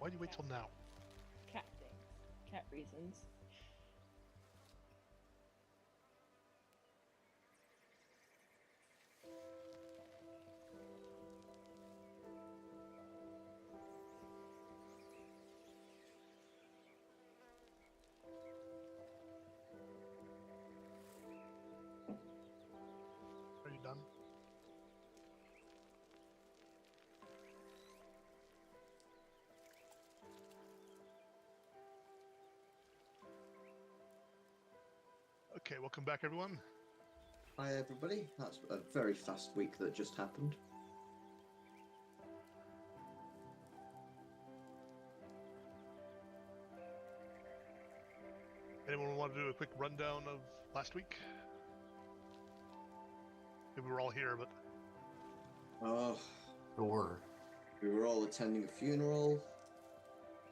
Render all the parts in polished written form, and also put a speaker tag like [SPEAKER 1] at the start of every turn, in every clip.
[SPEAKER 1] Why'd you wait till now?
[SPEAKER 2] Cat things. Cat reasons.
[SPEAKER 1] Are you done? Okay, welcome back, everyone.
[SPEAKER 3] Hi everybody, that's a very fast week that just happened.
[SPEAKER 1] Anyone want to do a quick rundown of last week? Maybe we were all here, but
[SPEAKER 3] Oh,
[SPEAKER 4] Sure.
[SPEAKER 3] we were all attending a funeral.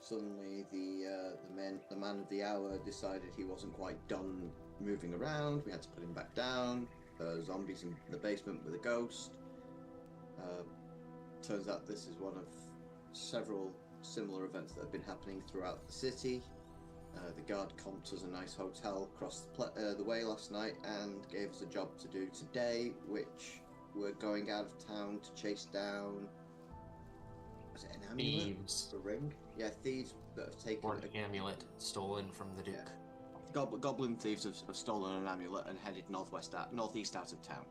[SPEAKER 3] Suddenly, the man of the hour decided he wasn't quite done moving around. We had to put him back down. Zombies in the basement with a ghost. Turns out this is one of several similar events that have been happening throughout the city. The guard comped us a nice hotel across the way last night and gave us a job to do today, which we're going out of town to chase down. Was it an amulet?
[SPEAKER 4] Thieves.
[SPEAKER 3] A ring? Yeah, thieves that have taken
[SPEAKER 4] Or an amulet stolen from the Duke.
[SPEAKER 3] Yeah. Goblin thieves have stolen an amulet and headed northeast out of town.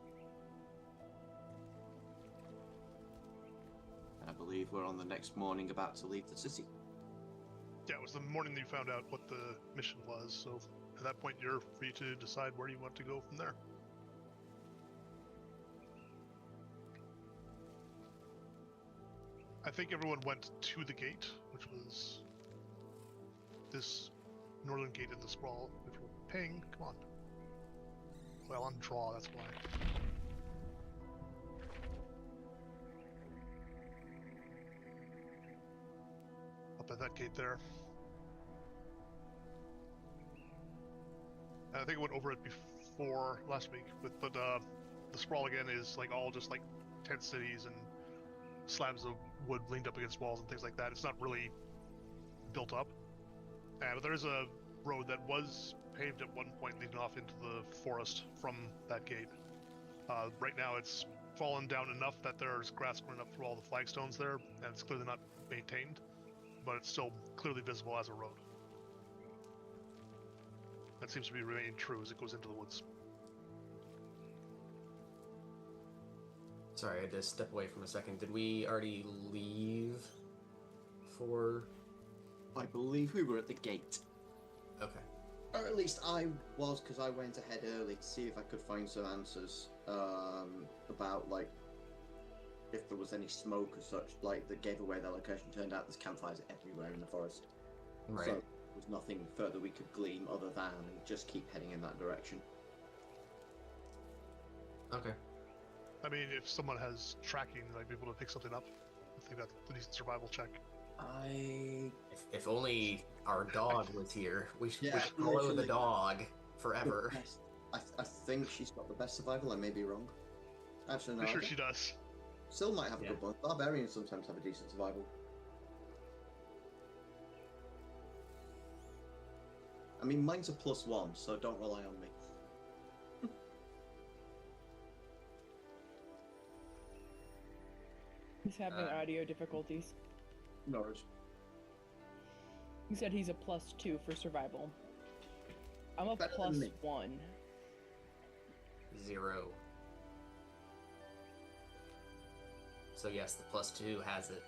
[SPEAKER 3] I believe we're on the next morning about to leave the city.
[SPEAKER 1] yeah, it was the morning that you found out what the mission was, so at that point you're free to decide where you want to go from there. I think everyone went to the gate, which was this northern gate in the sprawl. If we're ping, come on. Well, on draw, that's why. Up at that gate there. And I think I went over it before last week, but the sprawl again is like all just like tent cities and slabs of wood leaned up against walls and things like that. It's not really built up. But there's a road that was paved at one point leading off into the forest from that gate. Right now it's fallen down enough that there's grass growing up through all the flagstones there, and it's clearly not maintained, but it's still clearly visible as a road. That seems to be remaining true as it goes into the woods.
[SPEAKER 4] Sorry, I had to step away from a second. Did we already leave for...
[SPEAKER 3] I believe we were at the gate.
[SPEAKER 4] Okay.
[SPEAKER 3] Or at least I was, because I went ahead early to see if I could find some answers about, like, if there was any smoke or such, like, that gave away their location. Turned out there's campfires everywhere in the forest.
[SPEAKER 4] Right.
[SPEAKER 3] So there was nothing further we could glean other than just keep heading in that direction.
[SPEAKER 4] Okay.
[SPEAKER 1] I mean, if someone has tracking, they'd be able to pick something up. If they've got a decent survival check.
[SPEAKER 4] If only our dog was here, we should
[SPEAKER 3] Yeah,
[SPEAKER 4] follow the
[SPEAKER 3] literally.
[SPEAKER 4] dog forever.
[SPEAKER 3] I think she's got the best survival. I may be wrong. Actually, no.
[SPEAKER 1] Pretty
[SPEAKER 3] I
[SPEAKER 1] sure
[SPEAKER 3] think
[SPEAKER 1] she does.
[SPEAKER 3] Still might have a
[SPEAKER 4] Yeah.
[SPEAKER 3] good one. Barbarians sometimes have a decent survival. I mean, mine's a +1, so don't rely on me.
[SPEAKER 2] He's having audio difficulties.
[SPEAKER 3] No worries.
[SPEAKER 2] He said he's a +2 for survival. I'm a
[SPEAKER 3] Better than me.
[SPEAKER 2] +1.
[SPEAKER 4] 0. So yes, the +2 has it.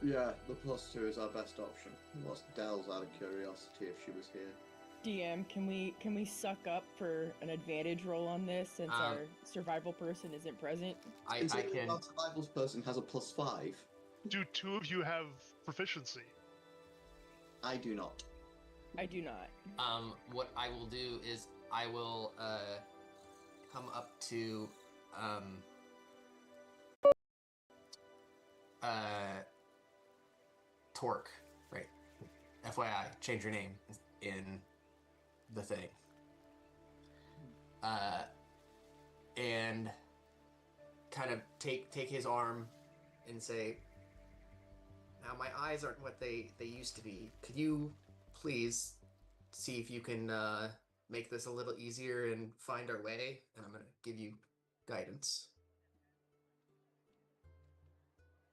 [SPEAKER 3] Yeah, the +2 is our best option. What's Dell's out of curiosity if she was here?
[SPEAKER 2] DM, can we suck up for an advantage roll on this since our survival person isn't present?
[SPEAKER 4] I
[SPEAKER 3] Considering
[SPEAKER 4] can...
[SPEAKER 3] our survivals person has a +5.
[SPEAKER 1] Do two of you have proficiency?
[SPEAKER 3] I do not.
[SPEAKER 2] I do not.
[SPEAKER 4] What I will do is I will come up to Torque, right? FYI, change your name in the thing. And kind of take his arm and say, Now my eyes aren't what they used to be. Could you please see if you can make this a little easier and find our way? And I'm gonna give you guidance.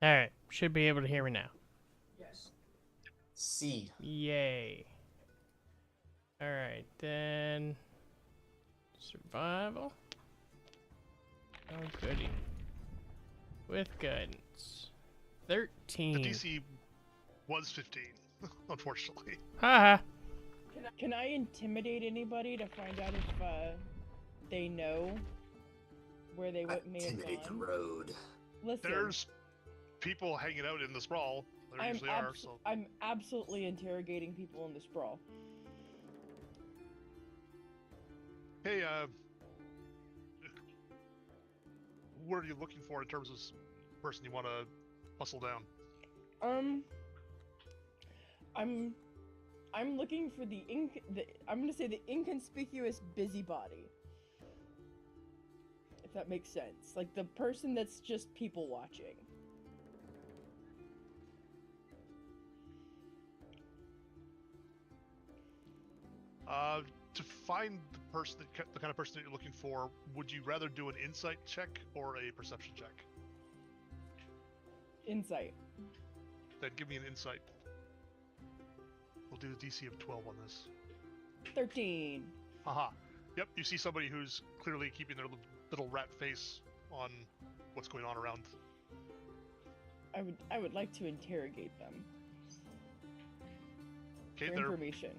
[SPEAKER 5] All right, should be able to hear me now.
[SPEAKER 4] Yes. C.
[SPEAKER 5] Yay. All right, then survival. Oh goody. With guidance. 13.
[SPEAKER 1] The DC was 15, unfortunately.
[SPEAKER 5] Haha.
[SPEAKER 2] Can I intimidate anybody to find out if they know where they may have
[SPEAKER 4] Intimidate the
[SPEAKER 2] gone?
[SPEAKER 4] road.
[SPEAKER 2] Listen,
[SPEAKER 1] There's people hanging out in the sprawl. There usually are. So
[SPEAKER 2] I'm absolutely interrogating people in the sprawl.
[SPEAKER 1] hey, what are you looking for in terms of person you want to hustle down?
[SPEAKER 2] I'm looking for I'm gonna say the inconspicuous busybody. If that makes sense. Like the person that's just people watching.
[SPEAKER 1] To find the kind of person that you're looking for, would you rather do an insight check or a perception check?
[SPEAKER 2] Insight.
[SPEAKER 1] Then give me an insight. We'll do a DC of 12 on this.
[SPEAKER 2] 13.
[SPEAKER 1] Haha. Yep, you see somebody who's clearly keeping their little rat face on what's going on around.
[SPEAKER 2] I would like to interrogate them
[SPEAKER 1] Okay,
[SPEAKER 2] for
[SPEAKER 1] they're
[SPEAKER 2] information.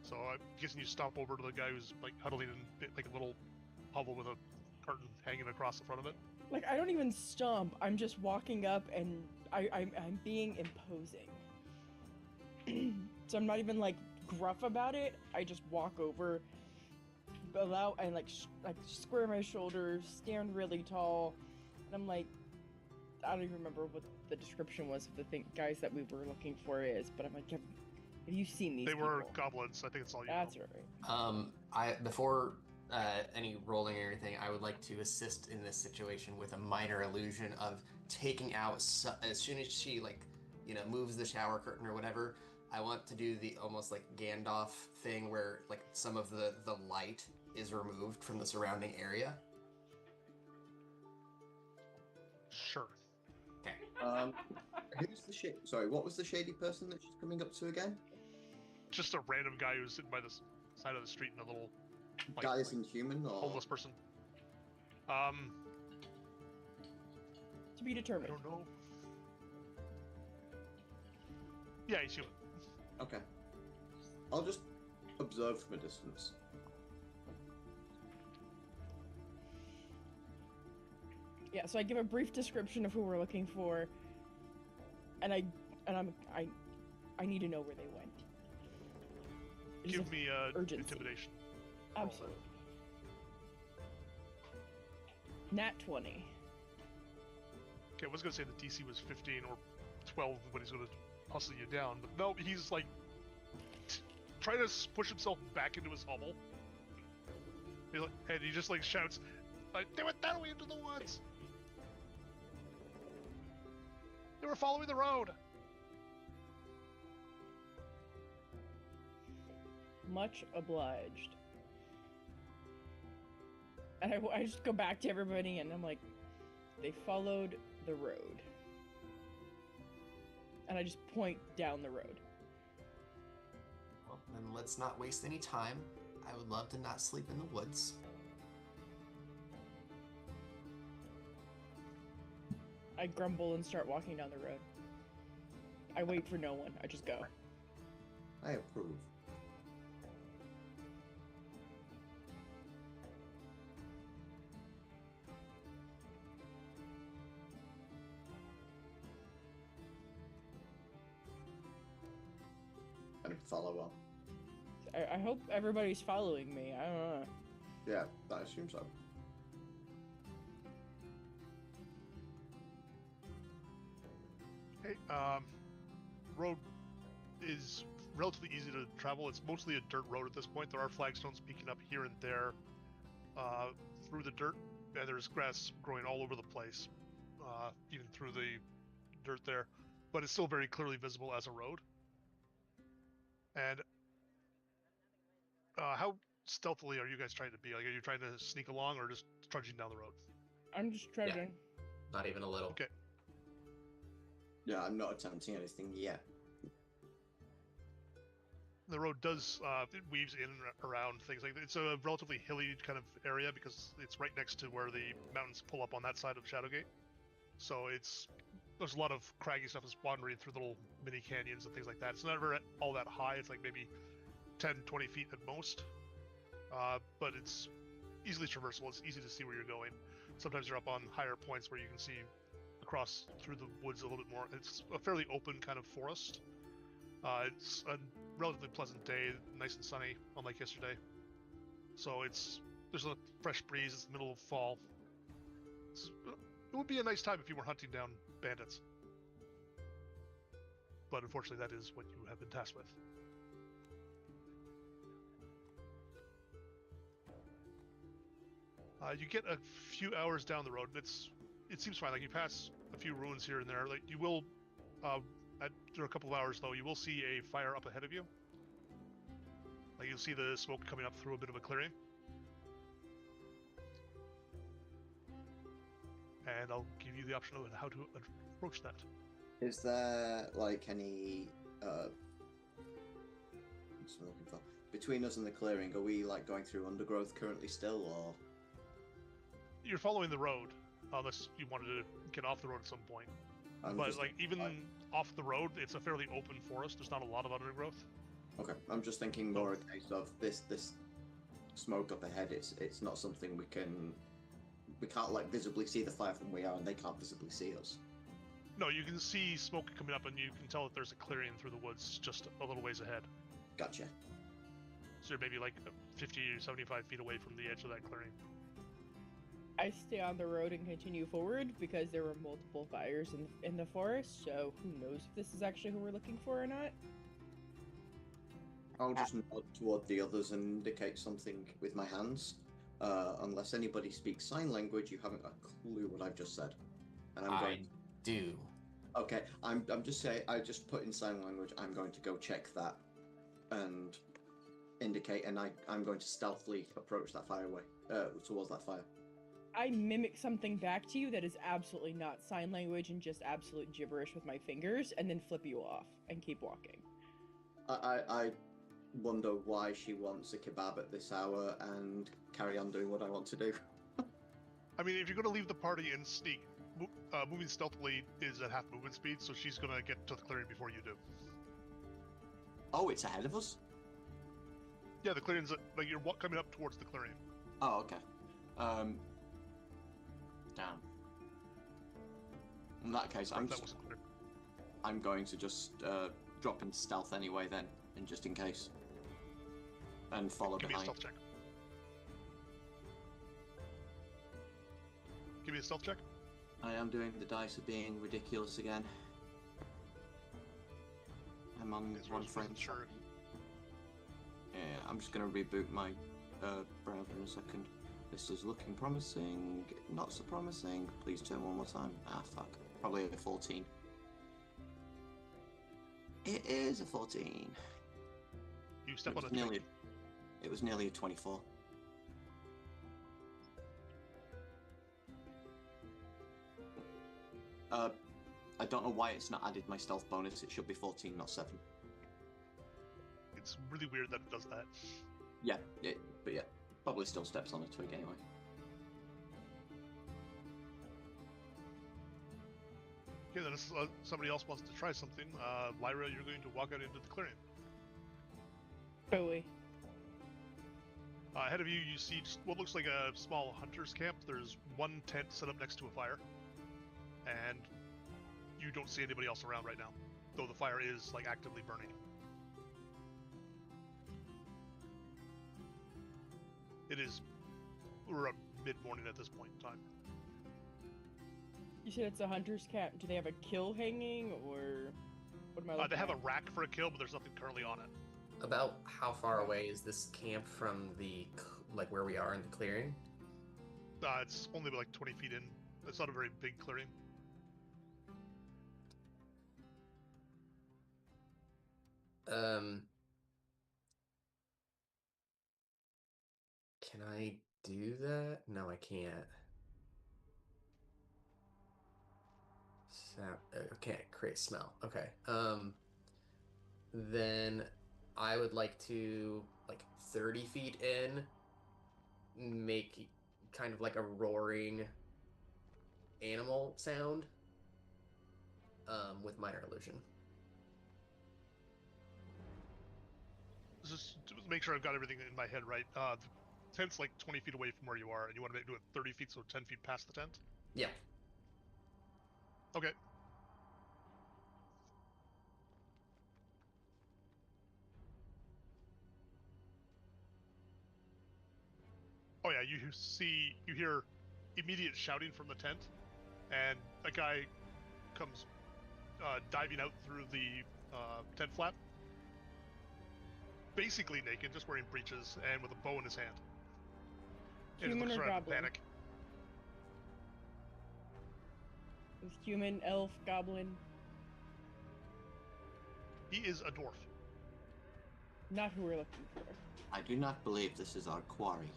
[SPEAKER 1] so I'm guessing you stomp over to the guy who's like huddling in like a little hovel with a curtain hanging across the front of it.
[SPEAKER 2] Like I don't even stomp. I'm just walking up and I'm being imposing. So I'm not even like gruff about it. I just walk over, and like square my shoulders, stand really tall, and I'm like, I don't even remember what the description was of the guys that we were looking for is, but I'm like, have you seen these?
[SPEAKER 1] They were
[SPEAKER 2] people?
[SPEAKER 1] goblins. I think it's all you
[SPEAKER 2] That's
[SPEAKER 1] know.
[SPEAKER 2] right.
[SPEAKER 4] Before any rolling or anything, I would like to assist in this situation with a minor illusion of taking out as soon as she moves the shower curtain or whatever. I want to do the almost like Gandalf thing where like some of the light is removed from the surrounding area.
[SPEAKER 1] Sure.
[SPEAKER 4] Okay.
[SPEAKER 3] Who's the Sorry, what was the shady person that she's coming up to again?
[SPEAKER 1] Just a random guy who's sitting by the side of the street in a little
[SPEAKER 3] Guy isn't human, or
[SPEAKER 1] homeless person.
[SPEAKER 2] To be
[SPEAKER 1] I
[SPEAKER 2] determined.
[SPEAKER 1] don't know. Yeah, he's human.
[SPEAKER 3] okay. I'll just observe from a distance.
[SPEAKER 2] Yeah, so I give a brief description of who we're looking for, and I need to know where they went. It is
[SPEAKER 1] Give me
[SPEAKER 2] urgency.
[SPEAKER 1] intimidation.
[SPEAKER 2] Absolutely. Nat 20.
[SPEAKER 1] Okay, I was gonna say the DC was 15 or 12 when he's gonna hustle you down, but no, he's like trying to push himself back into his hovel. And he just like shouts, "They went that way into the woods. They were following the road."
[SPEAKER 2] Much obliged. And I just go back to everybody and I'm like, they followed the road. And I just point down the road.
[SPEAKER 4] Well, then let's not waste any time. I would love to not sleep in the woods.
[SPEAKER 2] I grumble and start walking down the road. I wait for no one. I just go.
[SPEAKER 3] I approve. And follow on.
[SPEAKER 2] I hope everybody's following me. I don't know.
[SPEAKER 3] Yeah, I assume so.
[SPEAKER 1] Hey, road is relatively easy to travel. It's mostly a dirt road at this point. There are flagstones peeking up here and there through the dirt, and there's grass growing all over the place, even through the dirt there, but it's still very clearly visible as a road. And how stealthily are you guys trying to be? Like, are you trying to sneak along or just trudging down the road?
[SPEAKER 2] I'm just trudging.
[SPEAKER 4] Not even a little.
[SPEAKER 1] Okay.
[SPEAKER 3] Yeah, I'm not attempting anything yet.
[SPEAKER 1] The road does it weaves in and around things like it's a relatively hilly kind of area because it's right next to where the mountains pull up on that side of Shadowgate. So there's a lot of craggy stuff that's wandering through little mini canyons and things like that. It's never all that high. It's like maybe 10, 20 feet at most. But it's easily traversable. It's easy to see where you're going. Sometimes you're up on higher points where you can see across through the woods a little bit more. It's a fairly open kind of forest. It's a relatively pleasant day, nice and sunny, unlike yesterday. So there's a fresh breeze. It's the middle of fall. It would be a nice time if you were hunting down bandits. But unfortunately, that is what you have been tasked with. You get a few hours down the road, and it seems fine. Like, you pass a few ruins here and there. Like, you will, after a couple of hours though, you will see a fire up ahead of you. Like, you'll see the smoke coming up through a bit of a clearing. And I'll give you the option of how to approach that.
[SPEAKER 3] Is there like any what's I'm looking for? Between us and the clearing, are we like going through undergrowth currently still, or?
[SPEAKER 1] You're following the road, unless you wanted to get off the road at some point. But like even off the road, it's a fairly open forest. There's not a lot of undergrowth.
[SPEAKER 3] Okay, I'm just thinking more a case of this smoke up ahead. It's not something we can't like visibly see the fire from where we are, and they can't visibly see us.
[SPEAKER 1] No, you can see smoke coming up, and you can tell that there's a clearing through the woods just a little ways ahead.
[SPEAKER 3] Gotcha.
[SPEAKER 1] So you're maybe like 50 or 75 feet away from the edge of that clearing.
[SPEAKER 2] I stay on the road and continue forward because there were multiple fires in the forest, so who knows if this is actually who we're looking for or not.
[SPEAKER 3] I'll just nod toward the others and indicate something with my hands. Unless anybody speaks sign language, you haven't a clue what I've just said. And
[SPEAKER 4] I do.
[SPEAKER 3] Okay, I'm just saying. I just put in sign language. I'm going to go check that, and indicate, and I'm going to stealthily approach that fire towards that fire.
[SPEAKER 2] I mimic something back to you that is absolutely not sign language and just absolute gibberish with my fingers, and then flip you off and keep walking.
[SPEAKER 3] I wonder why she wants a kebab at this hour and carry on doing what I want to do.
[SPEAKER 1] I mean, if you're going to leave the party and sneak, moving stealthily is at half movement speed, so she's going to get to the clearing before you do.
[SPEAKER 3] Oh, it's ahead of us?
[SPEAKER 1] Yeah, the clearing's like you're coming up towards the clearing.
[SPEAKER 3] Oh, okay. Damn. In that case, I'm going to just drop into stealth anyway then, and just in case. And follow
[SPEAKER 1] Give
[SPEAKER 3] behind.
[SPEAKER 1] me a stealth check. Give me a stealth check.
[SPEAKER 3] I am doing the dice of being ridiculous again. I'm on one frame.
[SPEAKER 1] Sure.
[SPEAKER 3] Yeah, I'm just going to reboot my browser in a second. This is looking promising. Not so promising. Please turn one more time. Ah, fuck. Probably a 14. It is a 14.
[SPEAKER 1] You step on a
[SPEAKER 3] nearly. It was nearly a 24. I don't know why it's not added my stealth bonus. It should be 14, not 7.
[SPEAKER 1] It's really weird that it does that.
[SPEAKER 3] Yeah, but yeah, probably still steps on a twig anyway.
[SPEAKER 1] Okay, then if somebody else wants to try something, Lyra, you're going to walk out into the clearing.
[SPEAKER 2] Bowie.
[SPEAKER 1] Ahead of you, you see just what looks like a small hunter's camp. There's one tent set up next to a fire, and you don't see anybody else around right now, though the fire is like actively burning. We're at mid-morning at this point in time.
[SPEAKER 2] You said it's a hunter's camp. Do they have a kill hanging, or what am I looking
[SPEAKER 1] They have
[SPEAKER 2] at?
[SPEAKER 1] a rack for a kill, but there's nothing currently on it.
[SPEAKER 4] About how far away is this camp from like where we are in the clearing?
[SPEAKER 1] It's only like 20 feet in. It's not a very big clearing.
[SPEAKER 4] Can I do that? No, I can't. Okay, create smell. Okay. Then I would like to, like, 30 feet in, make kind of like a roaring animal sound, with minor illusion.
[SPEAKER 1] Just to make sure I've got everything in my head right. The tent's like 20 feet away from where you are, and you want to do it 30 feet, so 10 feet past the tent?
[SPEAKER 4] Yeah.
[SPEAKER 1] Okay. Oh yeah, you hear immediate shouting from the tent, and a guy comes diving out through the tent flap, basically naked, just wearing breeches and with a bow in his hand. And
[SPEAKER 2] Human
[SPEAKER 1] looks
[SPEAKER 2] or
[SPEAKER 1] around in
[SPEAKER 2] goblin?
[SPEAKER 1] panic.
[SPEAKER 2] Is human, elf, goblin?
[SPEAKER 1] He is a dwarf.
[SPEAKER 2] Not who we're looking for.
[SPEAKER 3] I do not believe this is our quarry.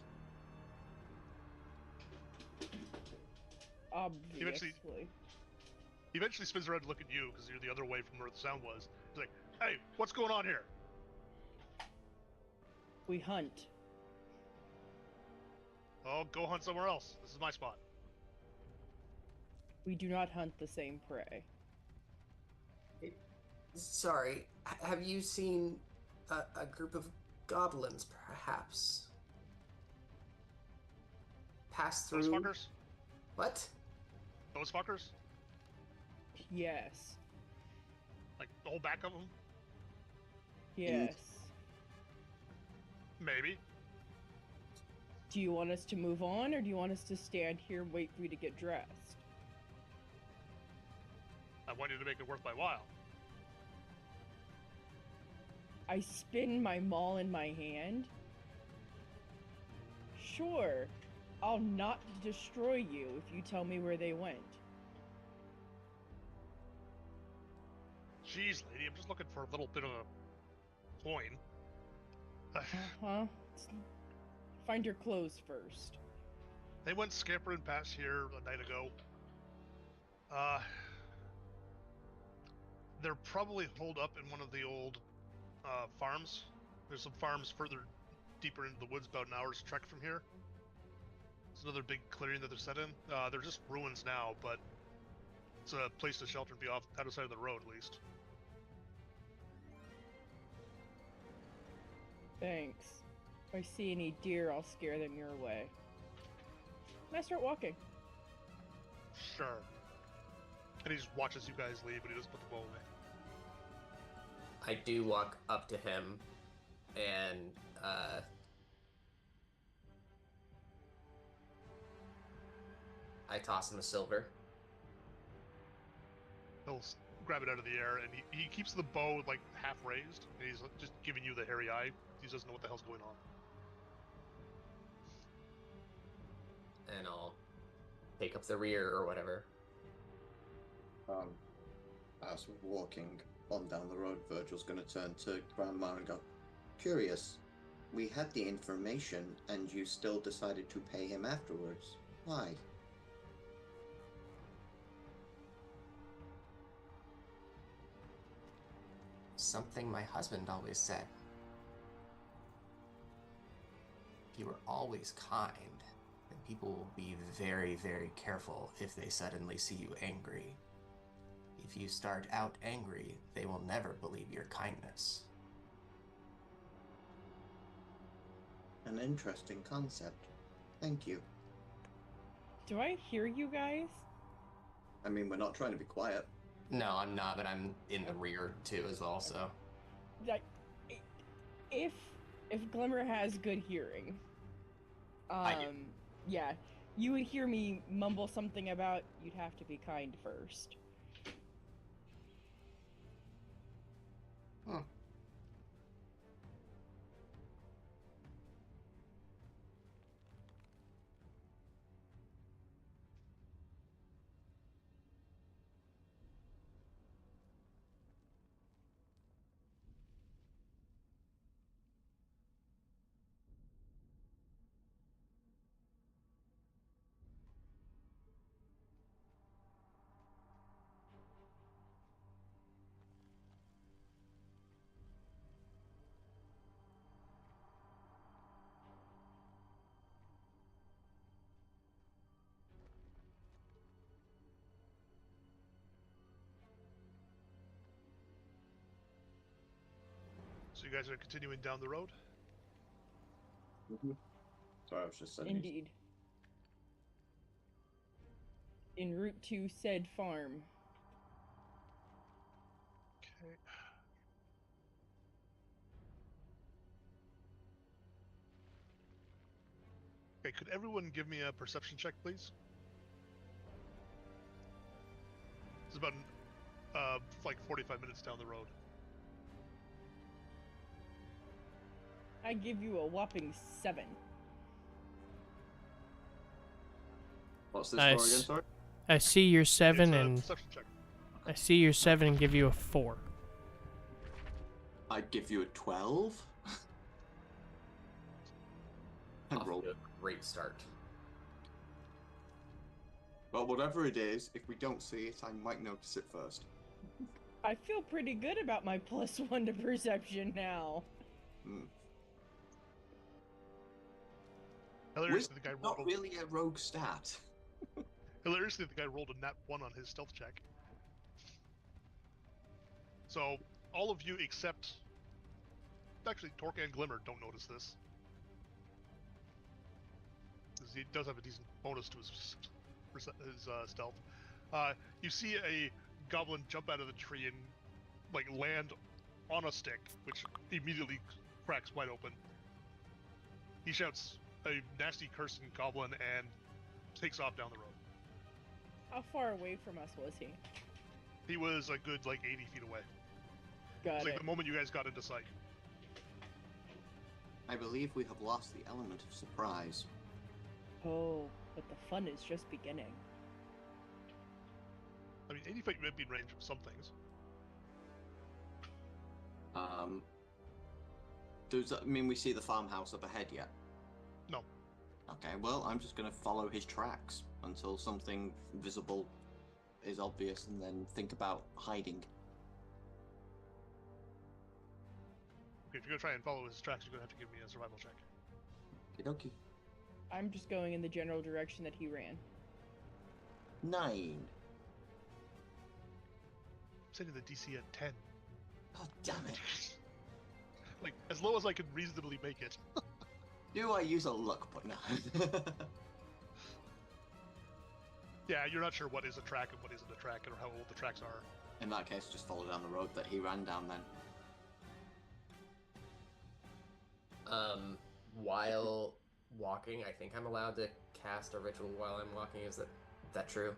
[SPEAKER 2] Obviously.
[SPEAKER 1] He eventually spins around to look at you because you're the other way from where the sound was. He's like, "Hey, what's going on here?"
[SPEAKER 2] We hunt.
[SPEAKER 1] Oh, go hunt somewhere else. This is my spot.
[SPEAKER 2] We do not hunt the same prey.
[SPEAKER 4] Sorry, have you seen a group of goblins, perhaps? Pass through.
[SPEAKER 1] Those fuckers?
[SPEAKER 4] What?
[SPEAKER 1] Those fuckers?
[SPEAKER 2] Yes.
[SPEAKER 1] Like the whole back of them?
[SPEAKER 2] Yes.
[SPEAKER 1] Maybe.
[SPEAKER 2] Do you want us to move on, or do you want us to stand here and wait for you to get dressed?
[SPEAKER 1] I want you to make it worth my while.
[SPEAKER 2] I spin my maul in my hand. Sure, I'll not destroy you if you tell me where they went.
[SPEAKER 1] Jeez, lady, I'm just looking for a little bit of a coin.
[SPEAKER 2] Uh-huh. Find your clothes first.
[SPEAKER 1] They went scampering past here a night ago. They're probably holed up in one of the old farms. There's some farms further deeper into the woods, about an hour's trek from here. It's another big clearing that they're set in. They're just ruins now, but it's a place to shelter and be off out of sight of the road, at least.
[SPEAKER 2] Thanks. If I see any deer, I'll scare them your way. And I start walking.
[SPEAKER 1] Sure. And he just watches you guys leave, but he doesn't put the bow away.
[SPEAKER 4] I do walk up to him and I toss him a silver.
[SPEAKER 1] He'll grab it out of the air, and he keeps the bow like half raised, and he's just giving you the hairy eye. He doesn't know what the hell's going on.
[SPEAKER 4] And I'll take up the rear or whatever.
[SPEAKER 3] As we're walking on down the road, Virgil's going to turn to Grandma and go, "Curious, we had the information and you still decided to pay him afterwards. Why?"
[SPEAKER 4] Something my husband always said. If you were always kind, then people will be very, very careful if they suddenly see you angry. If you start out angry, they will never believe your kindness.
[SPEAKER 3] An interesting concept. Thank you.
[SPEAKER 2] Do I hear you guys?
[SPEAKER 3] I mean, we're not trying to be quiet.
[SPEAKER 4] No, I'm not, but I'm in the rear too as well, so.
[SPEAKER 2] Like, if Glimmer has good hearing,
[SPEAKER 4] I do.
[SPEAKER 2] yeah, you would hear me mumble something about you'd have to be kind first.
[SPEAKER 4] Hmm.
[SPEAKER 1] So you guys are continuing down the road?
[SPEAKER 3] Sorry, I was just sending.
[SPEAKER 2] Indeed. En route to said farm.
[SPEAKER 1] Okay. Okay, could everyone give me a perception check, please? It's about like 45 minutes down the road.
[SPEAKER 2] I give you a whopping 7.
[SPEAKER 3] What's this
[SPEAKER 5] Nice.
[SPEAKER 3] for again? Sorry.
[SPEAKER 5] I see your 7
[SPEAKER 1] It's a
[SPEAKER 5] and
[SPEAKER 1] perception check.
[SPEAKER 5] I see your 7 and give you a 4.
[SPEAKER 3] I'd give you a 12.
[SPEAKER 4] Off
[SPEAKER 3] Roll.
[SPEAKER 4] to a great start.
[SPEAKER 3] Well, whatever it is, if we don't see it, I might notice it first.
[SPEAKER 2] I feel pretty good about my +1 to perception now.
[SPEAKER 1] Hilariously, the guy
[SPEAKER 3] Not
[SPEAKER 1] rolled
[SPEAKER 3] really a rogue stat.
[SPEAKER 1] hilariously, the guy rolled a nat 1 on his stealth check. So all of you except actually Torque and Glimmer don't notice this. Because he does have a decent bonus to his stealth. You see a goblin jump out of the tree and like land on a stick, which immediately cracks wide open. He shouts a nasty curse in goblin and takes off down the road.
[SPEAKER 2] How far away from us was he?
[SPEAKER 1] He was a good like 80 feet away.
[SPEAKER 2] Got
[SPEAKER 1] It's like
[SPEAKER 2] it.
[SPEAKER 1] the moment you guys got into sight.
[SPEAKER 3] I believe we have lost the element of surprise.
[SPEAKER 2] Oh, but the fun is just beginning.
[SPEAKER 1] I mean, 80 feet might be in range of some things.
[SPEAKER 3] Does that mean we see the farmhouse up ahead yet?
[SPEAKER 1] No.
[SPEAKER 3] Okay, well, I'm just going to follow his tracks until something visible is obvious and then think about hiding.
[SPEAKER 1] Okay, if you're gonna try and follow his tracks, you're gonna have to give me a survival check.
[SPEAKER 3] Okie
[SPEAKER 2] I'm just going in the general direction that he ran.
[SPEAKER 3] 9.
[SPEAKER 1] I'm setting the DC at 10.
[SPEAKER 3] God damn it.
[SPEAKER 1] Like, as low as I can reasonably make it.
[SPEAKER 3] Do I use a luck point now?
[SPEAKER 1] Yeah, you're not sure what is a track and what isn't a track, or how old the tracks are.
[SPEAKER 3] In that case, just follow down the road that he ran down then.
[SPEAKER 4] While walking, I think I'm allowed to cast a ritual while I'm walking. Is that true?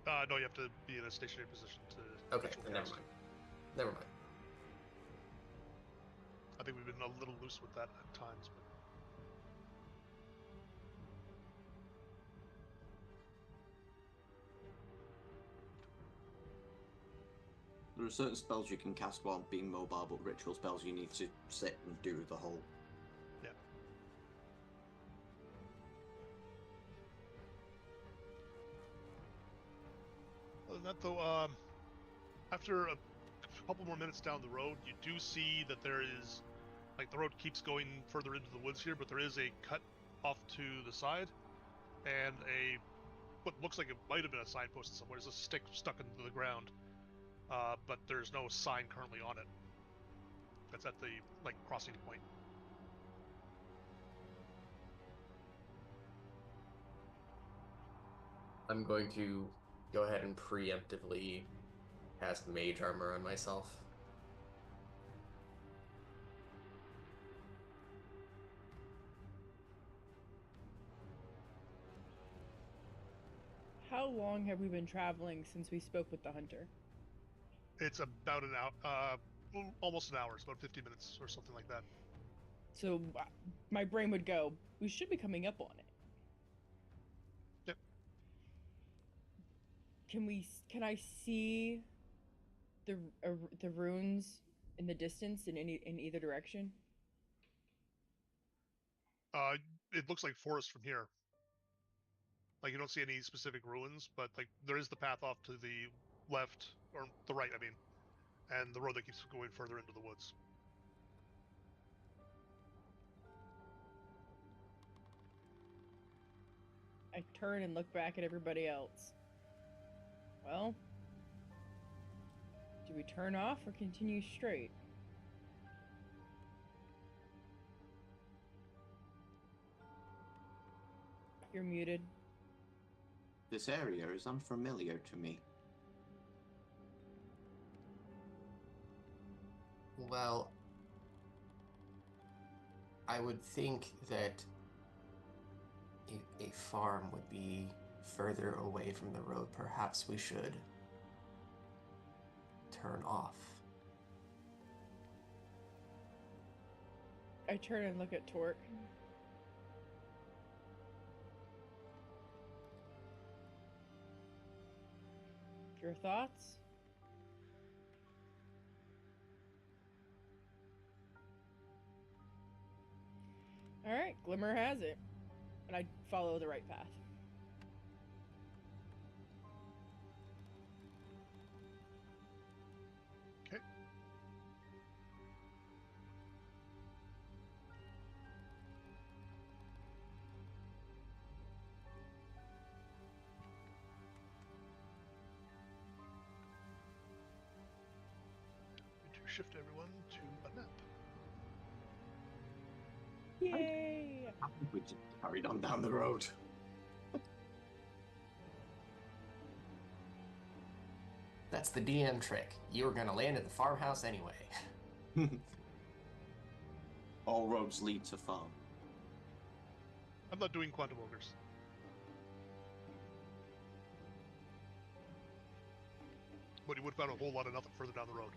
[SPEAKER 1] No, you have to be in a stationary position to.
[SPEAKER 4] Okay,
[SPEAKER 1] ritual
[SPEAKER 4] then never
[SPEAKER 1] cast.
[SPEAKER 4] mind. Never mind.
[SPEAKER 1] I think we've been a little loose with that at times, but.
[SPEAKER 3] There are certain spells you can cast while being mobile, but ritual spells you need to sit and do the whole.
[SPEAKER 1] Yeah. Other than that, though, after a couple more minutes down the road, you do see that there is, like, the road keeps going further into the woods here, but there is a cut off to the side, and what looks like it might have been a signpost somewhere. There's a stick stuck into the ground, but there's no sign currently on it. That's at the, like, crossing point.
[SPEAKER 4] I'm going to go ahead and preemptively cast Mage Armor on myself.
[SPEAKER 2] How long have we been traveling since we spoke with the hunter?
[SPEAKER 1] It's about an hour, almost an hour. It's about 50 minutes or something like that.
[SPEAKER 2] So my brain would go, we should be coming up on it.
[SPEAKER 1] Yep.
[SPEAKER 2] Can I see the runes in the distance in either direction?
[SPEAKER 1] It looks like forest from here. Like, you don't see any specific ruins, but like there is the path off to the left, or the right, I mean, and the road that keeps going further into the woods.
[SPEAKER 2] I turn and look back at everybody else. Well, do we turn off or continue straight? You're muted.
[SPEAKER 3] This area is unfamiliar to me.
[SPEAKER 4] Well, I would think that a farm would be further away from the road. Perhaps we should turn off.
[SPEAKER 2] I turn and look at Torque. Your thoughts? Alright, Glimmer has it. And I follow the right path.
[SPEAKER 1] Okay. To shift everyone to a nap.
[SPEAKER 2] Yay!
[SPEAKER 3] I think we just carried on down the road.
[SPEAKER 4] That's the DM trick. You were gonna land at the farmhouse anyway.
[SPEAKER 3] All roads lead to farm.
[SPEAKER 1] I'm not doing quantum ogres. But you would have found a whole lot of nothing further down the road.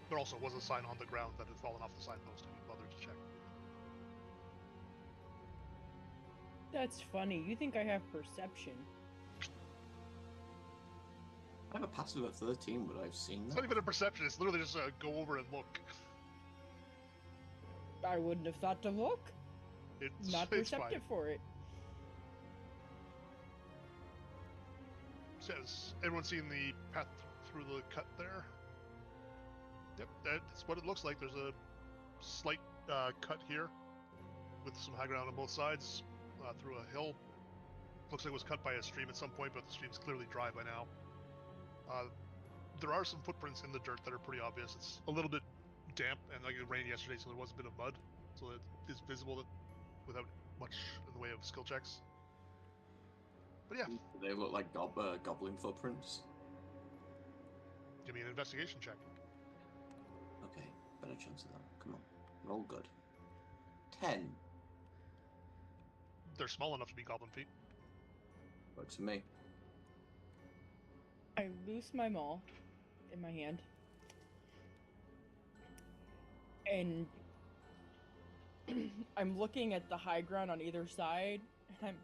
[SPEAKER 1] There also was a sign on the ground that had fallen off the signpost if you bothered to check.
[SPEAKER 2] That's funny. You think I have perception.
[SPEAKER 3] I have a passive of 13, but I've seen
[SPEAKER 1] It's
[SPEAKER 3] that.
[SPEAKER 1] not even a perception, it's literally just go over and look.
[SPEAKER 2] I wouldn't have thought to look.
[SPEAKER 1] It's
[SPEAKER 2] Not
[SPEAKER 1] it's fine.
[SPEAKER 2] perceptive for it.
[SPEAKER 1] Says, everyone seen the path through the cut there? Yep, that's what it looks like. There's a slight cut here with some high ground on both sides through a hill. Looks like it was cut by a stream at some point, but the stream's clearly dry by now. There are some footprints in the dirt that are pretty obvious. It's a little bit damp, and like it rained yesterday, so there was a bit of mud, so it is visible without much in the way of skill checks. But yeah,
[SPEAKER 3] They look like goblin footprints.
[SPEAKER 1] give me an investigation check.
[SPEAKER 3] Okay, better chance of that. Come on, roll good. 10.
[SPEAKER 1] They're small enough to be goblin feet.
[SPEAKER 3] Works for me.
[SPEAKER 2] I loose my maul in my hand. And I'm looking at the high ground on either side, and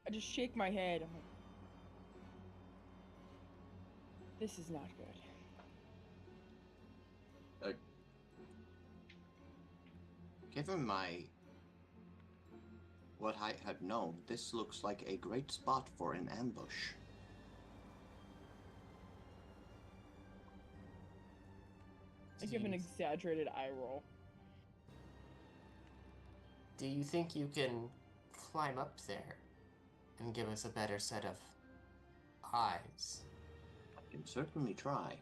[SPEAKER 2] I just shake my head. I'm like, this is not good.
[SPEAKER 3] Given what I had known, this looks like a great spot for an ambush.
[SPEAKER 2] I give an exaggerated eye roll.
[SPEAKER 4] Do you think you can climb up there and give us a better set of eyes?
[SPEAKER 3] I can certainly try.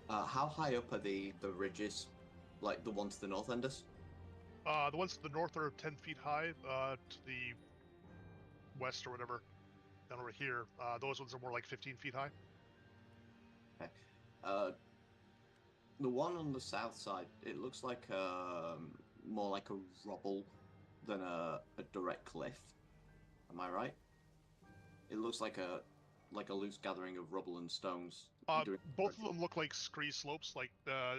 [SPEAKER 3] How high up are the ridges? Like the ones to the north end us?
[SPEAKER 1] The ones to the north are 10 feet high. To the west or whatever, down over here, those ones are more like 15 feet high.
[SPEAKER 3] Okay. The one on the south side, it looks like more like a rubble than a direct cliff. Am I right? It looks like a loose gathering of rubble and stones.
[SPEAKER 1] Both of them look like scree slopes, like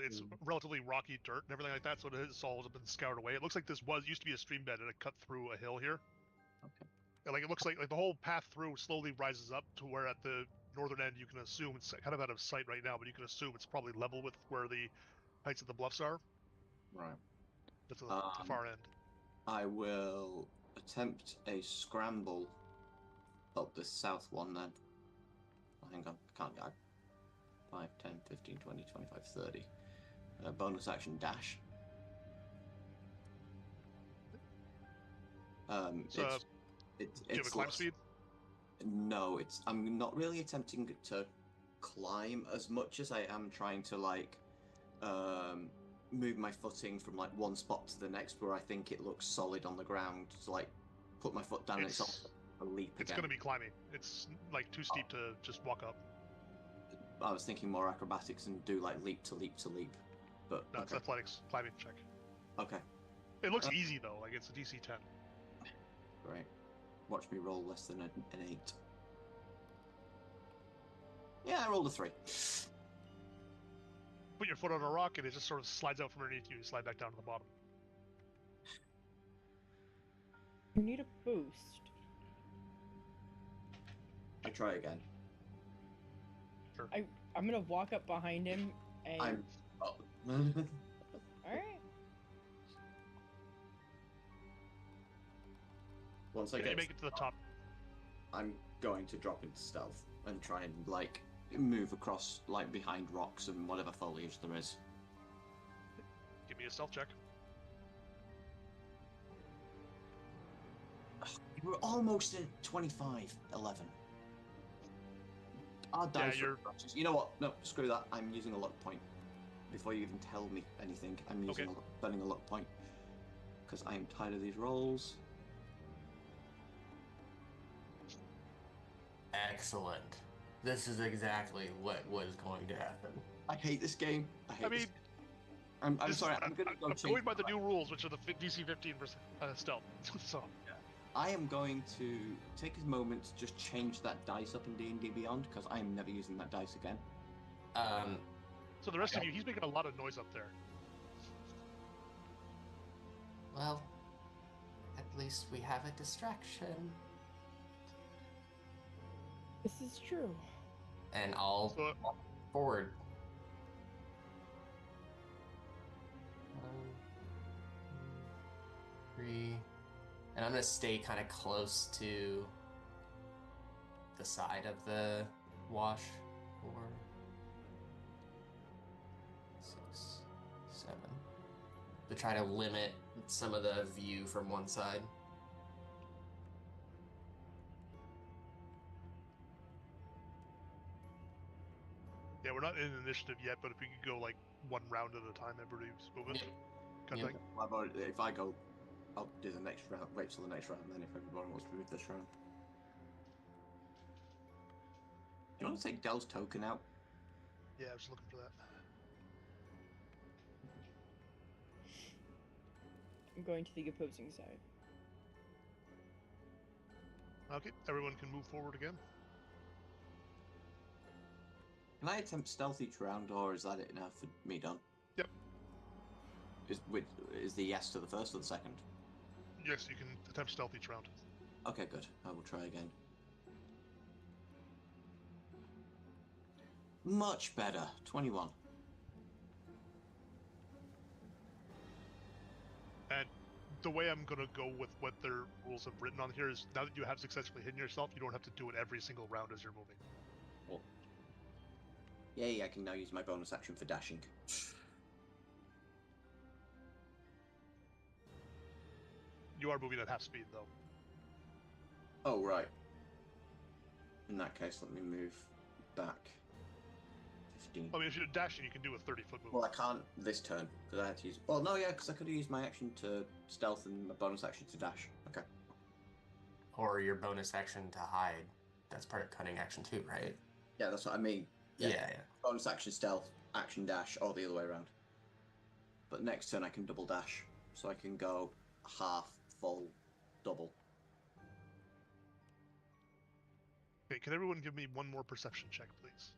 [SPEAKER 1] it's relatively rocky dirt and everything like that, so it's all been scoured away. It looks like this used to be a stream bed and it cut through a hill here.
[SPEAKER 3] Okay.
[SPEAKER 1] And like it looks like the whole path through slowly rises up to where at the northern end you can assume it's kind of out of sight right now, but you can assume it's probably level with where the heights of the bluffs are.
[SPEAKER 3] Right.
[SPEAKER 1] That's the far end.
[SPEAKER 3] I will attempt a scramble up the south one then. Hang on, can't go. 5, 10, 15, 20, 25, 30. Bonus action dash.
[SPEAKER 1] So, do you have a climb speed?
[SPEAKER 3] No, I'm not really attempting to climb as much as I am trying to like move my footing from like one spot to the next where I think it looks solid on the ground to like put my foot down and it's also a leap
[SPEAKER 1] It's
[SPEAKER 3] again.
[SPEAKER 1] going to be climbing. It's like too steep to just walk up.
[SPEAKER 3] I was thinking more acrobatics and do like leap to leap to leap, but
[SPEAKER 1] No, it's athletics climbing check.
[SPEAKER 3] Okay.
[SPEAKER 1] It looks easy though, like it's a DC 10.
[SPEAKER 3] Great. Watch me roll less than an 8. Yeah, I rolled a 3.
[SPEAKER 1] Put your foot on a rock and it just sort of slides out from underneath you and slide back down to the bottom.
[SPEAKER 2] You need a boost.
[SPEAKER 3] I try again.
[SPEAKER 1] Sure.
[SPEAKER 2] I'm gonna walk up behind him and.
[SPEAKER 3] I'm. Oh.
[SPEAKER 2] Alright.
[SPEAKER 3] Once I
[SPEAKER 1] You
[SPEAKER 3] get
[SPEAKER 1] make it to the top.
[SPEAKER 3] I'm going to drop into stealth and try and like move across like behind rocks and whatever foliage there is.
[SPEAKER 1] Give me a stealth check.
[SPEAKER 3] We're almost at 25, 11. Our dice
[SPEAKER 1] you're...
[SPEAKER 3] You know what? No, screw that. I'm using a luck point. Before you even tell me anything, I'm using spending a luck point. Because I am tired of these rolls.
[SPEAKER 4] Excellent. This is exactly what was going to happen.
[SPEAKER 3] I hate this game. I mean, I'm sorry. I'm going to go
[SPEAKER 1] going by the new rules, which are the DC 15 stealth. So
[SPEAKER 3] I am going to take a moment to just change that dice up in D&D Beyond because I am never using that dice again.
[SPEAKER 1] So the rest of you, he's making a lot of noise up there.
[SPEAKER 4] Well, at least we have a distraction.
[SPEAKER 2] This is true.
[SPEAKER 4] And I'll walk forward. 1, 2, 3. And I'm going to stay kind of close to the side of the wash. 4, 6, 7. To try to limit some of the view from one side.
[SPEAKER 1] Yeah, we're not in initiative yet, but if we could go like one round at a time, everybody's moving.
[SPEAKER 4] Yeah.
[SPEAKER 3] If I go, I'll do the next round. Wait till the next round, then if everybody wants to move this round. Do you want to take Dell's token out?
[SPEAKER 1] Yeah, I was looking for that.
[SPEAKER 2] I'm going to the opposing side.
[SPEAKER 1] Okay, everyone can move forward again.
[SPEAKER 3] Can I attempt stealth each round, or is that it now for me done?
[SPEAKER 1] Yep.
[SPEAKER 3] Is the yes to the first or the second?
[SPEAKER 1] Yes, you can attempt stealth each round.
[SPEAKER 3] Okay, good. I will try again. Much better. 21.
[SPEAKER 1] And the way I'm going to go with what their rules have written on here is now that you have successfully hidden yourself, you don't have to do it every single round as you're moving.
[SPEAKER 3] Cool. Yay, I can now use my bonus action for dashing.
[SPEAKER 1] You are moving at half speed, though.
[SPEAKER 3] Oh, right. In that case, let me move back 15.
[SPEAKER 1] I mean, if you're dashing, you can do a 30-foot move.
[SPEAKER 3] Well, I can't this turn, because I had to use... Well, no, yeah, because I could have used my action to stealth and my bonus action to dash. Okay.
[SPEAKER 4] Or your bonus action to hide. That's part of cunning action too, right?
[SPEAKER 3] Yeah, that's what I mean.
[SPEAKER 4] Yeah.
[SPEAKER 3] Bonus action stealth, action dash, or the other way around. But next turn I can double dash, so I can go half, full, double.
[SPEAKER 1] Okay, can everyone give me one more perception check, please?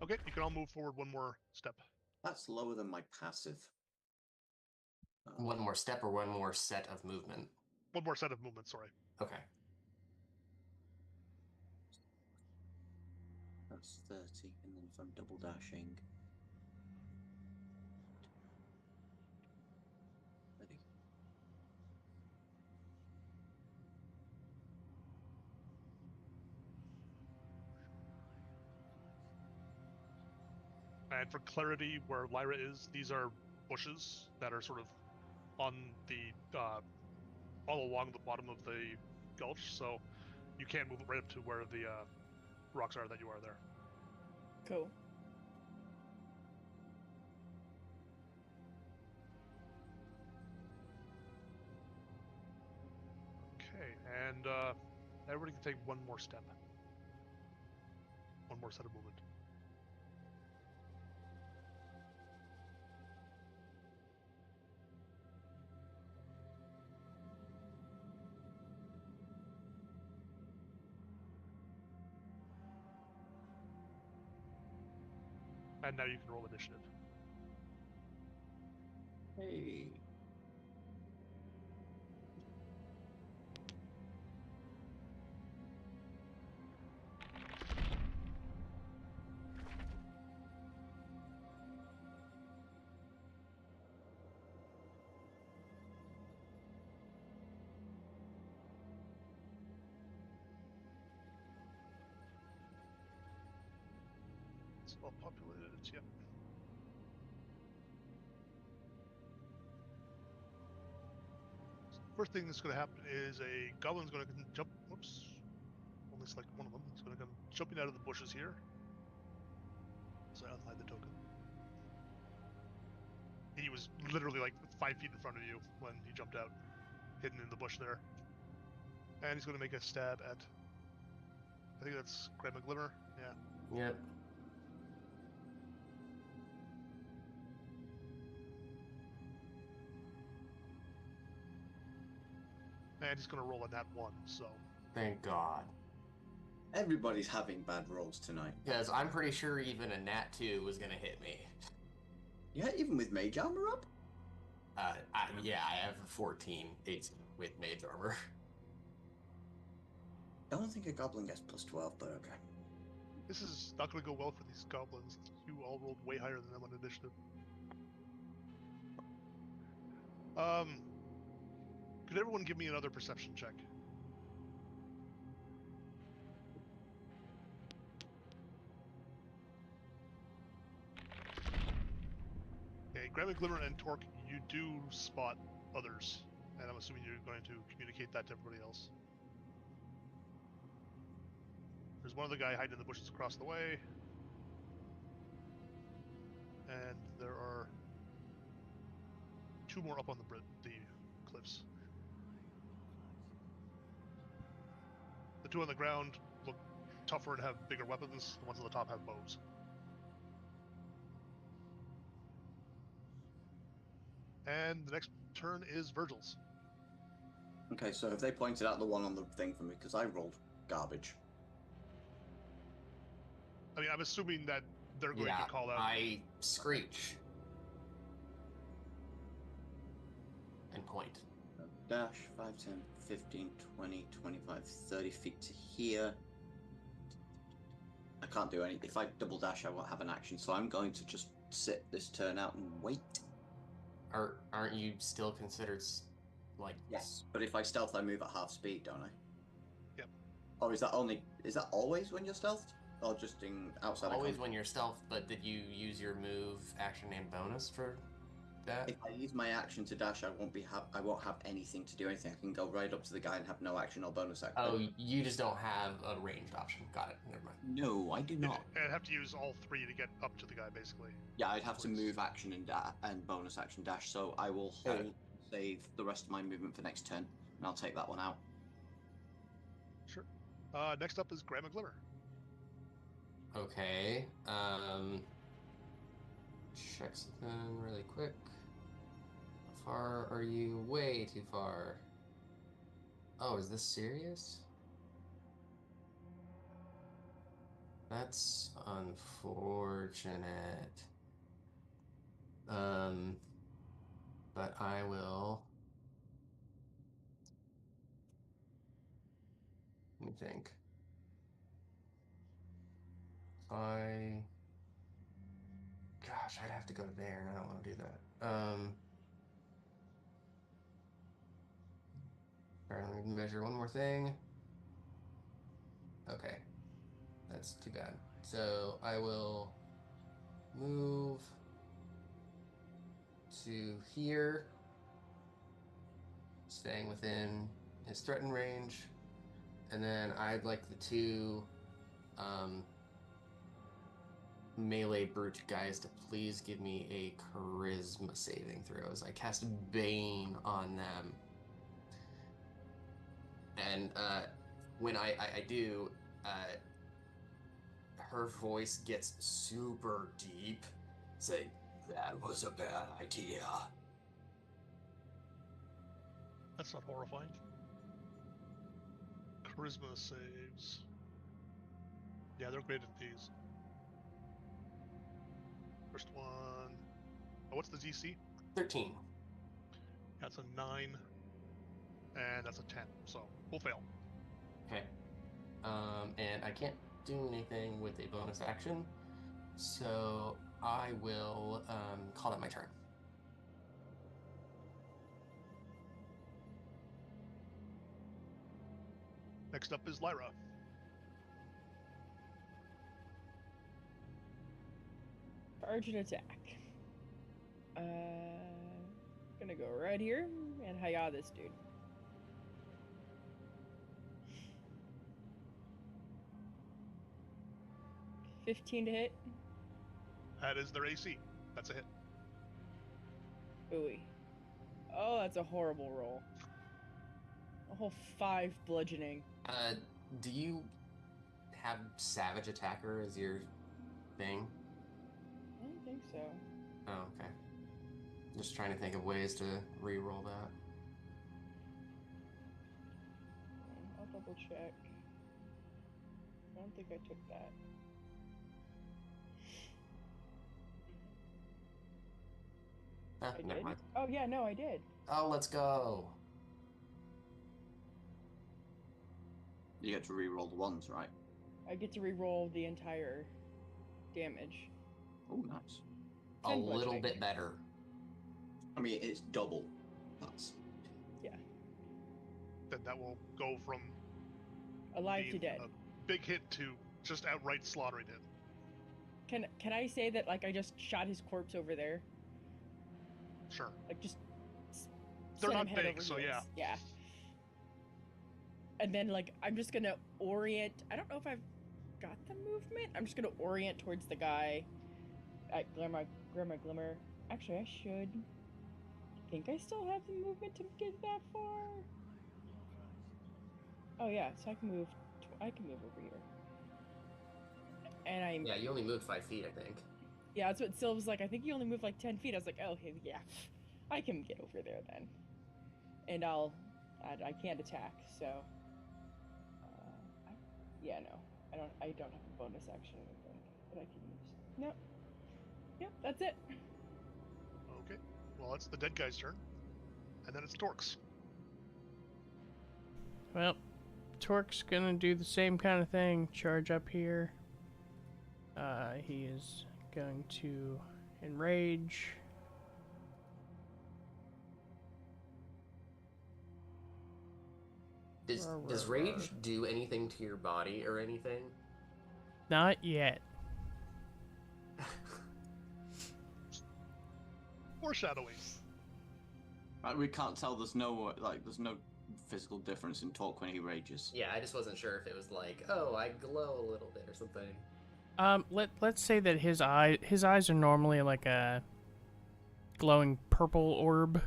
[SPEAKER 1] Okay, you can all move forward one more step.
[SPEAKER 3] That's lower than my passive.
[SPEAKER 4] One more step or one more set of movement?
[SPEAKER 1] One more set of movement, sorry.
[SPEAKER 4] Okay.
[SPEAKER 3] That's 30, and then if I'm double dashing... 30.
[SPEAKER 1] And for clarity, where Lyra is, these are bushes that are sort of on the all along the bottom of the gulch, so you can't move right up to where the rocks are that you are there.
[SPEAKER 2] Cool.
[SPEAKER 1] Okay, and everybody can take one more step. One more set of movement. And now you can roll initiative.
[SPEAKER 3] Hey.
[SPEAKER 1] It's well populated, yep. First thing that's going to happen is a goblin's going to jump. Whoops. Only select one of them. He's going to come jumping out of the bushes here. So I unhide the token. He was literally like 5 feet in front of you when he jumped out, hidden in the bush there. And he's going to make a stab at. I think that's Grandma Glimmer. Yeah.
[SPEAKER 4] Yep.
[SPEAKER 1] And he's going to roll a nat 1, so.
[SPEAKER 4] Thank God.
[SPEAKER 3] Everybody's having bad rolls tonight.
[SPEAKER 4] Because I'm pretty sure even a nat 2 was going to hit me.
[SPEAKER 3] Yeah, even with mage armor up?
[SPEAKER 4] Yeah, I have 14 18 with mage armor.
[SPEAKER 3] I don't think a goblin gets plus 12, but okay.
[SPEAKER 1] This is not going to go well for these goblins. You all rolled way higher than them on initiative. Could everyone give me another perception check? Okay, Grandma Glimmer and Torque, you do spot others, and I'm assuming you're going to communicate that to everybody else. There's one other guy hiding in the bushes across the way, and there are 2 more up on the cliffs. The 2 on the ground look tougher and have bigger weapons. The ones on the top have bows. And the next turn is Virgil's.
[SPEAKER 3] Okay, so have they pointed out the one on the thing for me? Because I rolled garbage.
[SPEAKER 1] I mean, I'm assuming that they're going to call out.
[SPEAKER 4] I screech. And point.
[SPEAKER 3] Dash, 5, 10, 15, 20, 25, 30 feet to here. I can't do anything. If I double dash, I won't have an action, so I'm going to just sit this turn out and wait.
[SPEAKER 4] Aren't you still considered, like...
[SPEAKER 3] Yes, but if I stealth, I move at half speed, don't I?
[SPEAKER 1] Yep.
[SPEAKER 3] Or is that always when you're stealthed? Or just in outside
[SPEAKER 4] Always when you're stealth, but did you use your move, action, and bonus for that?
[SPEAKER 3] If I use my action to dash, I won't have anything to do anything. I can go right up to the guy and have no action or bonus action.
[SPEAKER 4] Oh, you just don't have a ranged option. Got it. Never mind.
[SPEAKER 3] No, I do not.
[SPEAKER 1] I'd have to use all 3 to get up to the guy, basically.
[SPEAKER 3] Yeah, I'd have to move action and bonus action dash. So I will hold, save the rest of my movement for next turn, and I'll take that one out.
[SPEAKER 1] Sure. Next up is Grandma Glimmer.
[SPEAKER 4] Okay. Check something really quick. How far are you? Way too far. Oh, is this serious? That's unfortunate. But I will. Let me think. Gosh, I'd have to go there, and I don't want to do that. All right, let me measure one more thing. Okay, that's too bad. So I will move to here, staying within his threatened range. And then I'd like the two melee brute guys to please give me a charisma saving throw as I cast Bane on them. And when I do, her voice gets super deep, saying, "That was a bad idea."
[SPEAKER 1] That's not horrifying. Charisma saves. Yeah, they're great at these. First one. Oh, what's the DC?
[SPEAKER 4] 13.
[SPEAKER 1] That's a 9. And that's a 10. So, we'll fail.
[SPEAKER 4] Okay. And I can't do anything with a bonus action, so I will call that my turn.
[SPEAKER 1] Next up is Lyra.
[SPEAKER 2] Charge and attack. Gonna go right here and hiya this dude. $15 to hit.
[SPEAKER 1] That is their AC. That's a hit.
[SPEAKER 2] Ooey. Oh, that's a horrible roll. A whole 5 bludgeoning.
[SPEAKER 4] Do you have Savage Attacker as your thing?
[SPEAKER 2] I don't think so.
[SPEAKER 4] Oh, okay. Just trying to think of ways to re-roll that.
[SPEAKER 2] I'll double check. I don't think I took that. I
[SPEAKER 4] Never
[SPEAKER 2] did?
[SPEAKER 4] mind.
[SPEAKER 2] Oh yeah, no, I did.
[SPEAKER 4] Oh, let's go.
[SPEAKER 3] You get to re-roll the ones, right?
[SPEAKER 2] I get to re-roll the entire damage.
[SPEAKER 3] Oh, nice.
[SPEAKER 4] A
[SPEAKER 2] 10
[SPEAKER 4] little
[SPEAKER 2] bludgeoning.
[SPEAKER 4] bit better.
[SPEAKER 3] I mean, it's double. That's
[SPEAKER 1] Then that will go from
[SPEAKER 2] Alive to
[SPEAKER 1] being
[SPEAKER 2] dead.
[SPEAKER 1] a big hit to just outright slaughtering it.
[SPEAKER 2] Can I say that like I just shot his corpse over there?
[SPEAKER 1] Sure.
[SPEAKER 2] Like just
[SPEAKER 1] They're
[SPEAKER 2] sent
[SPEAKER 1] not
[SPEAKER 2] him head
[SPEAKER 1] big,
[SPEAKER 2] over
[SPEAKER 1] so
[SPEAKER 2] heels.
[SPEAKER 1] yeah.
[SPEAKER 2] Yeah. And then like I'm just gonna orient. I don't know if I've got the movement. I'm just gonna orient towards the guy at Glimmer. Actually, I should. I think I still have the movement to get that far. Oh yeah, so I can move. I can move over here. And I'm.
[SPEAKER 4] Yeah, you only moved 5 feet, I think.
[SPEAKER 2] Yeah, that's what Sylv was like. I think you only moved like 10 feet. I was like, oh, okay, yeah, I can get over there then. And I can't attack, so. Yeah, no, I don't have a bonus action, I think, that I can use. Nope. Yep, that's it.
[SPEAKER 1] Okay. Well, it's the dead guy's turn. And then it's Torque's.
[SPEAKER 5] Well, Torque's gonna do the same kind of thing. Charge up here. He is going to enrage.
[SPEAKER 4] Does rage do anything to your body or anything?
[SPEAKER 5] Not yet.
[SPEAKER 1] Foreshadowing.
[SPEAKER 3] We can't tell. There's no physical difference in Torque when he rages.
[SPEAKER 4] Yeah, I just wasn't sure if it was like, oh, I glow a little bit or something.
[SPEAKER 5] Let's say that his eyes are normally like a glowing purple orb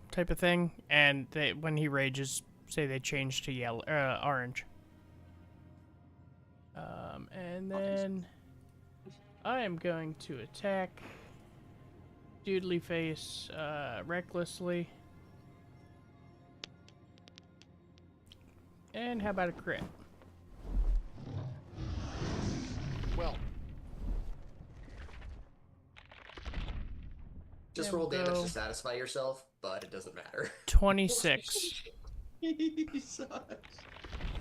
[SPEAKER 5] type of thing, and when he rages, say they change to yellow, orange. And then I am going to attack Doodly Face recklessly. And how about a crit?
[SPEAKER 1] Well,
[SPEAKER 4] Just
[SPEAKER 5] There we
[SPEAKER 4] roll damage
[SPEAKER 5] go.
[SPEAKER 4] to satisfy yourself, but it doesn't matter.
[SPEAKER 5] 26.
[SPEAKER 3] He sucks.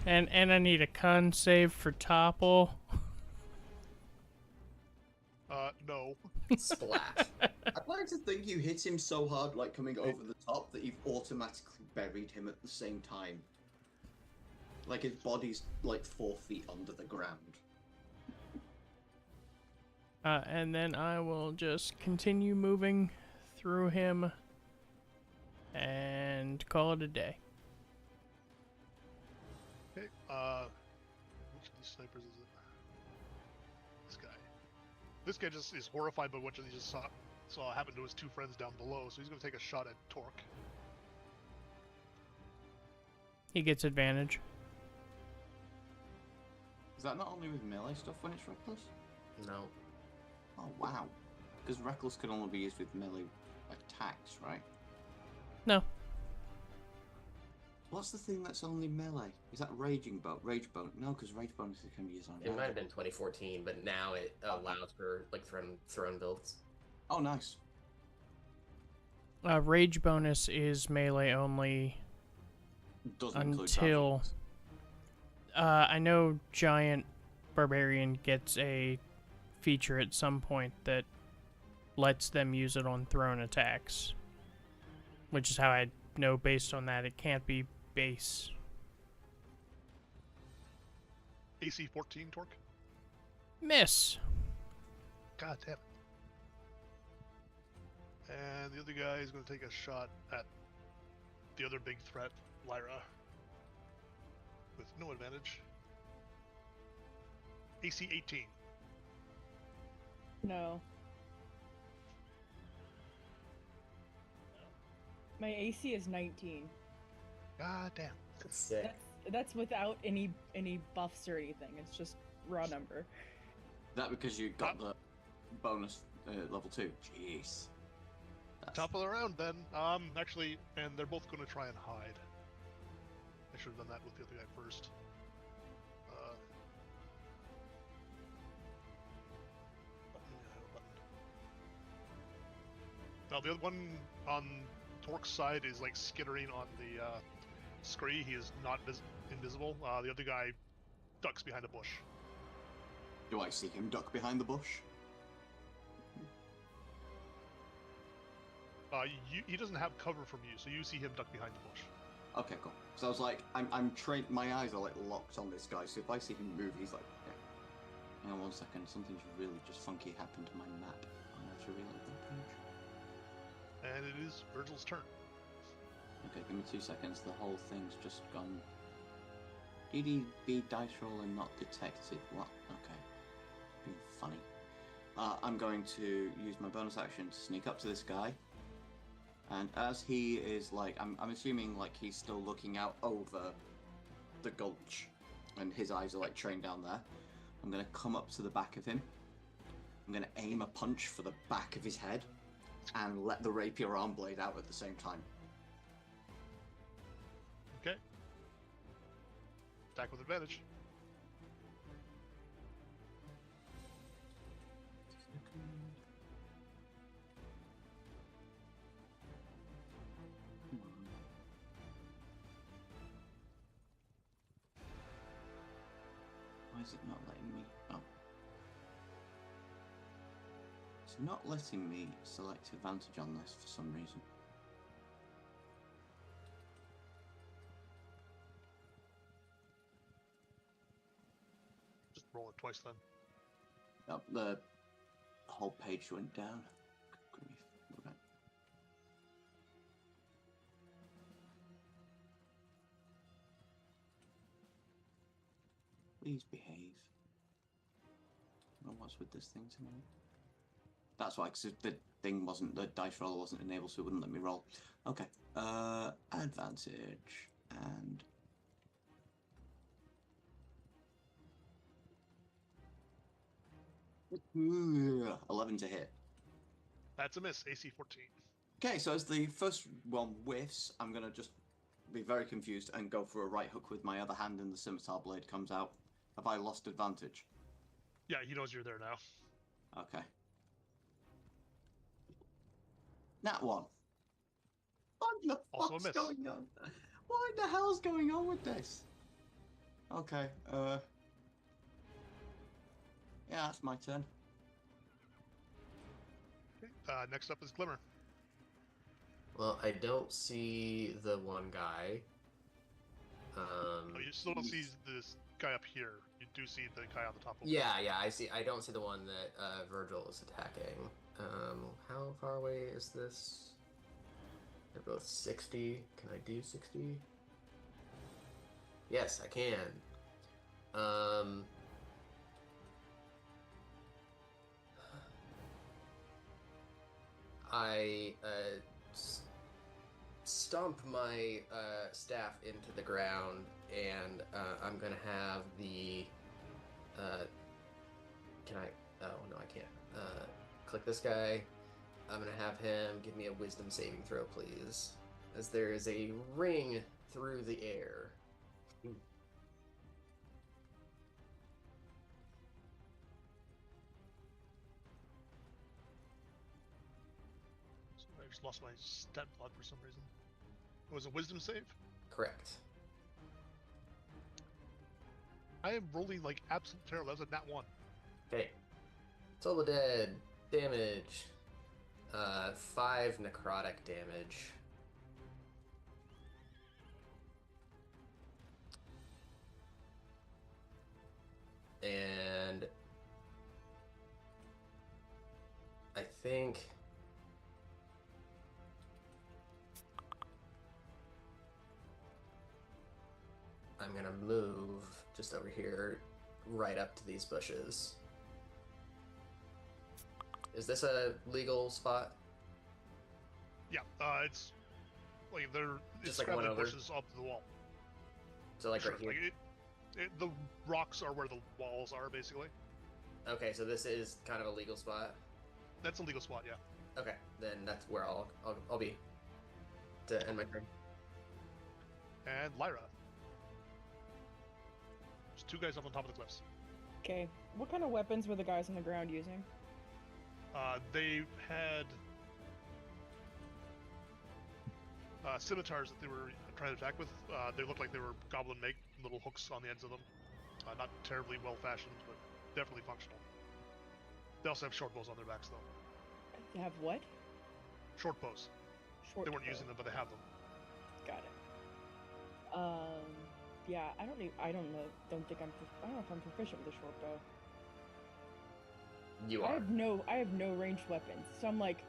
[SPEAKER 5] And I need a con save for topple.
[SPEAKER 1] no.
[SPEAKER 4] Splat.
[SPEAKER 3] I'd like to think you hit him so hard, like coming over the top, that you've automatically buried him at the same time. Like his body's like 4 feet under the ground.
[SPEAKER 5] And then I will just continue moving through him and call it a day.
[SPEAKER 1] Okay, which of these snipers is it? This guy. This guy just is horrified by what he just saw happen to his two friends down below, so he's going to take a shot at Torque.
[SPEAKER 5] He gets advantage.
[SPEAKER 3] Is that not only with melee stuff when it's reckless?
[SPEAKER 4] No.
[SPEAKER 3] Oh wow. Because reckless can only be used with melee attacks, right?
[SPEAKER 5] No.
[SPEAKER 3] What's the thing that's only melee? Is that raging bolt? Rage bone? No, because rage bonuses can be used on.
[SPEAKER 4] It might have been 2014, but now it allows for like throne builds.
[SPEAKER 3] Oh, nice.
[SPEAKER 5] Rage bonus is melee only
[SPEAKER 3] Doesn't include
[SPEAKER 5] until.
[SPEAKER 3] charges.
[SPEAKER 5] I know Giant Barbarian gets a feature at some point that lets them use it on thrown attacks, which is how I know based on that it can't be base.
[SPEAKER 1] AC 14 Torque?
[SPEAKER 5] Miss.
[SPEAKER 1] God damn it. And the other guy is going to take a shot at the other big threat, Lyra, with no advantage. AC 18.
[SPEAKER 2] No. My AC is 19.
[SPEAKER 1] God damn.
[SPEAKER 4] Sick.
[SPEAKER 2] That's without any buffs or anything. It's just raw number.
[SPEAKER 3] That because you got the bonus level 2. Jeez.
[SPEAKER 1] Top of the round then. Actually, and they're both going to try and hide. I should have done that with the other guy first. Now the other one on Torque's side is like skittering on the scree. He is not invisible. The other guy ducks behind a bush.
[SPEAKER 3] Do I see him duck behind the bush?
[SPEAKER 1] He doesn't have cover from you, so you see him duck behind the bush.
[SPEAKER 3] Okay, cool. So I was like, I'm trained. My eyes are like locked on this guy. So if I see him move, he's like, yeah. Hang on 1 second. Something's really just funky happened to my map. I have to reload that page.
[SPEAKER 1] And it is Virgil's turn.
[SPEAKER 3] Okay, give me 2 seconds. The whole thing's just gone. DDB dice roll and not detected. What? Okay. Being funny. I'm going to use my bonus action to sneak up to this guy. And as he is like, I'm assuming like he's still looking out over the gulch, and his eyes are like trained down there. I'm gonna come up to the back of him. I'm gonna aim a punch for the back of his head, and let the rapier arm blade out at the same time.
[SPEAKER 1] Okay. Attack with advantage.
[SPEAKER 3] Why is it not letting me? Oh. It's not letting me select advantage on this for some reason.
[SPEAKER 1] Just roll it twice then.
[SPEAKER 3] Oh, the whole page went down. Good grief. Okay. Please behave. I don't know what's with this thing tonight. That's why, because the thing wasn't, the dice roller wasn't enabled, so it wouldn't let me roll. Okay. Advantage and. Ooh, 11 to hit.
[SPEAKER 1] That's a miss. AC 14.
[SPEAKER 3] Okay, so as the first one whiffs, I'm gonna just be very confused and go for a right hook with my other hand, and the scimitar blade comes out. Have I lost advantage?
[SPEAKER 1] Yeah, he knows you're there now.
[SPEAKER 3] Okay. Nat 1. What the
[SPEAKER 1] Also a
[SPEAKER 3] fuck's
[SPEAKER 1] miss.
[SPEAKER 3] going on? What the hell's going on with this? Okay, yeah, that's my turn.
[SPEAKER 1] Okay. Next up is Glimmer.
[SPEAKER 4] Well, I don't see the one guy.
[SPEAKER 1] Oh, you still don't see this guy up here. You do see the guy on the top. Over
[SPEAKER 4] Yeah, I see. I don't see the one that Virgil is attacking. How far away is this? They're both 60. Can I do 60? Yes, I can. I stomp my staff into the ground, and I'm gonna have the. Can I? Oh no, I can't. Click this guy. I'm gonna have him give me a wisdom saving throw, please, as there is a ring through the air.
[SPEAKER 1] I just lost my stat block for some reason. It was a wisdom save?
[SPEAKER 4] Correct.
[SPEAKER 1] I am rolling like absolute terror. That was a nat 1.
[SPEAKER 4] Okay. Soul of the Dead. Damage. 5 necrotic damage. And I think I'm gonna move just over here, right up to these bushes. Is this a legal spot?
[SPEAKER 1] Yeah, it's like they're
[SPEAKER 4] Just
[SPEAKER 1] it's
[SPEAKER 4] like one
[SPEAKER 1] scrabbling
[SPEAKER 4] over?
[SPEAKER 1] bushes up to the wall.
[SPEAKER 4] So like
[SPEAKER 1] Sure,
[SPEAKER 4] right here?
[SPEAKER 1] like the rocks are where the walls are, basically.
[SPEAKER 4] Okay, so this is kind of a legal spot.
[SPEAKER 1] That's a legal spot, yeah.
[SPEAKER 4] Okay, then that's where I'll be to end my turn.
[SPEAKER 1] And Lyra. There's 2 guys up on top of the cliffs.
[SPEAKER 2] Okay. What kind of weapons were the guys on the ground using?
[SPEAKER 1] They had scimitars that they were trying to attack with. They looked like they were goblin make, little hooks on the ends of them. Not terribly well fashioned, but definitely functional. They also have short bows on their backs, though.
[SPEAKER 2] They have what?
[SPEAKER 1] Short bows.
[SPEAKER 2] Short
[SPEAKER 1] They weren't
[SPEAKER 2] bow.
[SPEAKER 1] using them, but they have them.
[SPEAKER 2] Got it. Yeah, I don't know. I don't know if I'm proficient with a short bow.
[SPEAKER 4] You
[SPEAKER 2] I
[SPEAKER 4] are.
[SPEAKER 2] have no ranged weapons. So I'm like,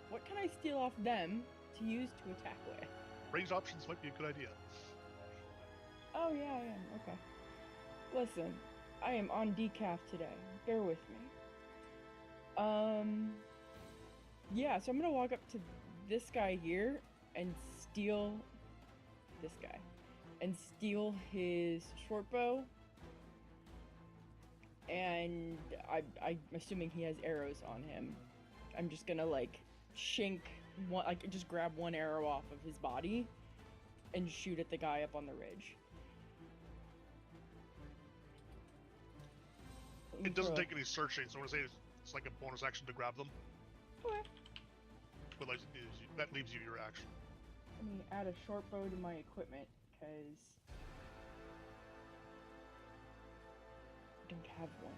[SPEAKER 2] what can I steal off them to use to attack with?
[SPEAKER 1] Ranged options might be a good idea.
[SPEAKER 2] Oh yeah, I am. Okay. Listen, I am on decaf today. Bear with me. Yeah, so I'm gonna walk up to this guy here and steal this guy. And steal his short bow. And I'm assuming he has arrows on him. I'm just gonna like just grab one arrow off of his body and shoot at the guy up on the ridge.
[SPEAKER 1] It doesn't take any searching, so I'm gonna say it's like a bonus action to grab them.
[SPEAKER 2] Okay.
[SPEAKER 1] But like, that leaves you your action.
[SPEAKER 2] Let me add a short bow to my equipment, because I don't have one.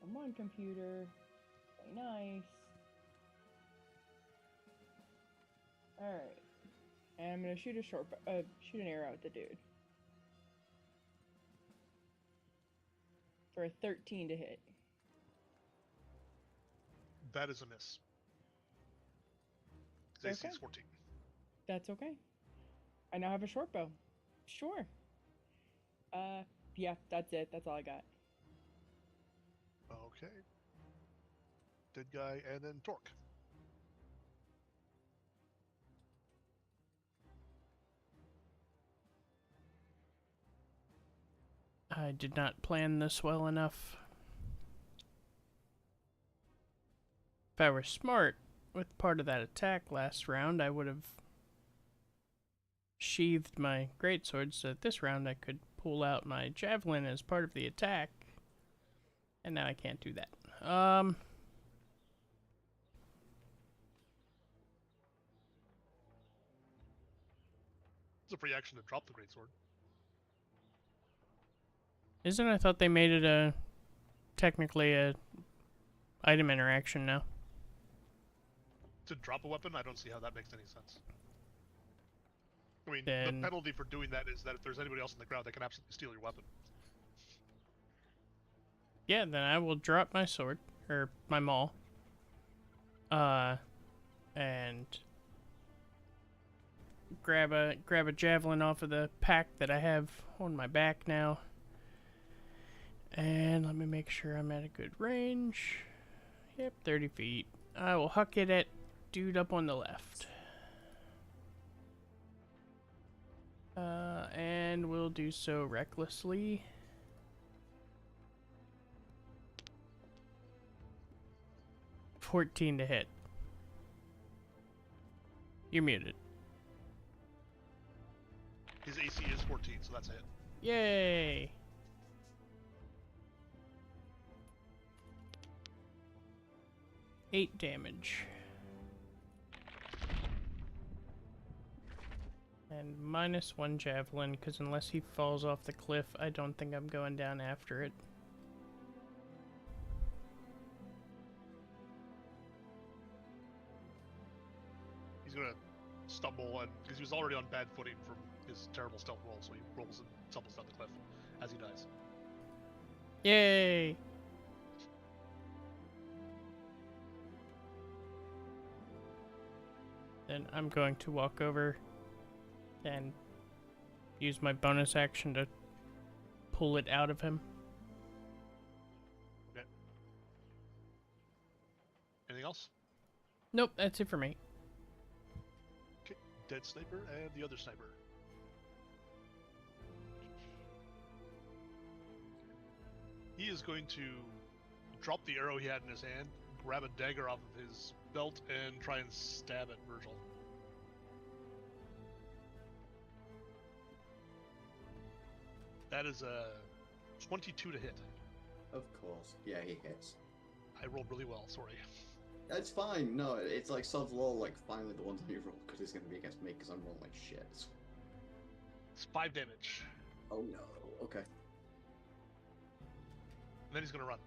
[SPEAKER 2] Come on, computer. Play nice. Alright. And I'm gonna shoot shoot an arrow at the dude. For a 13 to hit.
[SPEAKER 1] That is a miss. His AC
[SPEAKER 2] Okay.
[SPEAKER 1] is 14.
[SPEAKER 2] That's okay. I now have a short bow. Sure. Yeah, that's it. That's all I got.
[SPEAKER 1] Okay. Dead guy, and then Torque.
[SPEAKER 5] I did not plan this well enough. If I were smart with part of that attack last round, I would have sheathed my greatsword so that this round I could pull out my javelin as part of the attack. And now I can't do that.
[SPEAKER 1] It's a free action to drop the greatsword.
[SPEAKER 5] Isn't I thought they made it a technically a item interaction now.
[SPEAKER 1] To drop a weapon, I don't see how that makes any sense. I mean,
[SPEAKER 5] Then-
[SPEAKER 1] the penalty for doing that is that if there's anybody else on the ground, they can absolutely steal your weapon.
[SPEAKER 5] Yeah, then I will drop my sword, or my maul. And grab a javelin off of the pack that I have on my back now. And let me make sure I'm at a good range. Yep, 30 feet. I will huck it at dude up on the left. And we'll do so recklessly. $14 to hit. You're muted.
[SPEAKER 1] His AC is 14, so that's a hit.
[SPEAKER 5] Yay! Eight damage. And -1 javelin, because unless he falls off the cliff, I don't think I'm going down after it.
[SPEAKER 1] He's gonna stumble, and because he was already on bad footing from his terrible stealth roll, so he rolls and stumbles down the cliff as he dies.
[SPEAKER 5] Yay! Then I'm going to walk over and use my bonus action to pull it out of him.
[SPEAKER 1] Okay. Anything else?
[SPEAKER 5] Nope, that's it for me.
[SPEAKER 1] Okay. Dead sniper and the other sniper. He is going to drop the arrow he had in his hand, grab a dagger off of his belt, and try and stab at Virgil. That is a 22 to hit.
[SPEAKER 3] Of course. Yeah, he hits.
[SPEAKER 1] I rolled really well, sorry.
[SPEAKER 3] It's fine. No, it's like Sod's Law, like finally the one time you roll because it's going to be against me because I'm rolling like shit.
[SPEAKER 1] It's 5 damage.
[SPEAKER 3] Oh no. Okay.
[SPEAKER 1] And then he's going to run.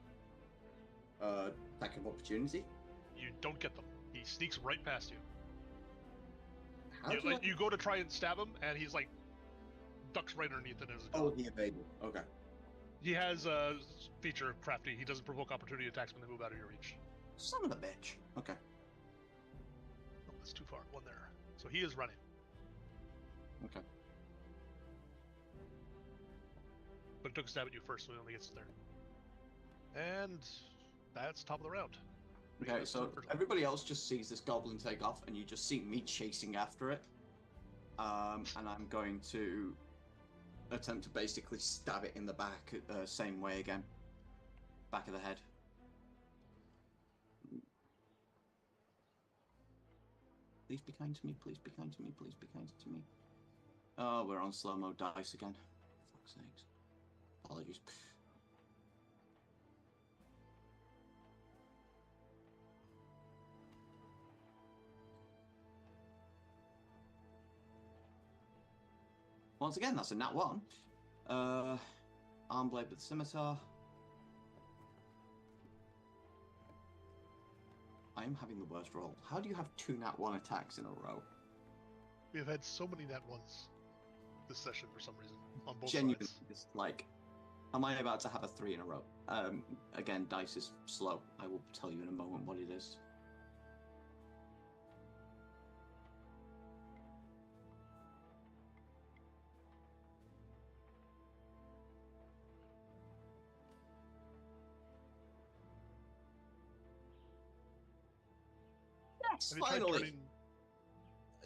[SPEAKER 3] Attack of opportunity?
[SPEAKER 1] You don't get them. He sneaks right past you.
[SPEAKER 3] How
[SPEAKER 1] You,
[SPEAKER 3] do
[SPEAKER 1] like, you go to try and stab him, and he's like ducks right underneath it as a
[SPEAKER 3] Oh,
[SPEAKER 1] gun.
[SPEAKER 3] he evaded. Okay.
[SPEAKER 1] He has a feature crafty. He doesn't provoke opportunity attacks when they move out of your reach.
[SPEAKER 3] Son of a bitch. Okay.
[SPEAKER 1] Oh, that's too far. One there. So he is running.
[SPEAKER 3] Okay.
[SPEAKER 1] But it took a stab at you first, so he only gets there. And that's top of the round.
[SPEAKER 3] Okay, so everybody else just sees this goblin take off, and you just see me chasing after it. And I'm going to attempt to basically stab it in the back, same way again. Back of the head. Please be kind to me, please be kind to me, please be kind to me. Oh, we're on slow-mo dice again. Fuck's sakes. Apologies. Once again, that's a nat 1. Arm blade with scimitar. I am having the worst roll. How do you have 2 nat 1 attacks in a row?
[SPEAKER 1] We have had so many nat ones this session for some reason on both
[SPEAKER 3] Genuinely,
[SPEAKER 1] sides.
[SPEAKER 3] it's like, am I about to have a 3 in a row? Again, dice is slow. I will tell you in a moment what it is. Yes,
[SPEAKER 1] Have you tried
[SPEAKER 3] finally.
[SPEAKER 1] turning?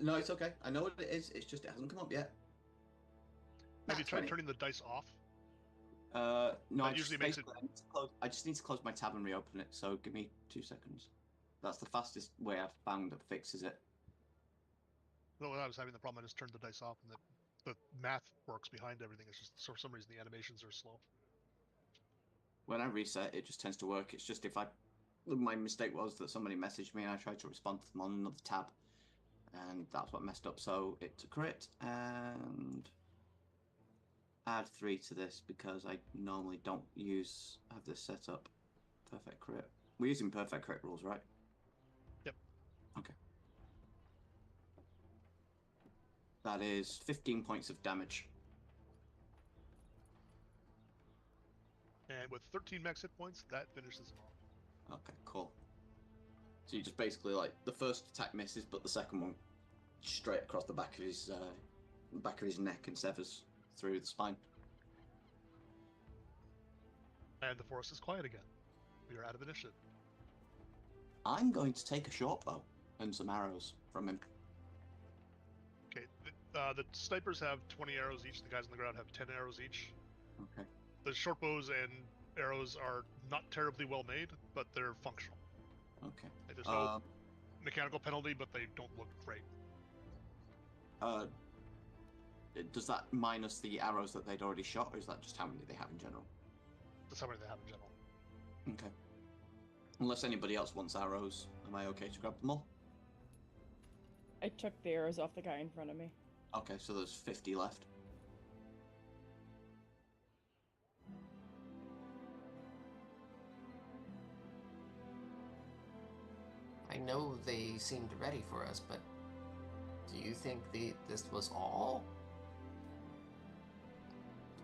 [SPEAKER 3] No, it's okay. I know what it is. It's just it hasn't come up yet.
[SPEAKER 1] Have you
[SPEAKER 3] Nat
[SPEAKER 1] tried
[SPEAKER 3] 20.
[SPEAKER 1] turning the dice off?
[SPEAKER 3] No,
[SPEAKER 1] That
[SPEAKER 3] I just
[SPEAKER 1] usually makes it-
[SPEAKER 3] basically I need to close, I just need to close my tab and reopen it. So give me 2 seconds. That's the fastest way I've found that fixes it.
[SPEAKER 1] No, when I was having the problem, I just turned the dice off, and the math works behind everything. It's just for some reason the animations are slow.
[SPEAKER 3] When I reset, it just tends to work. It's just if my mistake was that somebody messaged me and I tried to respond to them on another tab, and that's what messed up. So it's a crit, and add 3 to this because I normally don't have this set up. Perfect crit. We're using perfect crit rules, right?
[SPEAKER 1] Yep.
[SPEAKER 3] Okay. That is 15 points of damage.
[SPEAKER 1] And with 13 max hit points, that finishes him off.
[SPEAKER 3] Okay, cool. So you just basically, like, the first attack misses, but the second one straight across the back of his neck and severs through the spine.
[SPEAKER 1] And the forest is quiet again. We are out of initiative.
[SPEAKER 3] I'm going to take a short bow and some arrows from him.
[SPEAKER 1] Okay, the snipers have 20 arrows each. The guys on the ground have 10 arrows each.
[SPEAKER 3] Okay.
[SPEAKER 1] The short bows and arrows are not terribly well made, but they're functional.
[SPEAKER 3] Okay.
[SPEAKER 1] There's no mechanical penalty, but they don't look great.
[SPEAKER 3] Does that minus the arrows that they'd already shot, or is that just how many they have in general?
[SPEAKER 1] That's how many they have in general.
[SPEAKER 3] Okay. Unless anybody else wants arrows, am I okay to grab them all?
[SPEAKER 2] I took the arrows off the guy in front of me.
[SPEAKER 3] Okay, so there's 50 left.
[SPEAKER 4] I know they seemed ready for us, but do you think this was all?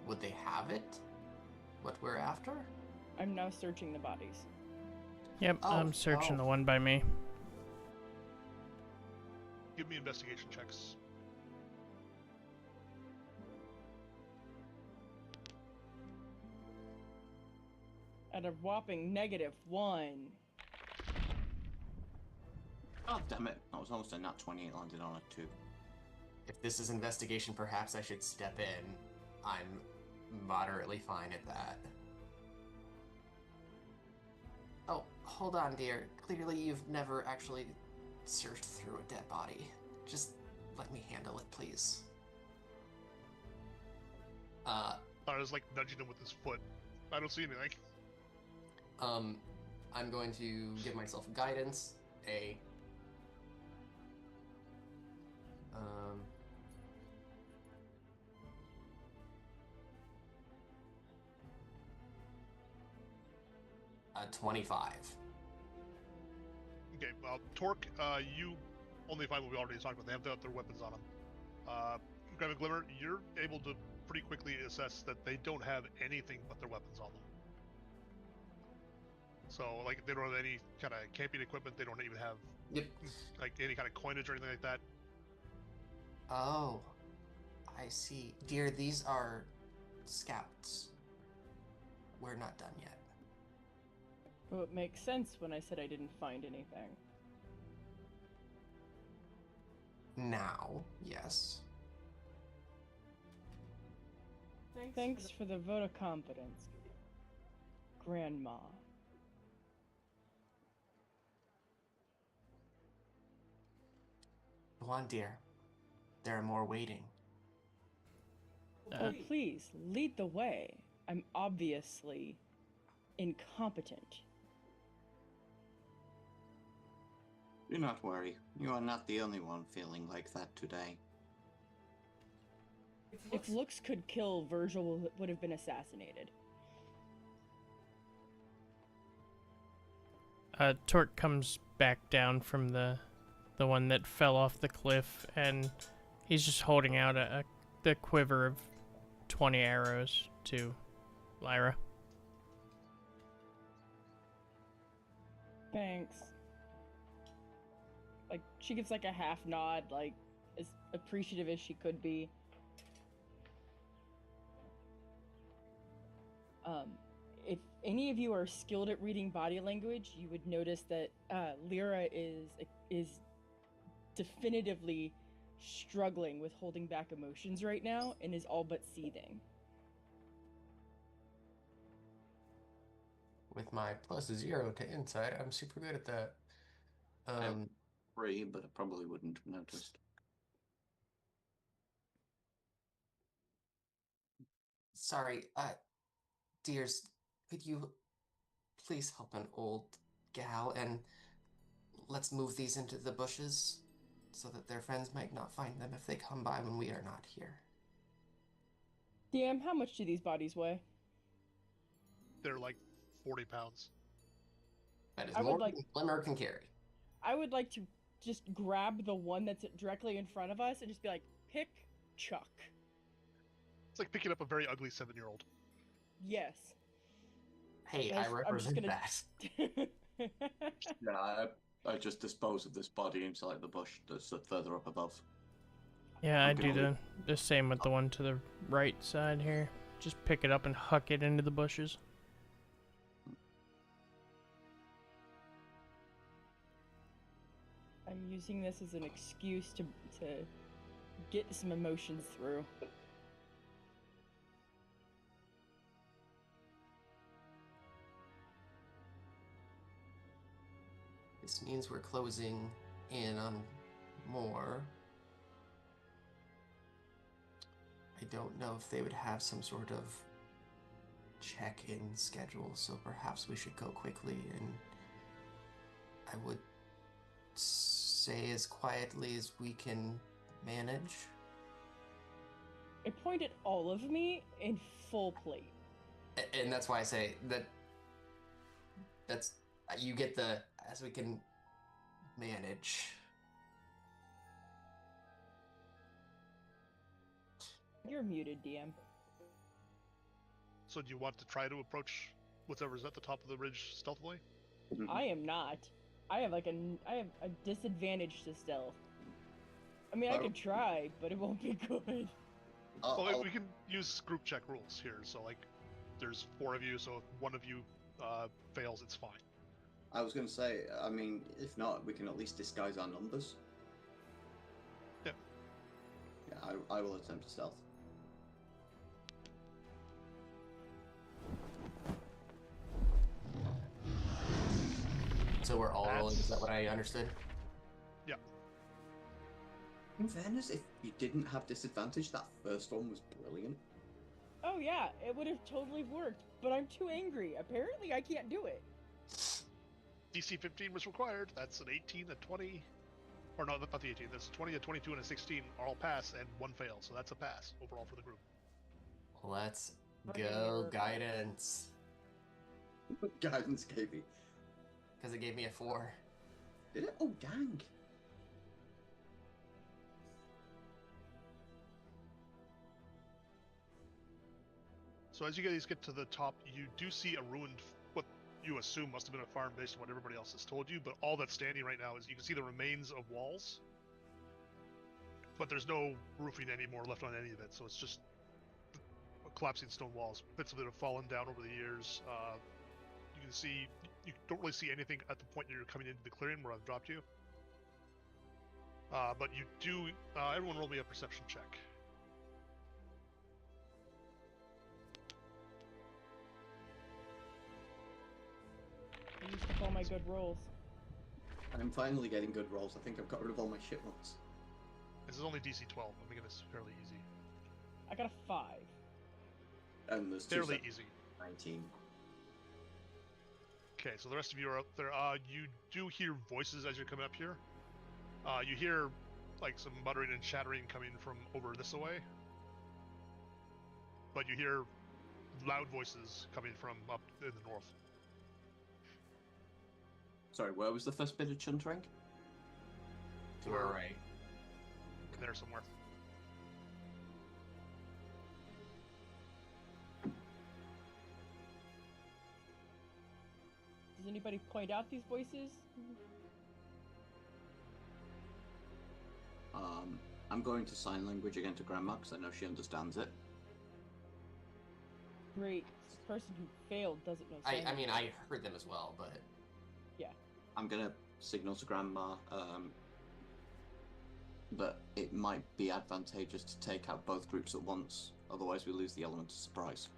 [SPEAKER 4] Would they have it? What we're after?
[SPEAKER 2] I'm now searching the bodies.
[SPEAKER 5] Yep, I'm searching the one by me.
[SPEAKER 1] Give me investigation checks.
[SPEAKER 2] At a whopping -1.
[SPEAKER 3] Oh, damn it. That was almost a nat 20. It landed on a 2.
[SPEAKER 4] If this is investigation, perhaps I should step in. I'm moderately fine at that. Oh, hold on, dear. Clearly you've never actually searched through a dead body. Just let me handle it, please.
[SPEAKER 1] I was like nudging him with his foot. I don't see anything.
[SPEAKER 4] I'm going to give myself guidance, a a 25.
[SPEAKER 1] Okay, well, Torque, you only find what we already talked about. They have their weapons on them. Graven Glimmer, you're able to pretty quickly assess that they don't have anything but their weapons on them. So, like, they don't have any kind of camping equipment. They don't even have, like, any kind of coinage or anything like that.
[SPEAKER 4] Oh, I see. Dear, these are scouts. We're not done yet.
[SPEAKER 2] Well, it makes sense when I said I didn't find anything.
[SPEAKER 4] Now, yes.
[SPEAKER 2] Thanks for the vote of confidence, Grandma.
[SPEAKER 4] Go on, dear. There are more waiting.
[SPEAKER 2] Oh, please, lead the way. I'm obviously incompetent.
[SPEAKER 3] Do not worry. You are not the only one feeling like that today.
[SPEAKER 2] If looks could kill, Virgil would have been assassinated.
[SPEAKER 5] Torque comes back down from the one that fell off the cliff, and he's just holding out the quiver of 20 arrows to Lyra.
[SPEAKER 2] Thanks. Like, she gives like a half nod, like, as appreciative as she could be. If any of you are skilled at reading body language, you would notice that Lyra is definitively struggling with holding back emotions right now and is all but seething.
[SPEAKER 4] With my +0 to insight, I'm super good at that.
[SPEAKER 3] I'm 3, but I probably wouldn't have noticed.
[SPEAKER 4] Sorry, dears, could you please help an old gal and let's move these into the bushes so that their friends might not find them if they come by when we are not here.
[SPEAKER 2] Damn, how much do these bodies weigh?
[SPEAKER 1] They're like 40 pounds.
[SPEAKER 4] That is
[SPEAKER 2] I would
[SPEAKER 4] more
[SPEAKER 2] like-
[SPEAKER 4] than Glimmer can carry.
[SPEAKER 2] I would like to just grab the one that's directly in front of us and just be like, pick Chuck.
[SPEAKER 1] It's like picking up a very ugly 7-year-old.
[SPEAKER 2] Yes.
[SPEAKER 4] Hey,
[SPEAKER 2] Yes,
[SPEAKER 4] I
[SPEAKER 2] I'm just
[SPEAKER 4] represent
[SPEAKER 2] gonna-
[SPEAKER 4] that.
[SPEAKER 3] Yeah, I just dispose of this body into like the bush that's further up above.
[SPEAKER 5] Yeah, I do
[SPEAKER 3] Okay.
[SPEAKER 5] the same with the one to the right side here. Just pick it up and huck it into the bushes.
[SPEAKER 2] I'm using this as an excuse to get some emotions through.
[SPEAKER 4] This means we're closing in on more. I don't know if they would have some sort of check-in schedule, so perhaps we should go quickly, and I would say as quietly as we can manage.
[SPEAKER 2] I point at all of me in full plate.
[SPEAKER 4] And that's why I say that's you get the as we can manage.
[SPEAKER 2] You're muted, DM.
[SPEAKER 1] So do you want to try to approach whatever's at the top of the ridge stealthily?
[SPEAKER 2] I am not. I have a disadvantage to stealth. I mean, I
[SPEAKER 3] Oh.
[SPEAKER 2] could try, but it won't be good.
[SPEAKER 1] Well, we can use group check rules here. So like, there's 4 of you, so if one of you fails, it's fine.
[SPEAKER 3] I was going to say, I mean, if not, we can at least disguise our numbers.
[SPEAKER 1] Yeah.
[SPEAKER 3] Yeah, I will attempt to stealth.
[SPEAKER 4] So we're all rolling. Is that what I understood?
[SPEAKER 1] Yeah.
[SPEAKER 3] In fairness, if you didn't have disadvantage, that first one was brilliant.
[SPEAKER 2] Oh yeah, it would have totally worked, but I'm too angry. Apparently, I can't do it.
[SPEAKER 1] DC 15 was required. That's an 18, a 20, or no, not the 18. That's a 20, a 22, and a 16 are all pass, and 1 fail. So that's a pass overall for the group.
[SPEAKER 4] Let's
[SPEAKER 2] Okay,
[SPEAKER 4] go
[SPEAKER 2] we're-
[SPEAKER 4] guidance.
[SPEAKER 3] Guidance gave me.
[SPEAKER 4] Because it gave me a 4.
[SPEAKER 3] Did it? Oh, dang.
[SPEAKER 1] So as you guys get to the top, you do see a ruined, what you assume must have been a farm based on what everybody else has told you, but all that's standing right now is you can see the remains of walls, but there's no roofing anymore left on any of it, so it's just collapsing stone walls. Bits of it have fallen down over the years. You can see, you don't really see anything at the point that you're coming into the clearing where I've dropped you. But you do, everyone roll me a perception check.
[SPEAKER 2] I used up all my good rolls.
[SPEAKER 3] I'm finally getting good rolls. I think I've got rid of all my shit ones.
[SPEAKER 1] This is only DC 12. I'm making this fairly easy.
[SPEAKER 2] I got a 5.
[SPEAKER 3] And there's two
[SPEAKER 1] Fairly
[SPEAKER 3] sets,
[SPEAKER 1] easy.
[SPEAKER 3] 19.
[SPEAKER 1] Okay, so the rest of you are up there. You do hear voices as you're coming up here. You hear like some muttering and chattering coming from over this way. But you hear loud voices coming from up in the north.
[SPEAKER 3] Sorry, where was the first bit of chuntering?
[SPEAKER 4] To our right.
[SPEAKER 1] There somewhere.
[SPEAKER 2] Does anybody point out these voices?
[SPEAKER 3] I'm going to sign language again to Grandma because I know she understands it.
[SPEAKER 2] Great. This person who failed doesn't know sign
[SPEAKER 4] I mean,
[SPEAKER 2] language.
[SPEAKER 4] I heard them as well, but
[SPEAKER 3] I'm going to signal to Grandma that it might be advantageous to take out both groups at once, otherwise we lose the element of surprise.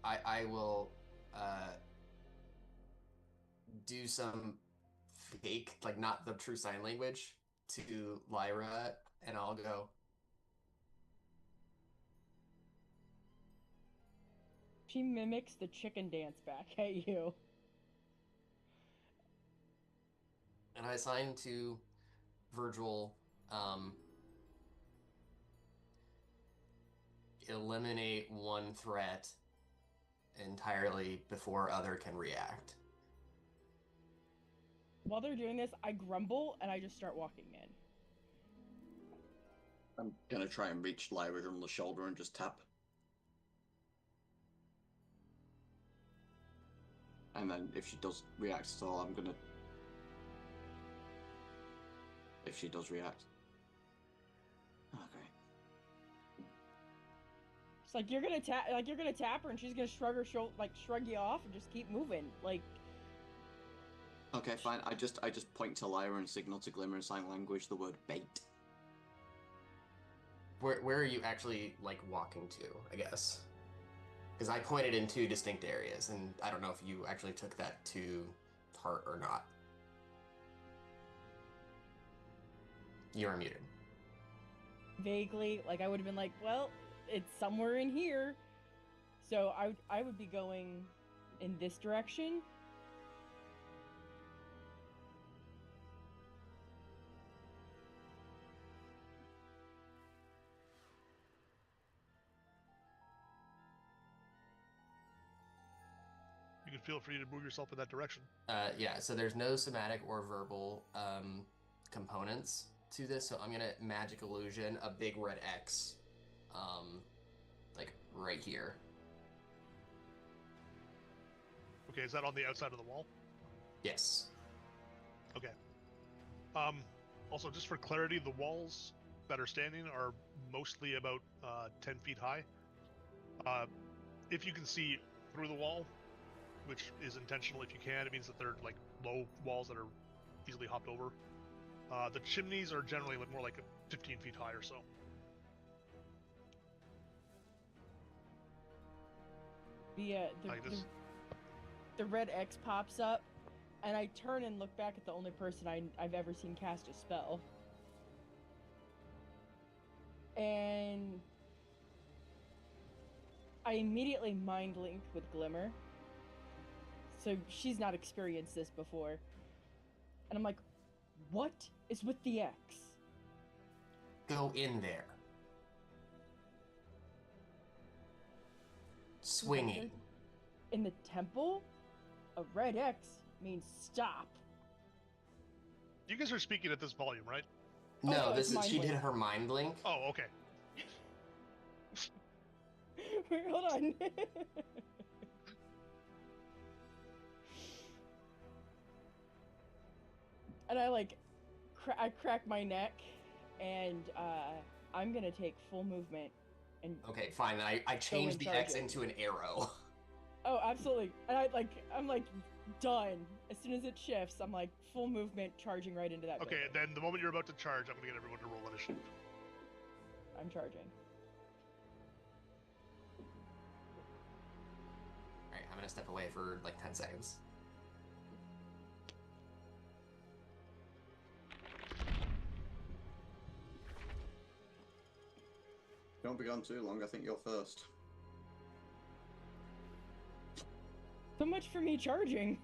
[SPEAKER 4] I will do some fake, like not the true sign language to Lyra, and I'll go,
[SPEAKER 2] She mimics the chicken dance back at you.
[SPEAKER 4] And I assign to Virgil, eliminate one threat entirely before other can react.
[SPEAKER 2] While they're doing this, I grumble and I just start walking in.
[SPEAKER 3] I'm gonna try and reach Lyra on the shoulder and just tap. And then if she does react at all, I'm gonna... If she does react. Okay.
[SPEAKER 2] It's like you're gonna tap her and she's gonna shrug her shoulder, like shrug you off and just keep moving. Like,
[SPEAKER 3] Okay, fine. I just point to Lyra and signal to Glimmer in sign language the word bait.
[SPEAKER 4] Where are you actually, like, walking to, I guess? Because I pointed in 2 distinct areas, and I don't know if you actually took that to heart or not. You're muted.
[SPEAKER 2] vaguely, like I would have been like, well, it's somewhere in here. So I would be going in this direction.
[SPEAKER 1] You can feel free to move yourself in that direction.
[SPEAKER 4] Yeah, so there's no somatic or verbal components to this, so I'm going to magic illusion a big red X, like right here.
[SPEAKER 1] Okay, is that on the outside of the wall?
[SPEAKER 4] Yes.
[SPEAKER 1] Okay. Also, just for clarity, the walls that are standing are mostly about 10 feet high. If you can see through the wall, which is intentional if you can, it means that they're like low walls that are easily hopped over. The chimneys are generally more like 15 feet high or so.
[SPEAKER 2] The red X pops up, and I turn and look back at the only person I've ever seen cast a spell. And I immediately mind link with Glimmer. So she's not experienced this before. And I'm like, what is with the X?
[SPEAKER 4] Go in there. Swinging.
[SPEAKER 2] In the temple? A red X means stop.
[SPEAKER 1] You guys are speaking at this volume, right?
[SPEAKER 4] No,
[SPEAKER 2] Oh,
[SPEAKER 4] this is she
[SPEAKER 2] mind
[SPEAKER 4] did
[SPEAKER 2] link.
[SPEAKER 4] her mind link.
[SPEAKER 1] Oh, okay.
[SPEAKER 2] Wait, hold on. And I crack my neck, and I'm gonna take full movement. And
[SPEAKER 4] Okay, fine. I changed the X
[SPEAKER 2] charging.
[SPEAKER 4] into an arrow.
[SPEAKER 2] Oh, absolutely. And I'm done. As soon as it shifts, I'm like full movement, charging right into that.
[SPEAKER 1] Okay,
[SPEAKER 2] building.
[SPEAKER 1] then the moment you're about to charge, I'm gonna get everyone to roll initiative.
[SPEAKER 2] I'm charging.
[SPEAKER 4] Alright, I'm gonna step away for like 10 seconds.
[SPEAKER 3] Don't be gone too long, I think you're first.
[SPEAKER 2] So much for me charging.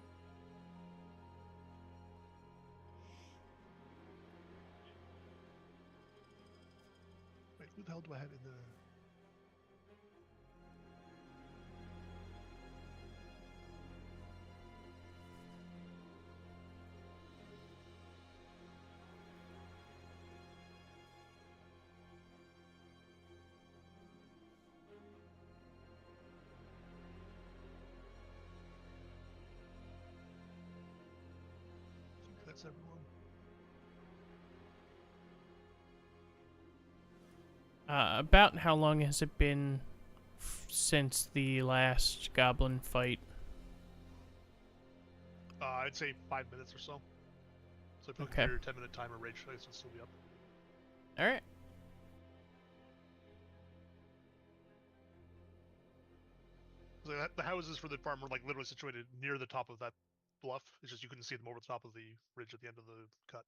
[SPEAKER 1] Wait, who the hell do I have in the... I think that's everyone.
[SPEAKER 5] About how long has it been since the last goblin fight?
[SPEAKER 1] I'd say 5 minutes or so. So if you
[SPEAKER 5] Okay.
[SPEAKER 1] can your 10-minute timer, rage dice will still be up.
[SPEAKER 5] Alright.
[SPEAKER 1] So the houses for the farm were like literally situated near the top of that bluff. It's just you couldn't see them over the top of the ridge at the end of the cut.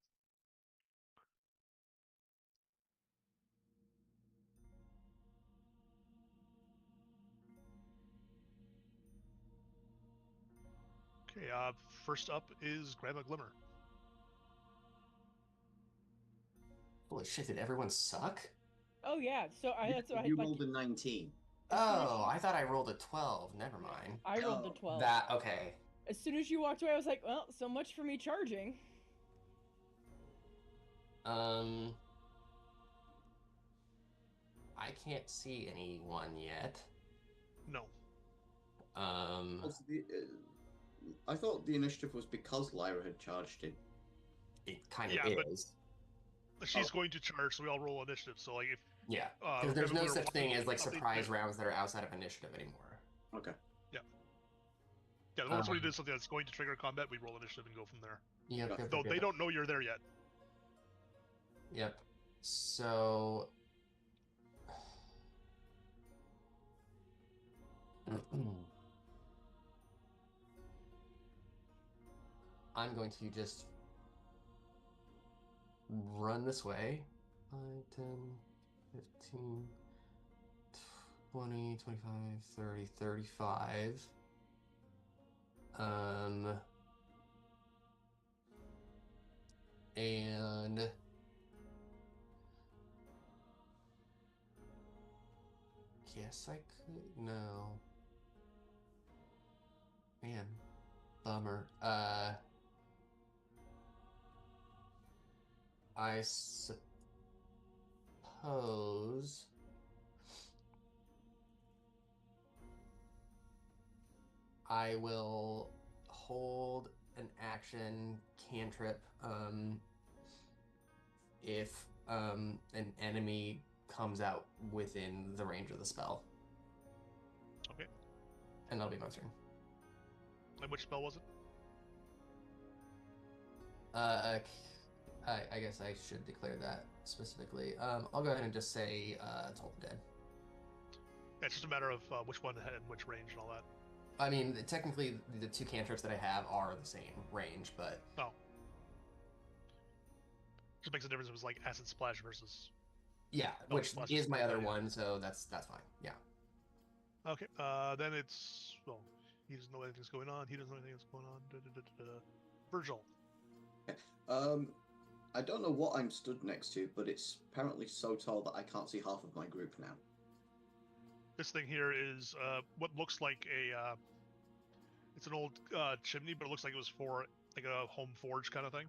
[SPEAKER 1] Okay, first up is Grandma Glimmer.
[SPEAKER 4] Holy shit! Did everyone suck?
[SPEAKER 2] Oh yeah, so that's what I
[SPEAKER 3] You
[SPEAKER 2] like.
[SPEAKER 3] rolled a 19.
[SPEAKER 2] As soon as
[SPEAKER 4] Oh, I thought I rolled a 12. Never mind.
[SPEAKER 2] I rolled the
[SPEAKER 3] Oh,
[SPEAKER 2] 12.
[SPEAKER 4] That okay.
[SPEAKER 2] As soon as you walked away, I was like, well, so much for me charging.
[SPEAKER 4] I can't see anyone yet.
[SPEAKER 1] No.
[SPEAKER 3] Also, I thought the initiative was because Lyra had charged in.
[SPEAKER 4] It kind
[SPEAKER 1] Yeah,
[SPEAKER 4] of
[SPEAKER 1] but-
[SPEAKER 4] is.
[SPEAKER 1] She's going to charge, so we all roll initiative. So like if
[SPEAKER 4] Yeah, because there's no
[SPEAKER 1] we're
[SPEAKER 4] such thing
[SPEAKER 1] walking
[SPEAKER 4] as like
[SPEAKER 1] up the-
[SPEAKER 4] surprise rounds that are outside of initiative anymore.
[SPEAKER 3] Okay.
[SPEAKER 1] Yeah, once we
[SPEAKER 4] Um,
[SPEAKER 1] do something that's going to trigger combat, we roll initiative and go from there.
[SPEAKER 4] Yep, yep,
[SPEAKER 1] Though
[SPEAKER 4] yep,
[SPEAKER 1] they
[SPEAKER 4] yep.
[SPEAKER 1] don't know you're there yet.
[SPEAKER 4] Yep. So. I'm going to just run this way. 5, 10, 15, 20, 25, 30, 35. And guess I could. No. Man, bummer. I suppose I will hold an action cantrip if an enemy comes out within the range of the spell.
[SPEAKER 1] Okay.
[SPEAKER 4] And that'll be my turn.
[SPEAKER 1] And which spell was it?
[SPEAKER 4] I guess I should declare that specifically. I'll go ahead and just say Toll the Dead.
[SPEAKER 1] It's just a matter of which one had which range and all that.
[SPEAKER 4] I mean, technically, the two cantrips that I have are the same range, but
[SPEAKER 1] Oh. Just makes a difference if it's like acid splash versus.
[SPEAKER 4] yeah,
[SPEAKER 1] Oh,
[SPEAKER 4] which
[SPEAKER 1] plus
[SPEAKER 4] is my
[SPEAKER 1] two,
[SPEAKER 4] other
[SPEAKER 1] yeah.
[SPEAKER 4] one, so that's fine. Yeah.
[SPEAKER 1] Okay. Then it's he doesn't know anything's going on. He doesn't know anything's going on. Virgil.
[SPEAKER 3] I don't know what I'm stood next to, but it's apparently so tall that I can't see half of my group now.
[SPEAKER 1] This thing here is what looks like a. It's an old chimney, but it looks like it was for like a home forge kind of thing.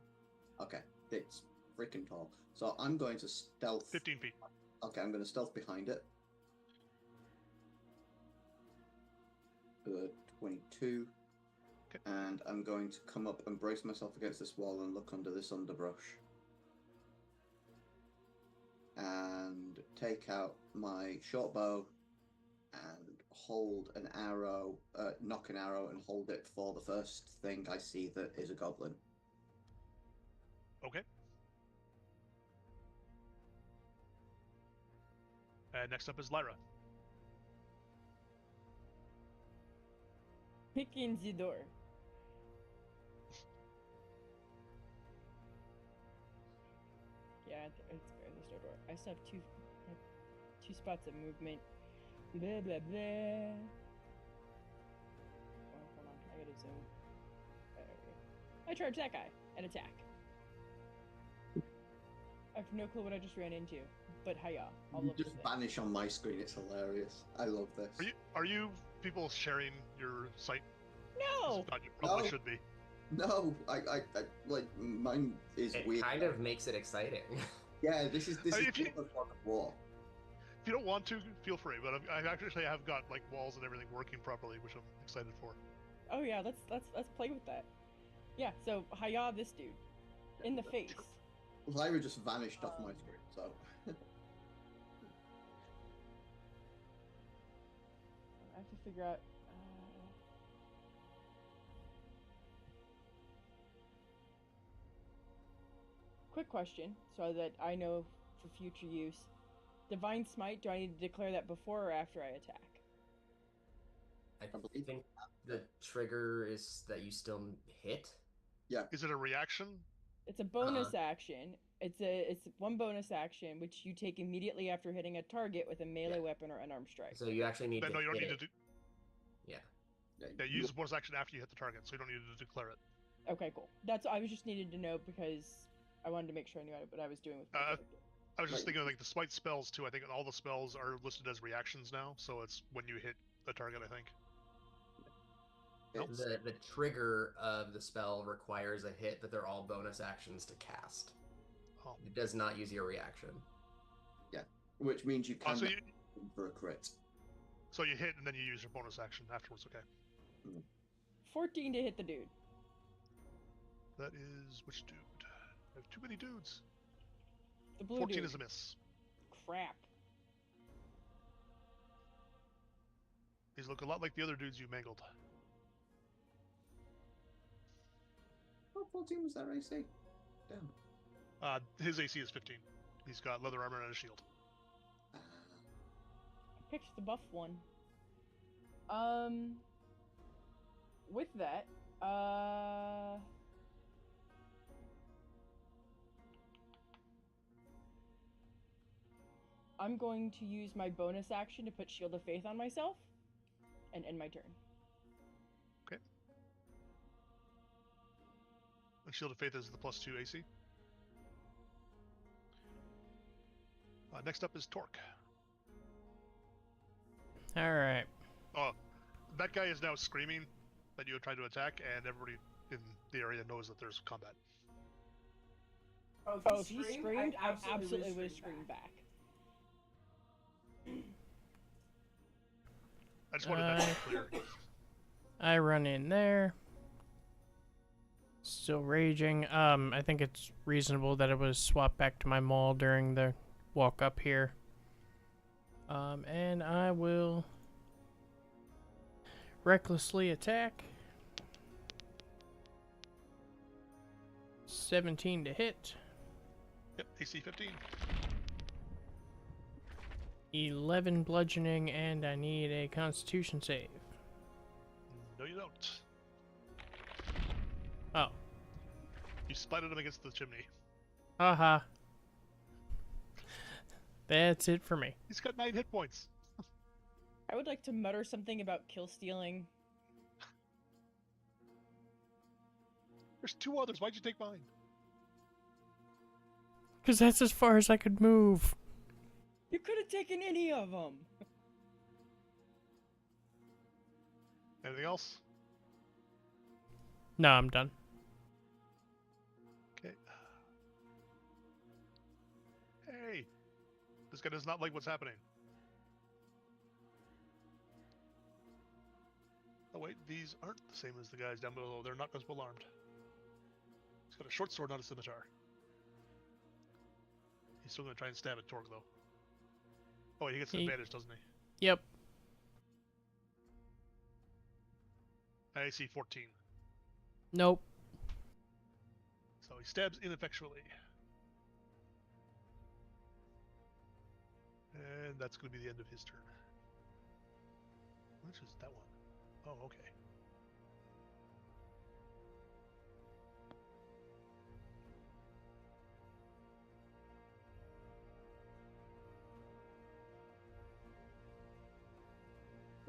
[SPEAKER 3] Okay, it's freaking tall. So I'm going to stealth.
[SPEAKER 1] 15 feet.
[SPEAKER 3] Okay, I'm going to stealth behind it. 22.
[SPEAKER 1] Okay.
[SPEAKER 3] And I'm going to come up and brace myself against this wall and look under this underbrush. And take out my short bow and hold an arrow, knock an arrow and hold it for the first thing I see that is a goblin.
[SPEAKER 1] Okay. And next up is Lyra.
[SPEAKER 2] Picking the door. Yeah, it's there's no door. I still have two spots of movement. Blah blah blah. Oh, hold on, I gotta zoom. There we go. I charge that guy and attack. I have no clue what I just ran into, but hiya, all
[SPEAKER 3] You
[SPEAKER 2] of
[SPEAKER 3] just
[SPEAKER 2] this.
[SPEAKER 3] vanish on my screen. It's hilarious. I love this.
[SPEAKER 1] Are you people sharing your site?
[SPEAKER 2] No.
[SPEAKER 1] God, you probably
[SPEAKER 3] No.
[SPEAKER 1] should be.
[SPEAKER 3] No, I like mine is
[SPEAKER 4] It
[SPEAKER 3] weird.
[SPEAKER 4] kind of makes it exciting.
[SPEAKER 3] Yeah, this is
[SPEAKER 1] If you-
[SPEAKER 3] a Fog of War.
[SPEAKER 1] If you don't want to, feel free. But I actually have got like walls and everything working properly, which I'm excited for.
[SPEAKER 2] Oh yeah, let's play with that. Yeah, so hiya this dude. In the face.
[SPEAKER 3] Lyra just vanished off my screen, so
[SPEAKER 2] I have to figure out. Quick question, so that I know for future use. Divine Smite, do I need to declare that before or after I attack?
[SPEAKER 4] I
[SPEAKER 3] believe-
[SPEAKER 4] think the trigger is that you still hit.
[SPEAKER 1] Is it a reaction?
[SPEAKER 2] It's a bonus action. It's one bonus action which you take immediately after hitting a target with a melee weapon or unarmed strike.
[SPEAKER 4] So you actually need
[SPEAKER 1] Then
[SPEAKER 4] to
[SPEAKER 1] no, you don't
[SPEAKER 4] hit
[SPEAKER 1] need to
[SPEAKER 4] it.
[SPEAKER 1] do.
[SPEAKER 4] Yeah.
[SPEAKER 1] Yeah, you use the bonus action after you hit the target, so you don't need to declare it.
[SPEAKER 2] Okay, cool. I was just needed to know because I wanted to make sure I knew what I was doing with my character.
[SPEAKER 1] I was just
[SPEAKER 3] Right.
[SPEAKER 1] thinking like the smite spells too. I think all the spells are listed as reactions now, so it's when you hit the target. I think. Nope.
[SPEAKER 3] It's,
[SPEAKER 4] The trigger of the spell requires a hit, but they're all bonus actions to cast.
[SPEAKER 1] Oh.
[SPEAKER 4] It does not use your reaction.
[SPEAKER 3] which means you
[SPEAKER 1] Oh,
[SPEAKER 3] can
[SPEAKER 1] so you
[SPEAKER 3] for a crit.
[SPEAKER 1] hit and then you use your bonus action afterwards. Okay.
[SPEAKER 2] 14 to hit the dude.
[SPEAKER 1] That is which dude? I have too many dudes.
[SPEAKER 2] The blue
[SPEAKER 1] 14
[SPEAKER 2] dude.
[SPEAKER 1] is a miss.
[SPEAKER 2] Crap.
[SPEAKER 1] These look a lot like the other dudes you mangled.
[SPEAKER 3] What 14 was that AC? Damn.
[SPEAKER 1] His AC is 15. He's got leather armor and a shield.
[SPEAKER 3] Uh,
[SPEAKER 2] I picked the buff one. With that, I'm going to use my bonus action to put Shield of Faith on myself and end my turn.
[SPEAKER 1] Okay. And Shield of Faith is the +2 AC. Next up is Torque.
[SPEAKER 5] All right.
[SPEAKER 1] Oh, that guy is now screaming that you are trying to attack, and everybody in the area knows that there's combat.
[SPEAKER 2] Oh, if he screamed, I absolutely would scream back.
[SPEAKER 1] I just wanted that to be clear.
[SPEAKER 5] I run in there. Still raging. I think it's reasonable that it was swapped back to my maul during the walk up here. And I will recklessly attack. 17 to hit.
[SPEAKER 1] Yep, AC 15.
[SPEAKER 5] 11 bludgeoning, and I need a Constitution save.
[SPEAKER 1] No, you don't.
[SPEAKER 5] Oh.
[SPEAKER 1] You splatted him against the chimney.
[SPEAKER 5] Haha. That's it for me.
[SPEAKER 1] He's got 9 hit points.
[SPEAKER 2] I would like to mutter something about kill stealing.
[SPEAKER 1] There's 2 others. Why'd you take mine?
[SPEAKER 5] Because that's as far as I could move.
[SPEAKER 2] You could have taken any of them.
[SPEAKER 1] Anything else?
[SPEAKER 5] No, I'm done.
[SPEAKER 1] Okay. Hey! This guy does not like what's happening. Oh wait, these aren't the same as the guys down below. They're not as well armed. He's got a short sword, not a scimitar. He's still gonna try and stab at Torg though. Oh wait, he gets an advantage, doesn't he?
[SPEAKER 5] Yep.
[SPEAKER 1] AC 14.
[SPEAKER 5] Nope.
[SPEAKER 1] So he stabs ineffectually. And that's going to be the end of his turn. Which is that one? Oh, okay.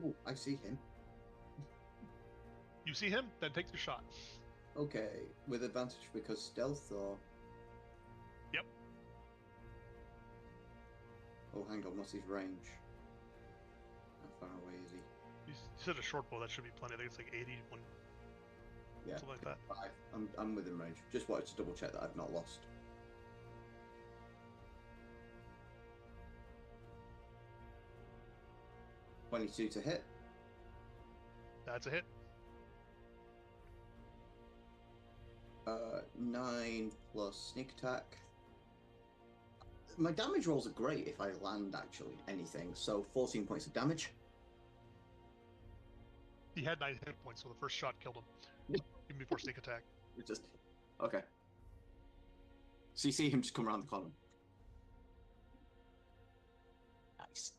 [SPEAKER 3] oh, I see him.
[SPEAKER 1] You see him? Then take the shot.
[SPEAKER 3] Okay, with advantage because stealth or...
[SPEAKER 1] Yep.
[SPEAKER 3] Oh, hang on, what's his range? How far away is he?
[SPEAKER 1] You said a short bow, that should be plenty. I think it's like 80,
[SPEAKER 3] Yeah,
[SPEAKER 1] something like that.
[SPEAKER 3] 5. I'm within range. Just wanted to double check that I've not lost. $22 to hit.
[SPEAKER 1] That's a hit.
[SPEAKER 3] 9 plus sneak attack. My damage rolls are great if I land actually anything, so 14 points of damage.
[SPEAKER 1] He had 9 hit points, so the first shot killed him. Even before sneak attack.
[SPEAKER 3] It's just okay. So you see him just come around the corner. Nice.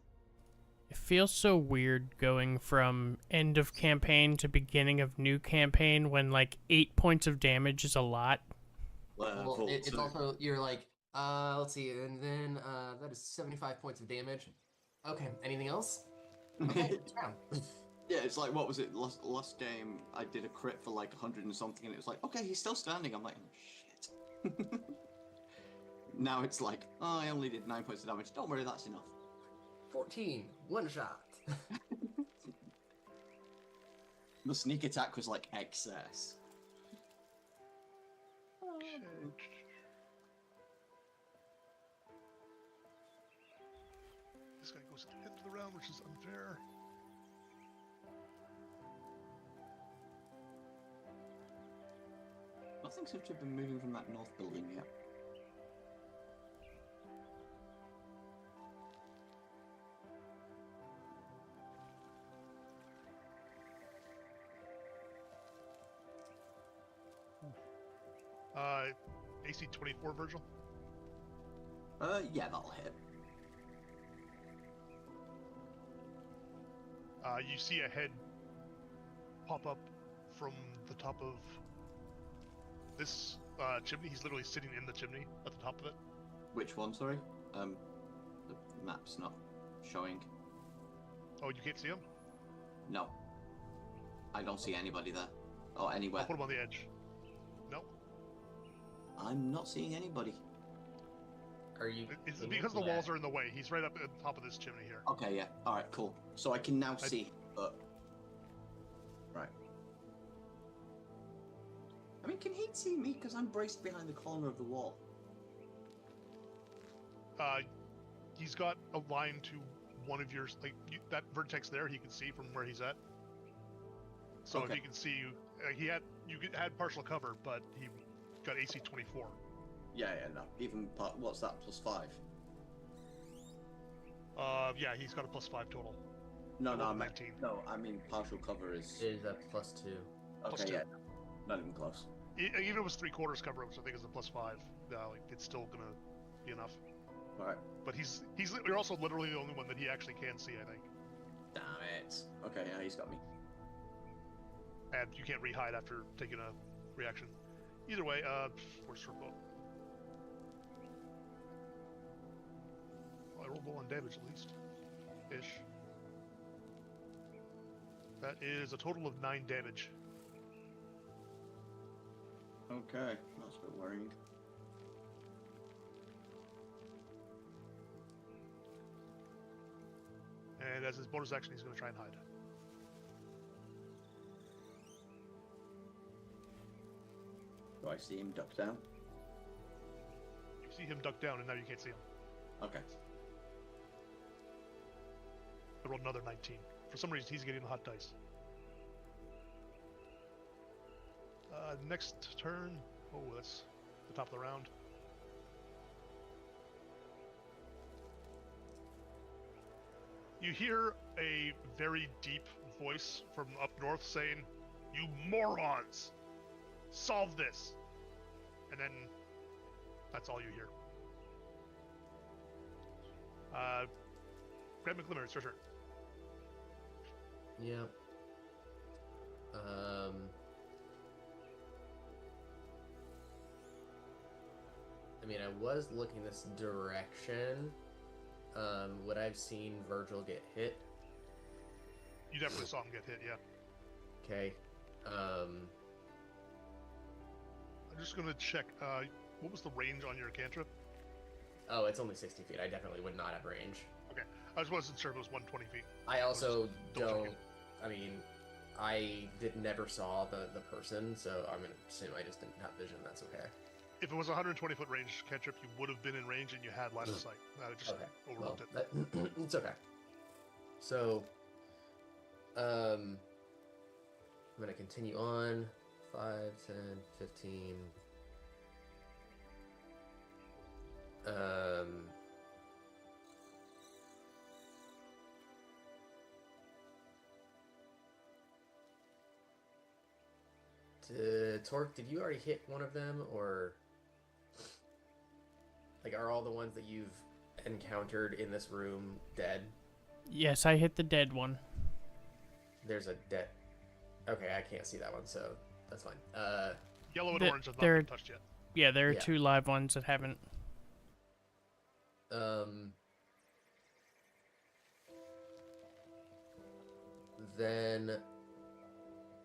[SPEAKER 5] It feels so weird going from end of campaign to beginning of new campaign when like 8 points of damage is a lot.
[SPEAKER 4] Well, it's also, you're like, let's see, and then that is 75 points of damage. Okay, anything else? Okay, it's round.
[SPEAKER 3] Yeah, it's like, what was it? Last game, I did a crit for like 100 and something, and it was like, okay, he's still standing. I'm like, oh, shit. Now it's like, oh, I only did 9 points of damage. Don't worry, that's enough.
[SPEAKER 4] 14, one shot.
[SPEAKER 3] The sneak attack was like excess.
[SPEAKER 1] This guy goes at the end of the round, which is unfair.
[SPEAKER 3] Nothing seems to have been moving from that north building yet.
[SPEAKER 1] AC 24, Virgil.
[SPEAKER 3] Yeah, that'll hit.
[SPEAKER 1] You see a head pop up from the top of this chimney. He's literally sitting in the chimney at the top of it.
[SPEAKER 3] Which one, sorry? The map's not showing.
[SPEAKER 1] Oh, you can't see him?
[SPEAKER 3] No. I don't see anybody there. Or anywhere.
[SPEAKER 1] I'll put him on the edge. No.
[SPEAKER 3] I'm not seeing anybody.
[SPEAKER 4] Are you?
[SPEAKER 1] It's because the walls are in the way. He's right up at the top of this chimney here.
[SPEAKER 3] Okay, yeah. Alright, cool. So I can now see, but... Right. I mean, can he see me? Because I'm braced behind the corner of the wall.
[SPEAKER 1] He's got a line to one of yours, like that vertex there. He can see from where he's at. So
[SPEAKER 3] Okay.
[SPEAKER 1] if he can see you, you had partial cover, but he got AC 24.
[SPEAKER 3] Yeah, no. Even part, what's that? +5?
[SPEAKER 1] Yeah, he's got a +5 total.
[SPEAKER 3] No,
[SPEAKER 1] I
[SPEAKER 3] no,
[SPEAKER 1] rolled
[SPEAKER 3] I
[SPEAKER 1] a
[SPEAKER 3] meant,
[SPEAKER 1] 19.
[SPEAKER 3] no. I mean, partial cover is.
[SPEAKER 4] Is a +2.
[SPEAKER 1] Plus
[SPEAKER 3] Okay,
[SPEAKER 1] two.
[SPEAKER 3] yeah. Not even close.
[SPEAKER 1] Even if it was 3/4 cover, which I think is a +5, like it's still gonna be enough.
[SPEAKER 3] All right.
[SPEAKER 1] But you're also literally the only one that he actually can see, I think.
[SPEAKER 3] Damn it. Okay, yeah, he's got me.
[SPEAKER 1] And you can't re-hide after taking a reaction. Either way, where's Turbo? Well, I rolled low on damage at least. Ish. That is a total of 9 damage.
[SPEAKER 3] Okay, that's a bit worrying.
[SPEAKER 1] And as his bonus action, he's going to try and hide.
[SPEAKER 3] Do I see him duck down?
[SPEAKER 1] You see him duck down, and now you can't see him.
[SPEAKER 3] Okay.
[SPEAKER 1] I rolled another 19. For some reason, he's getting the hot dice. Next turn. Oh, that's the top of the round. You hear a very deep voice from up north saying, "You morons! Solve this!" And then that's all you hear. Grant McLimmer, it's your turn.
[SPEAKER 4] Yep. I mean, I was looking this direction. Would I've seen Virgil get hit?
[SPEAKER 1] You definitely saw him get hit, yeah.
[SPEAKER 4] Okay.
[SPEAKER 1] I'm just gonna check, what was the range on your cantrip?
[SPEAKER 4] Oh, it's only 60 feet. I definitely would not have range.
[SPEAKER 1] Okay, I just wasn't sure if it was 120 feet.
[SPEAKER 4] I also
[SPEAKER 1] double
[SPEAKER 4] don't.
[SPEAKER 1] checking.
[SPEAKER 4] I mean, I never saw the person, so I'm gonna assume I just didn't have vision. That's okay.
[SPEAKER 1] If it was a 120-foot range cantrip, you would have been in range and you had line of sight. I just
[SPEAKER 4] Okay.
[SPEAKER 1] overlooked
[SPEAKER 4] Well,
[SPEAKER 1] it.
[SPEAKER 4] it's okay. So, I'm gonna continue on. 5, 10, 15. Torque, did you already hit one of them, or like are all the ones that you've encountered in this room dead?
[SPEAKER 5] Yes, I hit the dead one.
[SPEAKER 4] There's a dead. Okay, I can't see that one, so that's fine.
[SPEAKER 1] Yellow and
[SPEAKER 5] The-
[SPEAKER 1] orange have not
[SPEAKER 5] they're-
[SPEAKER 1] been touched yet.
[SPEAKER 5] Yeah, there are
[SPEAKER 4] Yeah.
[SPEAKER 5] 2 live ones that haven't.
[SPEAKER 4] Then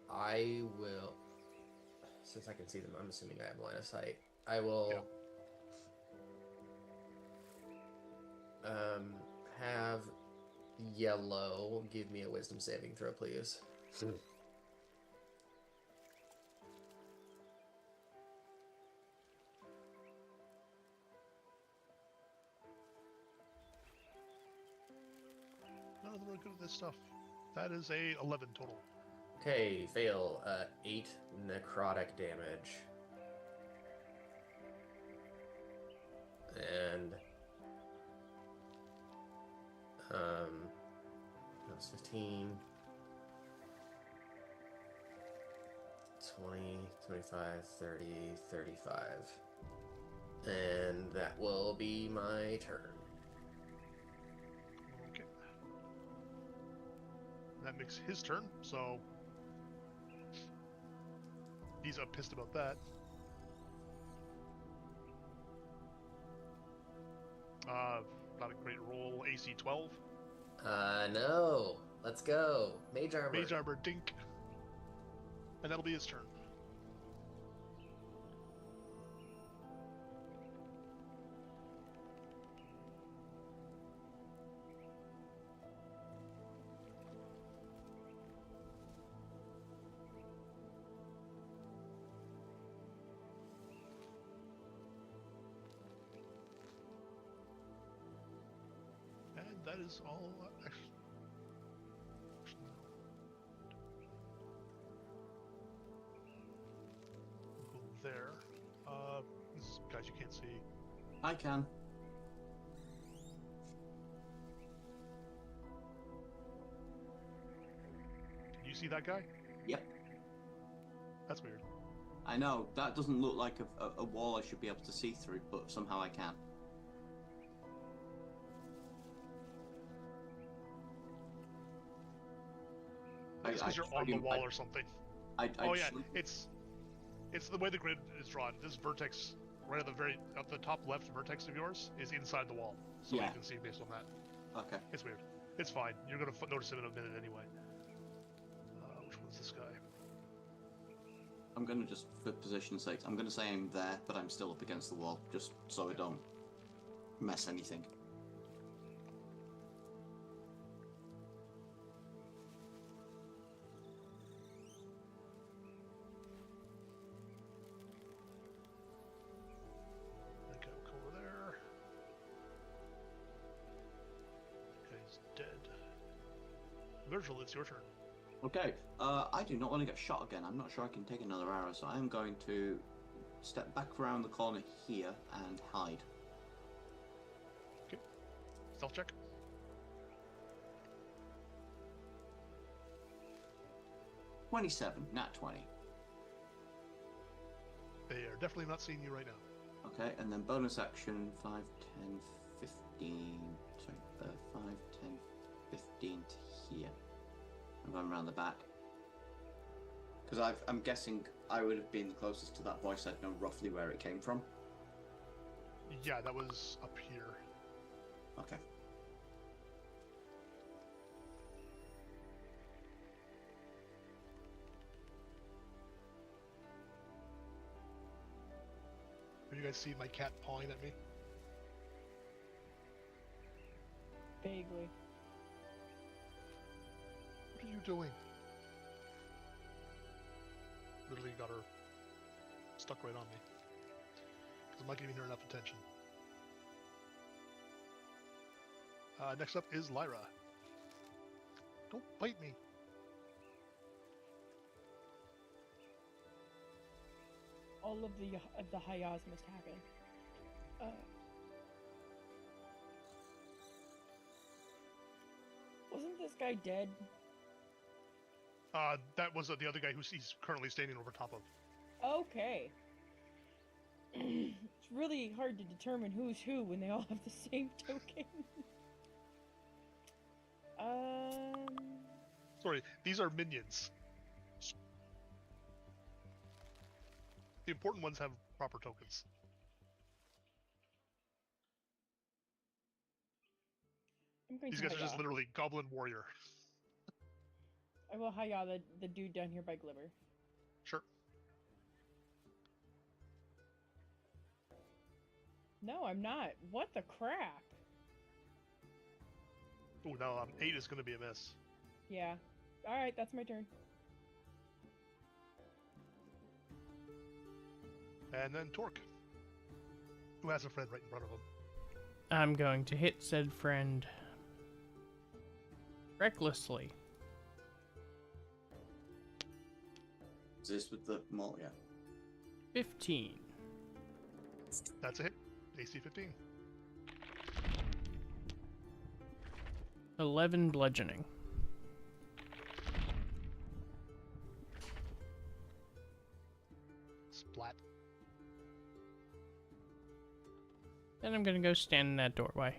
[SPEAKER 4] I will, since I can see them, I'm assuming I have line of sight. I will have yellow give me a wisdom saving throw, please.
[SPEAKER 1] None of them are good at this stuff. That is a 11 total.
[SPEAKER 4] Okay, fail. 8 necrotic damage. And that was 15, 20, 25, 30, 35. And that will be my turn.
[SPEAKER 1] Okay. That makes his turn, so he's pissed about that. Not a great roll. AC 12.
[SPEAKER 4] No. Let's go. Mage armor.
[SPEAKER 1] Mage armor, dink. And that'll be his turn. And that is all. Actually, we'll go there. Guys, you can't see.
[SPEAKER 3] I can.
[SPEAKER 1] Can you see that guy?
[SPEAKER 3] Yep.
[SPEAKER 1] That's weird.
[SPEAKER 3] I know, that doesn't look like a wall I should be able to see through, but somehow I can.
[SPEAKER 1] It's because you're on the wall or something. Oh yeah, it's the way the grid is drawn. This vertex, right at the top left vertex of yours, is inside the wall, so you can see based on that.
[SPEAKER 3] Okay.
[SPEAKER 1] It's weird. It's fine. You're gonna notice him in a minute anyway. Which one's this guy?
[SPEAKER 3] I'm gonna just, for position's sake, I'm gonna say I'm there, but I'm still up against the wall, just so I don't mess anything.
[SPEAKER 1] That guy will come over there. That guy's dead. Virgil, it's your turn.
[SPEAKER 3] Okay, I do not want to get shot again. I'm not sure I can take another arrow, so I'm going to step back around the corner here and hide.
[SPEAKER 1] Okay. Stealth check.
[SPEAKER 3] $27, nat 20.
[SPEAKER 1] They are definitely not seeing you right now.
[SPEAKER 3] Okay, and then bonus action 5, 10, 15. Sorry, 5, 10, 15 to here. I'm going around the back. Because I'm guessing I would have been the closest to that voice. I'd know roughly where it came from.
[SPEAKER 1] Yeah, that was up here.
[SPEAKER 3] Okay.
[SPEAKER 1] Have you guys seen my cat pawing at me?
[SPEAKER 2] Vaguely.
[SPEAKER 1] What are you doing? Literally got her stuck right on me. Because I'm not giving her enough attention. Next up is Lyra. Don't bite me.
[SPEAKER 2] All of the Hayas must happen. Wasn't this guy dead?
[SPEAKER 1] That was the other guy who he's currently standing over top of.
[SPEAKER 2] Okay. It's really hard to determine who's who when they all have the same token.
[SPEAKER 1] Sorry, these are minions. The important ones have proper tokens. These guys are just literally Goblin Warrior.
[SPEAKER 2] I will Haya the dude down here by Glimmer.
[SPEAKER 1] Sure.
[SPEAKER 2] No, I'm not. What the crap?
[SPEAKER 1] Oh, now 8 is going to be a miss.
[SPEAKER 2] Yeah. Alright, that's my turn.
[SPEAKER 1] And then Torque, who has a friend right in front of him.
[SPEAKER 5] I'm going to hit said friend recklessly.
[SPEAKER 3] Is this with the mall? Yeah.
[SPEAKER 5] 15.
[SPEAKER 1] That's a hit. AC 15.
[SPEAKER 5] 11 bludgeoning.
[SPEAKER 1] Splat.
[SPEAKER 5] Then I'm gonna go stand in that doorway.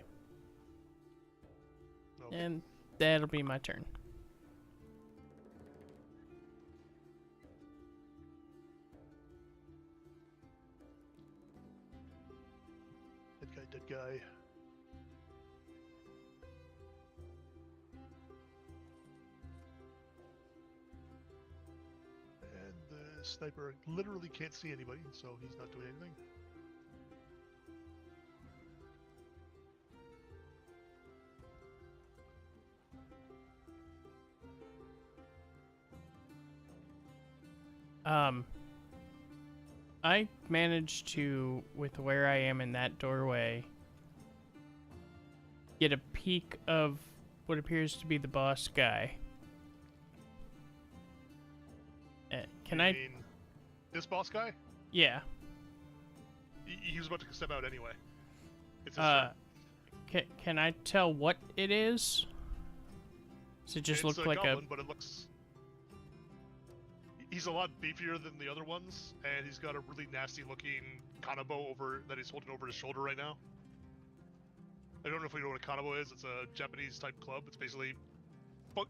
[SPEAKER 1] Okay.
[SPEAKER 5] And that'll be my turn.
[SPEAKER 1] Dead guy. And the sniper literally can't see anybody, so he's not doing anything.
[SPEAKER 5] I managed to, with where I am in that doorway, get a peek of what appears to be the boss guy. Can
[SPEAKER 1] You
[SPEAKER 5] I?
[SPEAKER 1] mean this boss guy?
[SPEAKER 5] Yeah.
[SPEAKER 1] He was about to step out anyway. It's his turn.
[SPEAKER 5] Can I tell what it is? Does it just
[SPEAKER 1] It's
[SPEAKER 5] look like
[SPEAKER 1] goblin, but it looks. He's a lot beefier than the other ones, and he's got a really nasty-looking kanabo over that he's holding over his shoulder right now. I don't know if you know what a kanabo is. It's a Japanese-type club. It's basically,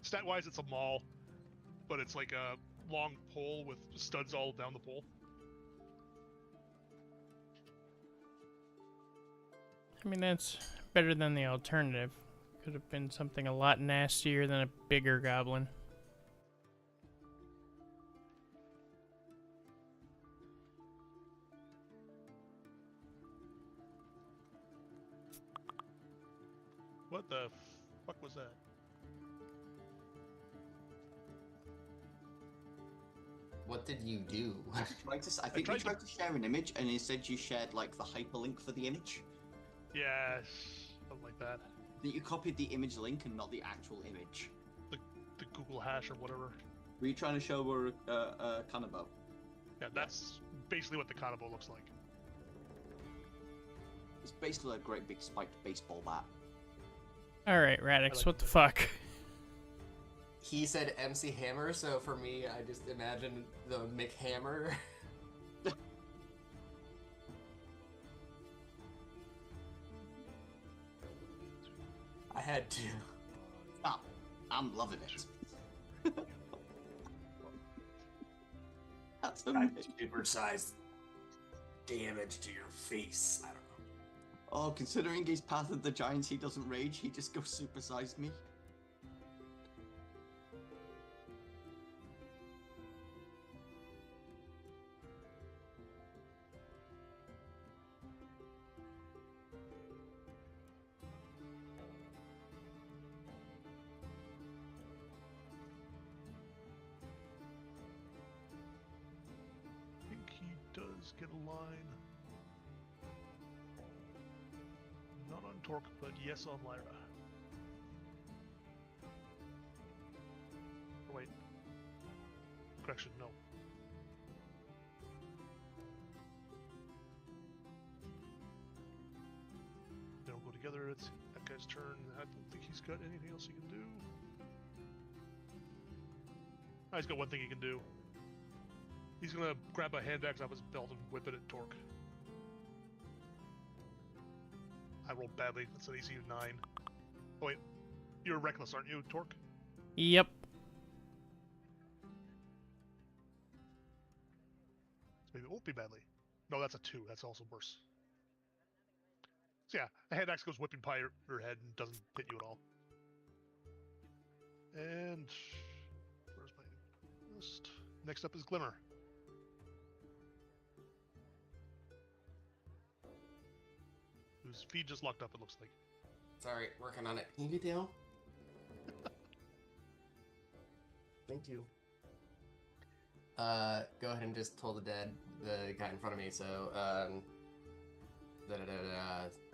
[SPEAKER 1] stat-wise, it's a maul, but it's like a long pole with studs all down the pole.
[SPEAKER 5] I mean, that's better than the alternative. Could have been something a lot nastier than a bigger goblin.
[SPEAKER 1] What the fuck was that?
[SPEAKER 4] What did you do?
[SPEAKER 3] I think you tried to share an image, and instead you shared like the hyperlink for the image.
[SPEAKER 1] Yeah, something like that.
[SPEAKER 3] That you copied the image link and not the actual image.
[SPEAKER 1] The Google hash or whatever.
[SPEAKER 3] Were you trying to show a kanabo?
[SPEAKER 1] Yeah, that's basically what the kanabo looks like.
[SPEAKER 3] It's basically a great big spiked baseball bat.
[SPEAKER 5] Alright, Radix,
[SPEAKER 1] like
[SPEAKER 5] what the
[SPEAKER 1] that.
[SPEAKER 5] fuck?
[SPEAKER 4] He said MC Hammer, so for me, I just imagine the McHammer. I had to.
[SPEAKER 3] Ah, I'm loving it. That's amazing.
[SPEAKER 4] Supersized damage to your face. I don't know.
[SPEAKER 3] Oh, considering he's Path of the Giants, he doesn't rage, he just goes supersized me.
[SPEAKER 1] I think he does get a line. Not on Torque, but yes on Lyra. Oh, wait. Correction, no. They don't go together. It's that guy's turn. I don't think he's got anything else he can do. Oh, he's got one thing he can do. He's gonna grab a hand axe off his belt and whip it at Torque. I rolled badly. That's an AC of 9. Oh wait, you're reckless, aren't you, Torque?
[SPEAKER 5] Yep.
[SPEAKER 1] Maybe it won't be badly. No, that's a 2. That's also worse. So yeah, a hand axe goes whipping by your head and doesn't hit you at all. And where's my list? Next up is Glimmer. Whose feed just locked up, it looks like.
[SPEAKER 4] Sorry, working on it. Can you get down? Thank you. Go ahead and just toll the guy in front of me. So,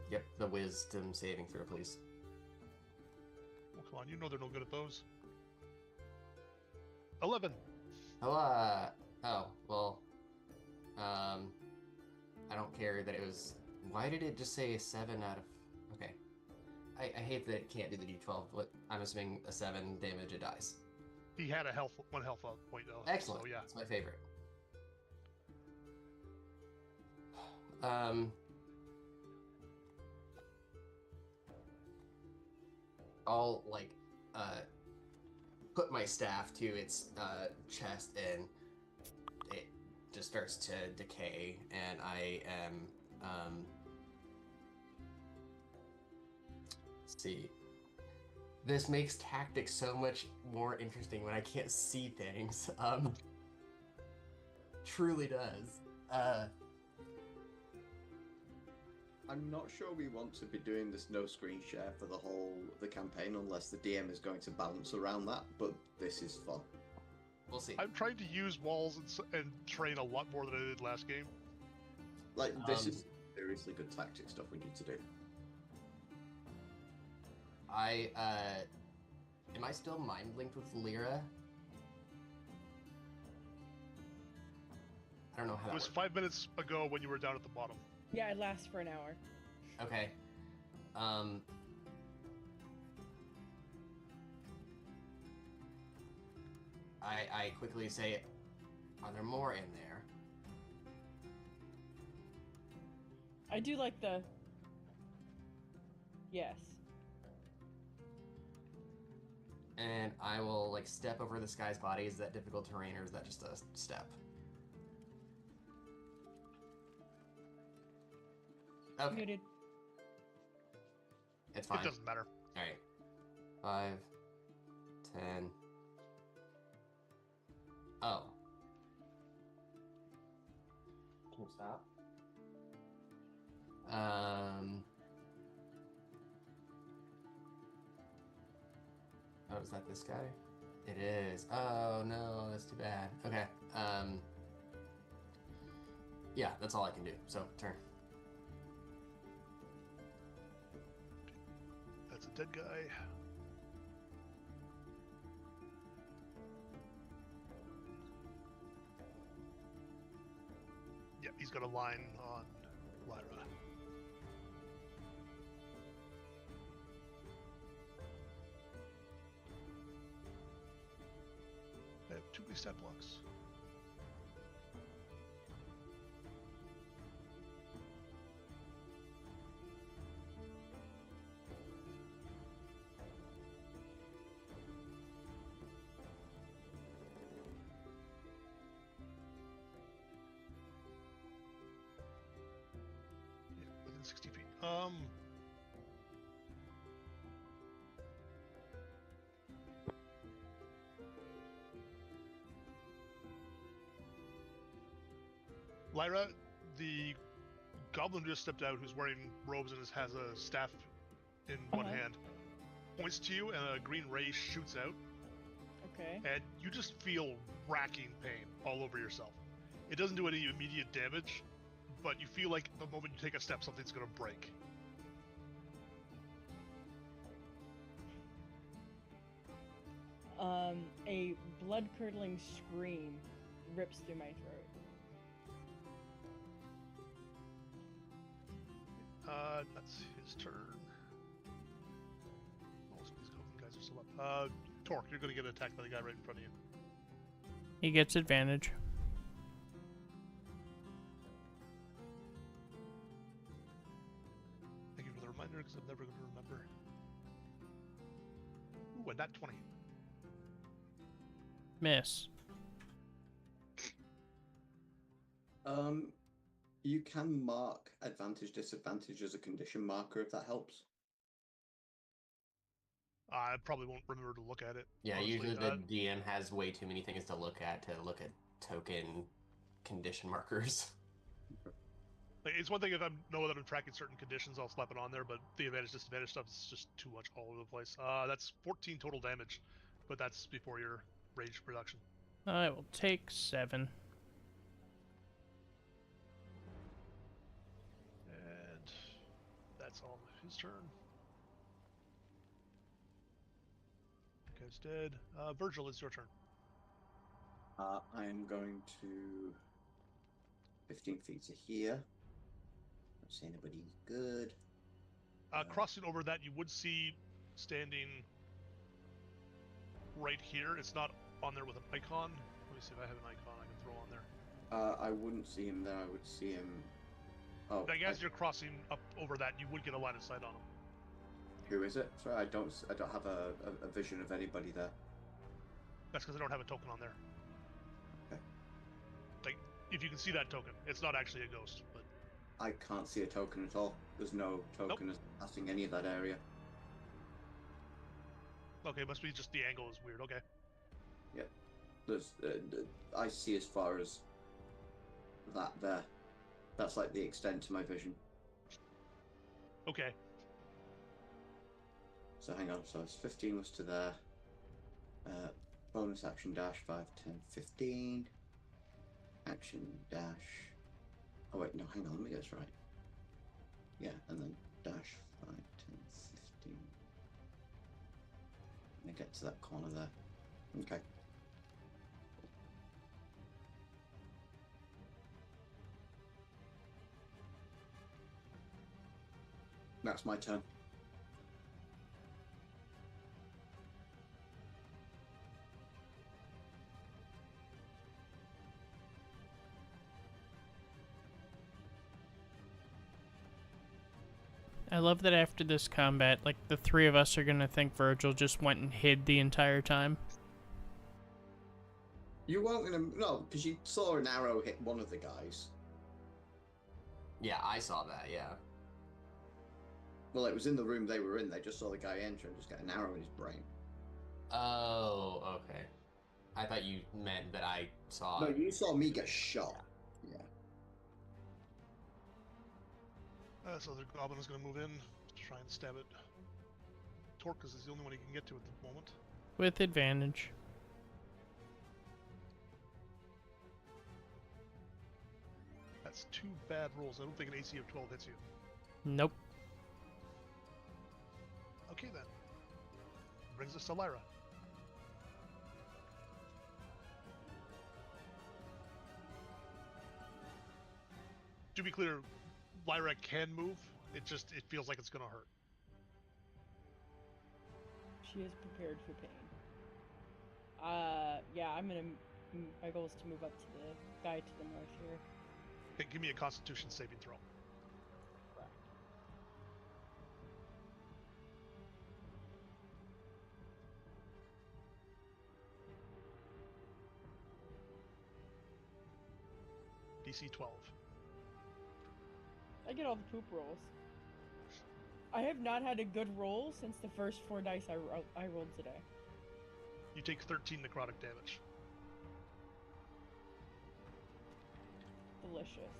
[SPEAKER 4] yep, the wisdom saving throw, please.
[SPEAKER 1] Well, come on, you know they're no good at those. 11.
[SPEAKER 4] Oh, well, I don't care that it was. Why did it just say a 7 out of? Okay, I hate that it can't do the D12. What I'm assuming a 7 damage, it dies.
[SPEAKER 1] He had one health point though.
[SPEAKER 4] Excellent.
[SPEAKER 1] So yeah,
[SPEAKER 4] That's my favorite. I'll put my staff to its chest, and it just starts to decay, and I am let's see. This makes tactics so much more interesting when I can't see things. Truly does.
[SPEAKER 3] I'm not sure we want to be doing this no screen share for the campaign unless the DM is going to balance around that, but this is fun.
[SPEAKER 4] We'll see.
[SPEAKER 1] I'm trying to use walls and train a lot more than I did last game.
[SPEAKER 3] Like, this is seriously good tactic stuff we need to do.
[SPEAKER 4] Am I still mind linked with Lyra? I don't know how that
[SPEAKER 1] It was
[SPEAKER 4] works.
[SPEAKER 1] 5 minutes ago when you were down at the bottom.
[SPEAKER 2] Yeah, it lasts for an hour.
[SPEAKER 4] Okay. I quickly say, are there more in there?
[SPEAKER 2] I do like the... Yes.
[SPEAKER 4] And I will step over this guy's body. Is that difficult terrain, or is that just a step? Okay.
[SPEAKER 2] Muted.
[SPEAKER 4] It's fine.
[SPEAKER 1] It doesn't matter.
[SPEAKER 4] All right. 5, 10. Oh. Can you stop? Oh, is that this guy? It is. Oh no, that's too bad. Okay. Yeah, that's all I can do. So turn.
[SPEAKER 1] That's a dead guy. Yeah, he's got a line on Lyra. I have too many stat blocks. Yeah, within 60 feet. Lyra, the goblin just stepped out who's wearing robes and has a staff in one hand, points to you and a green ray shoots out,
[SPEAKER 2] Okay.
[SPEAKER 1] and you just feel racking pain all over yourself. It doesn't do any immediate damage, but you feel like the moment you take a step, something's going to break.
[SPEAKER 2] A blood-curdling scream rips through my throat.
[SPEAKER 1] That's his turn. Most of these goblin guys are still up. Torque, you're going to get attacked by the guy right in front of you.
[SPEAKER 5] He gets advantage.
[SPEAKER 1] Thank you for the reminder, because I'm never going to remember. Ooh, and that 20.
[SPEAKER 5] Miss.
[SPEAKER 3] You can mark advantage, disadvantage as a condition marker if that helps.
[SPEAKER 1] I probably won't remember to look at it.
[SPEAKER 4] Yeah,
[SPEAKER 1] honestly.
[SPEAKER 4] usually the DM has way too many things to look at token condition markers.
[SPEAKER 1] Like, it's one thing if I know that I'm tracking certain conditions, I'll slap it on there, but the advantage, disadvantage stuff is just too much all over the place. That's 14 total damage, but that's before your range reduction.
[SPEAKER 5] I will take 7.
[SPEAKER 1] And that's all his turn. Guy's dead. Virgil, it's your turn.
[SPEAKER 3] I'm going to 15 feet to here. Don't see anybody good.
[SPEAKER 1] Crossing over that, you would see standing right here. It's not on there with an icon. Let me see if I have an icon I can throw on there.
[SPEAKER 3] I wouldn't see him there. I would see him. Oh,
[SPEAKER 1] Like as you're crossing up over that, you would get a line of sight on him.
[SPEAKER 3] who is it? Sorry, I don't have a vision of anybody there.
[SPEAKER 1] That's because I don't have a token on there.
[SPEAKER 3] Okay.
[SPEAKER 1] Like, if you can see that token, it's not actually a ghost, but
[SPEAKER 3] I can't see a token at all. There's no token passing any of that area.
[SPEAKER 1] okay, must be just the angle is weird. Okay.
[SPEAKER 3] Yeah, there's. I see as far as that there. That's like the extent to my vision.
[SPEAKER 1] Okay.
[SPEAKER 3] So hang on. So it's 15 was to there. Bonus action dash 5, 10, 15. Action dash. Oh wait, no, hang on. Let me get this right. Yeah, and then dash 5, 10, 15. Let me get to that corner there. Okay. That's my turn.
[SPEAKER 5] I love that after this combat, like, the 3 of us are gonna think Virgil just went and hid the entire time.
[SPEAKER 3] You weren't gonna no, because you saw an arrow hit one of the guys.
[SPEAKER 4] Yeah, I saw that, yeah.
[SPEAKER 3] Well, it was in the room they were in. They just saw the guy enter and just get an arrow in his brain.
[SPEAKER 4] Oh, okay. I thought you meant that I saw...
[SPEAKER 3] No, you saw me get shot. Yeah.
[SPEAKER 1] So the goblin is going to move in to try and stab it. Torcus is the only one he can get to at the moment.
[SPEAKER 5] With advantage.
[SPEAKER 1] That's 2 bad rolls. I don't think an AC of 12 hits you.
[SPEAKER 5] Nope.
[SPEAKER 1] Okay then. Brings us to Lyra. To be clear, Lyra can move. It feels like it's gonna hurt.
[SPEAKER 2] She is prepared for pain. Yeah, I'm gonna. My goal is to move up to the guy to the north here.
[SPEAKER 1] Okay, give me a Constitution saving throw.
[SPEAKER 2] Correct.
[SPEAKER 1] DC 12.
[SPEAKER 2] I get all the poop rolls. I have not had a good roll since the first 4 dice I rolled today.
[SPEAKER 1] You take 13 necrotic damage.
[SPEAKER 2] Delicious.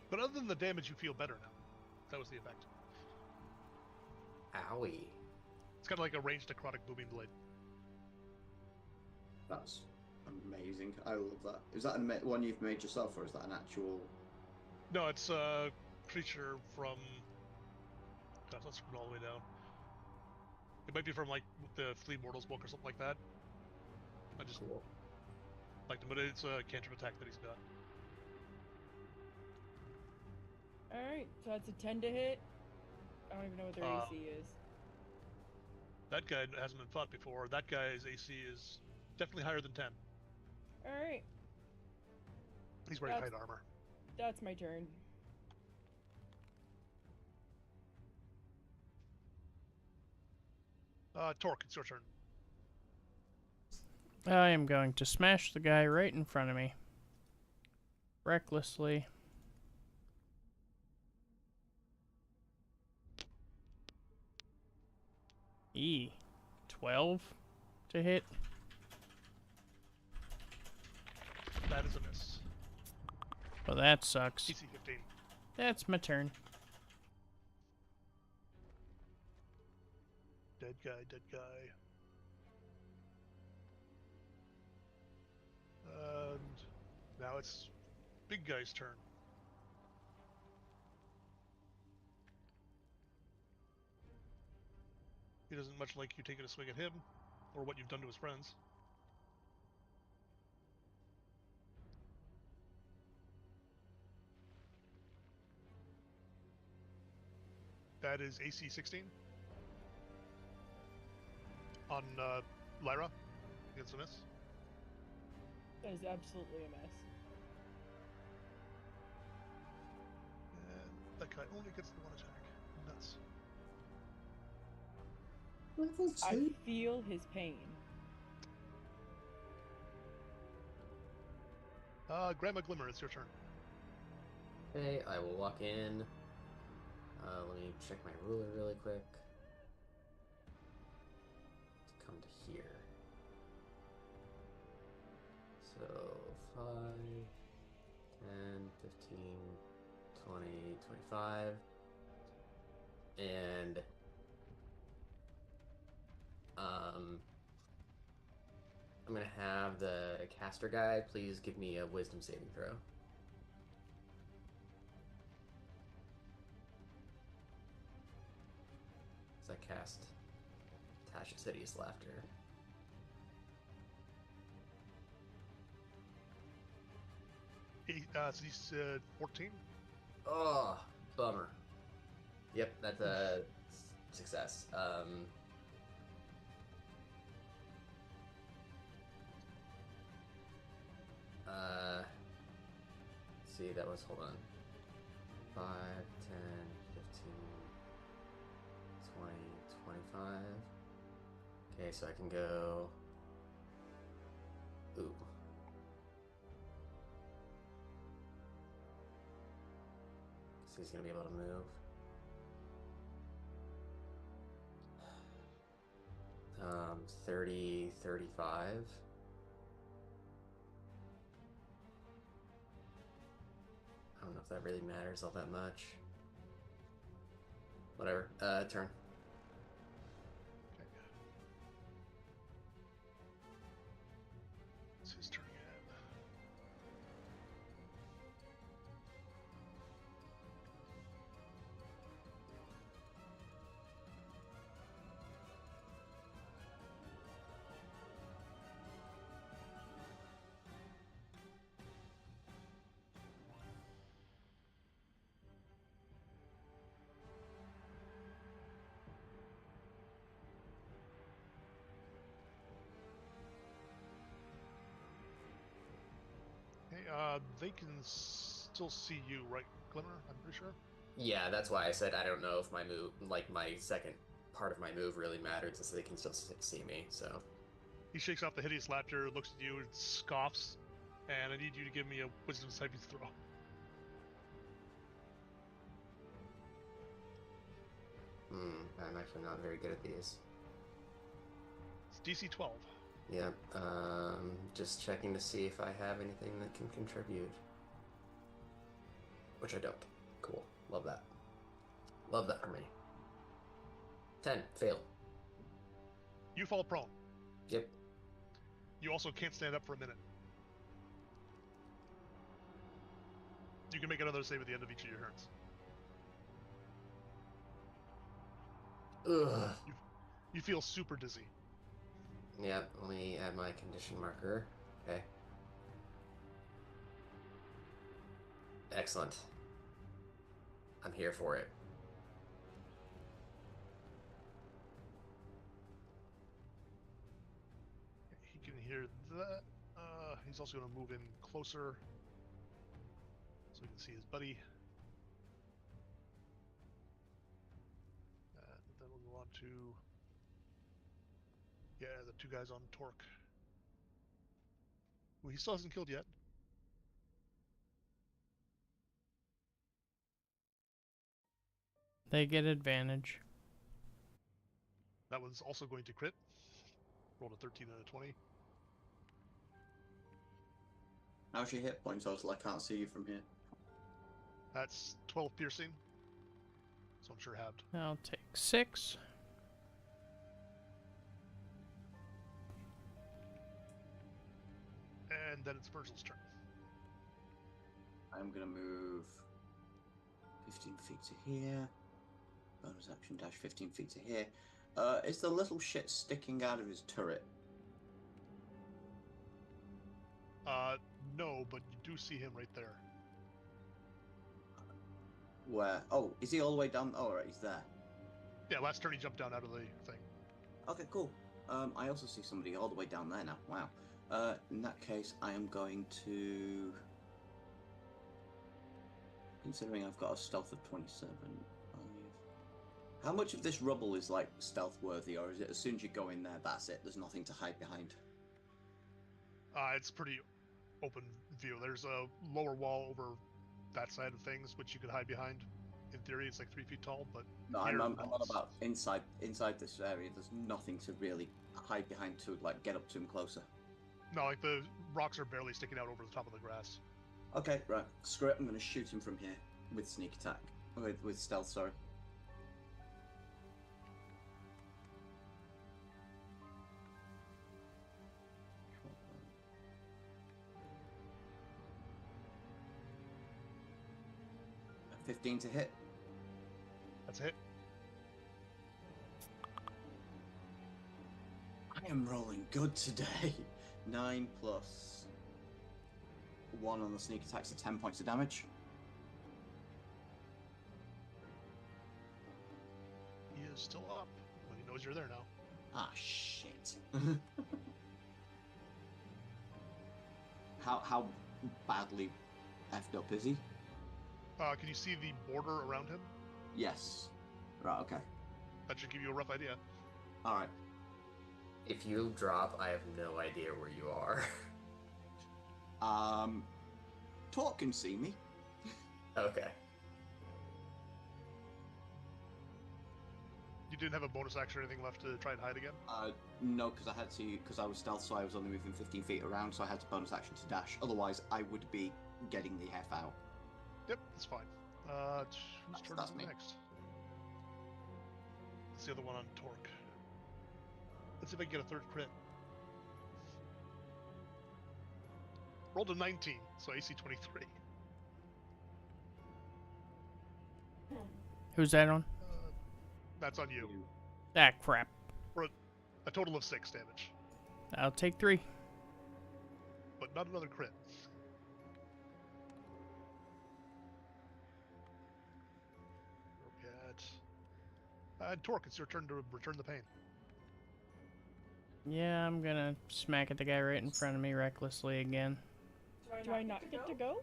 [SPEAKER 1] But other than the damage, you feel better now. That was the effect.
[SPEAKER 4] Owie.
[SPEAKER 1] It's kind of like a ranged necrotic booming blade.
[SPEAKER 3] That's amazing. I love that. Is that one you've made yourself, or is that an actual...
[SPEAKER 1] No, it's a creature from... God, let's scroll all the way down. It might be from, like, the Flea Mortals book or something like that. I just liked him, but it's a cantrip attack that he's got.
[SPEAKER 2] Alright, so that's a 10 to hit. I don't even know what their AC is.
[SPEAKER 1] That guy hasn't been fought before. That guy's AC is definitely higher than 10.
[SPEAKER 2] Alright.
[SPEAKER 1] He's wearing height armor.
[SPEAKER 2] That's my turn.
[SPEAKER 1] Torque, it's your turn.
[SPEAKER 5] I am going to smash the guy right in front of me. Recklessly. E. 12 to hit.
[SPEAKER 1] That is a miss.
[SPEAKER 5] Well, that sucks.
[SPEAKER 1] DC 15.
[SPEAKER 5] That's my turn.
[SPEAKER 1] Dead Dead guy, dead guy. And now it's big guy's turn. He doesn't much like you taking a swing at him, or what you've done to his friends. That is AC 16 on Lyra. Against a miss.
[SPEAKER 2] That is absolutely a mess.
[SPEAKER 1] And that guy only gets the one attack. Nuts.
[SPEAKER 3] Level
[SPEAKER 2] I
[SPEAKER 3] 2?
[SPEAKER 2] feel his pain.
[SPEAKER 1] Grandma Glimmer, it's your turn.
[SPEAKER 4] Okay, I will walk in. Let me check my ruler really quick. To come to here. So 5, 10, 15, 20, 25. And I'm gonna have the caster guy please give me a wisdom saving throw. As I cast Tasha's Hideous Laughter.
[SPEAKER 1] So he's 14.
[SPEAKER 4] Oh, bummer. Yep, that's a success. See, that was, hold on. 5, 10, 15, 20, 25. Okay, so I can go. Ooh. So he's gonna be able to move. 30, 35. I don't know if that really matters all that much. Whatever. Turn.
[SPEAKER 1] Okay. It's his turn again. Hey, they can still see you, right, Glimmer? I'm pretty sure.
[SPEAKER 4] Yeah, that's why I said I don't know if my move, like my second part of my move, really matters, since they can still see me. So
[SPEAKER 1] He shakes off the hideous laughter, looks at you, and scoffs. And I need you to give me a wisdom saving throw.
[SPEAKER 4] I'm actually not very good at these.
[SPEAKER 1] It's DC 12.
[SPEAKER 4] Yep. Just checking to see if I have anything that can contribute. Which I don't. Cool. Love that. Love that for me. 10. Fail.
[SPEAKER 1] You fall prone.
[SPEAKER 4] Yep.
[SPEAKER 1] You also can't stand up for a minute. You can make another save at the end of each of your turns.
[SPEAKER 4] Ugh.
[SPEAKER 1] You feel super dizzy.
[SPEAKER 4] Yep. Let me add my condition marker. Okay. Excellent. I'm here for it.
[SPEAKER 1] He can hear that. He's also going to move in closer so he can see his buddy. And then we'll go on to, yeah, the two guys on Torque. Who he still hasn't killed yet.
[SPEAKER 5] They get advantage.
[SPEAKER 1] That one's also going to crit. Rolled a 13 and a 20.
[SPEAKER 3] How's your hit point total? I can't see you from here.
[SPEAKER 1] That's 12 piercing. So I'm sure halved.
[SPEAKER 5] I'll take 6.
[SPEAKER 1] and then it's Virgil's turn.
[SPEAKER 3] I'm gonna move 15 feet to here. Bonus action dash 15 feet to here. Is the little shit sticking out of his turret?
[SPEAKER 1] No, but you do see him right there.
[SPEAKER 3] Where? Oh, is he all the way down? Oh, right, he's there.
[SPEAKER 1] Yeah, last turn he jumped down out of the thing.
[SPEAKER 3] Okay, cool. I also see somebody all the way down there now. Wow. In that case, I am going to... Considering I've got a stealth of 27... How much of this rubble is, like, stealth-worthy, or is it as soon as you go in there, that's it? There's nothing to hide behind?
[SPEAKER 1] It's pretty open view. There's a lower wall over that side of things, which you could hide behind. In theory, it's like 3 feet tall, but
[SPEAKER 3] No,
[SPEAKER 1] here,
[SPEAKER 3] I'm on about inside this area. There's nothing to really hide behind to, like, get up to him closer.
[SPEAKER 1] No, like the rocks are barely sticking out over the top of the grass.
[SPEAKER 3] Okay, right. Screw it. I'm going to shoot him from here with sneak attack. With stealth, sorry. A 15 to hit.
[SPEAKER 1] That's a hit.
[SPEAKER 3] I am rolling good today. 9 plus 1 on the sneak attack, so 10 points of damage.
[SPEAKER 1] He is still up, but he knows you're there now.
[SPEAKER 3] Ah, shit. How badly effed up is he?
[SPEAKER 1] Can you see the border around him?
[SPEAKER 3] Yes. Right, okay.
[SPEAKER 1] That should give you a rough idea.
[SPEAKER 3] Alright.
[SPEAKER 4] If you drop, I have no idea where you are.
[SPEAKER 3] Torque can see me.
[SPEAKER 4] Okay.
[SPEAKER 1] You didn't have a bonus action or anything left to try and hide again?
[SPEAKER 3] No, because I was stealth, so I was only moving 15 feet around, so I had to bonus action to dash. Otherwise, I would be getting the F out.
[SPEAKER 1] Yep, that's fine. Whose turn
[SPEAKER 3] That's
[SPEAKER 1] is it
[SPEAKER 3] me.
[SPEAKER 1] next? That's the other one on Torque. Let's see if I can get a third crit. Rolled a 19, so AC 23.
[SPEAKER 5] Who's that on?
[SPEAKER 1] That's on you.
[SPEAKER 5] Ah, crap.
[SPEAKER 1] For a total of 6 damage.
[SPEAKER 5] I'll take 3.
[SPEAKER 1] But not another crit. And Torque, it's your turn to return the pain.
[SPEAKER 5] Yeah, I'm gonna smack at the guy right in front of me recklessly again.
[SPEAKER 2] Do I not get to go?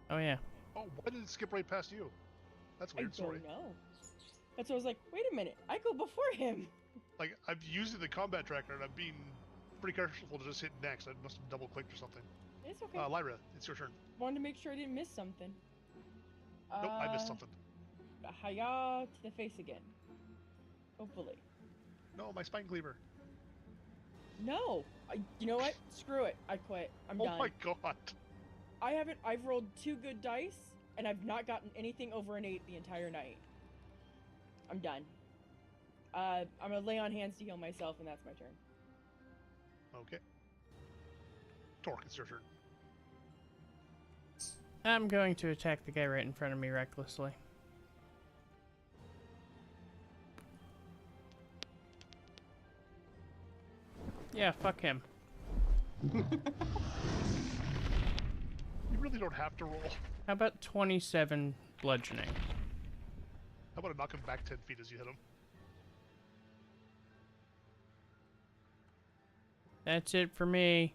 [SPEAKER 5] Oh yeah.
[SPEAKER 1] Oh, why did it skip right past you? That's weird,
[SPEAKER 2] I don't
[SPEAKER 1] sorry.
[SPEAKER 2] know. That's why I was like, wait a minute, I go before him.
[SPEAKER 1] Like, I'm using the combat tracker and I'm being pretty careful to just hit next. I must have double clicked or something.
[SPEAKER 2] It's okay.
[SPEAKER 1] Lyra, it's your turn.
[SPEAKER 2] Wanted to make sure I didn't miss something.
[SPEAKER 1] Nope, I missed something.
[SPEAKER 2] Hiya to the face again. Hopefully.
[SPEAKER 1] No, my spine cleaver.
[SPEAKER 2] No! You know what? Screw it. I quit. I'm done.
[SPEAKER 1] Oh my god.
[SPEAKER 2] I've rolled 2 good dice, and I've not gotten anything over an 8 the entire night. I'm done. I'm gonna lay on hands to heal myself, and that's my turn.
[SPEAKER 1] Okay. Torque, it's your turn.
[SPEAKER 5] I'm going to attack the guy right in front of me recklessly. Yeah, fuck him.
[SPEAKER 1] You really don't have to roll.
[SPEAKER 5] How about 27 bludgeoning?
[SPEAKER 1] How about I knock him back 10 feet as you hit him?
[SPEAKER 5] That's it for me.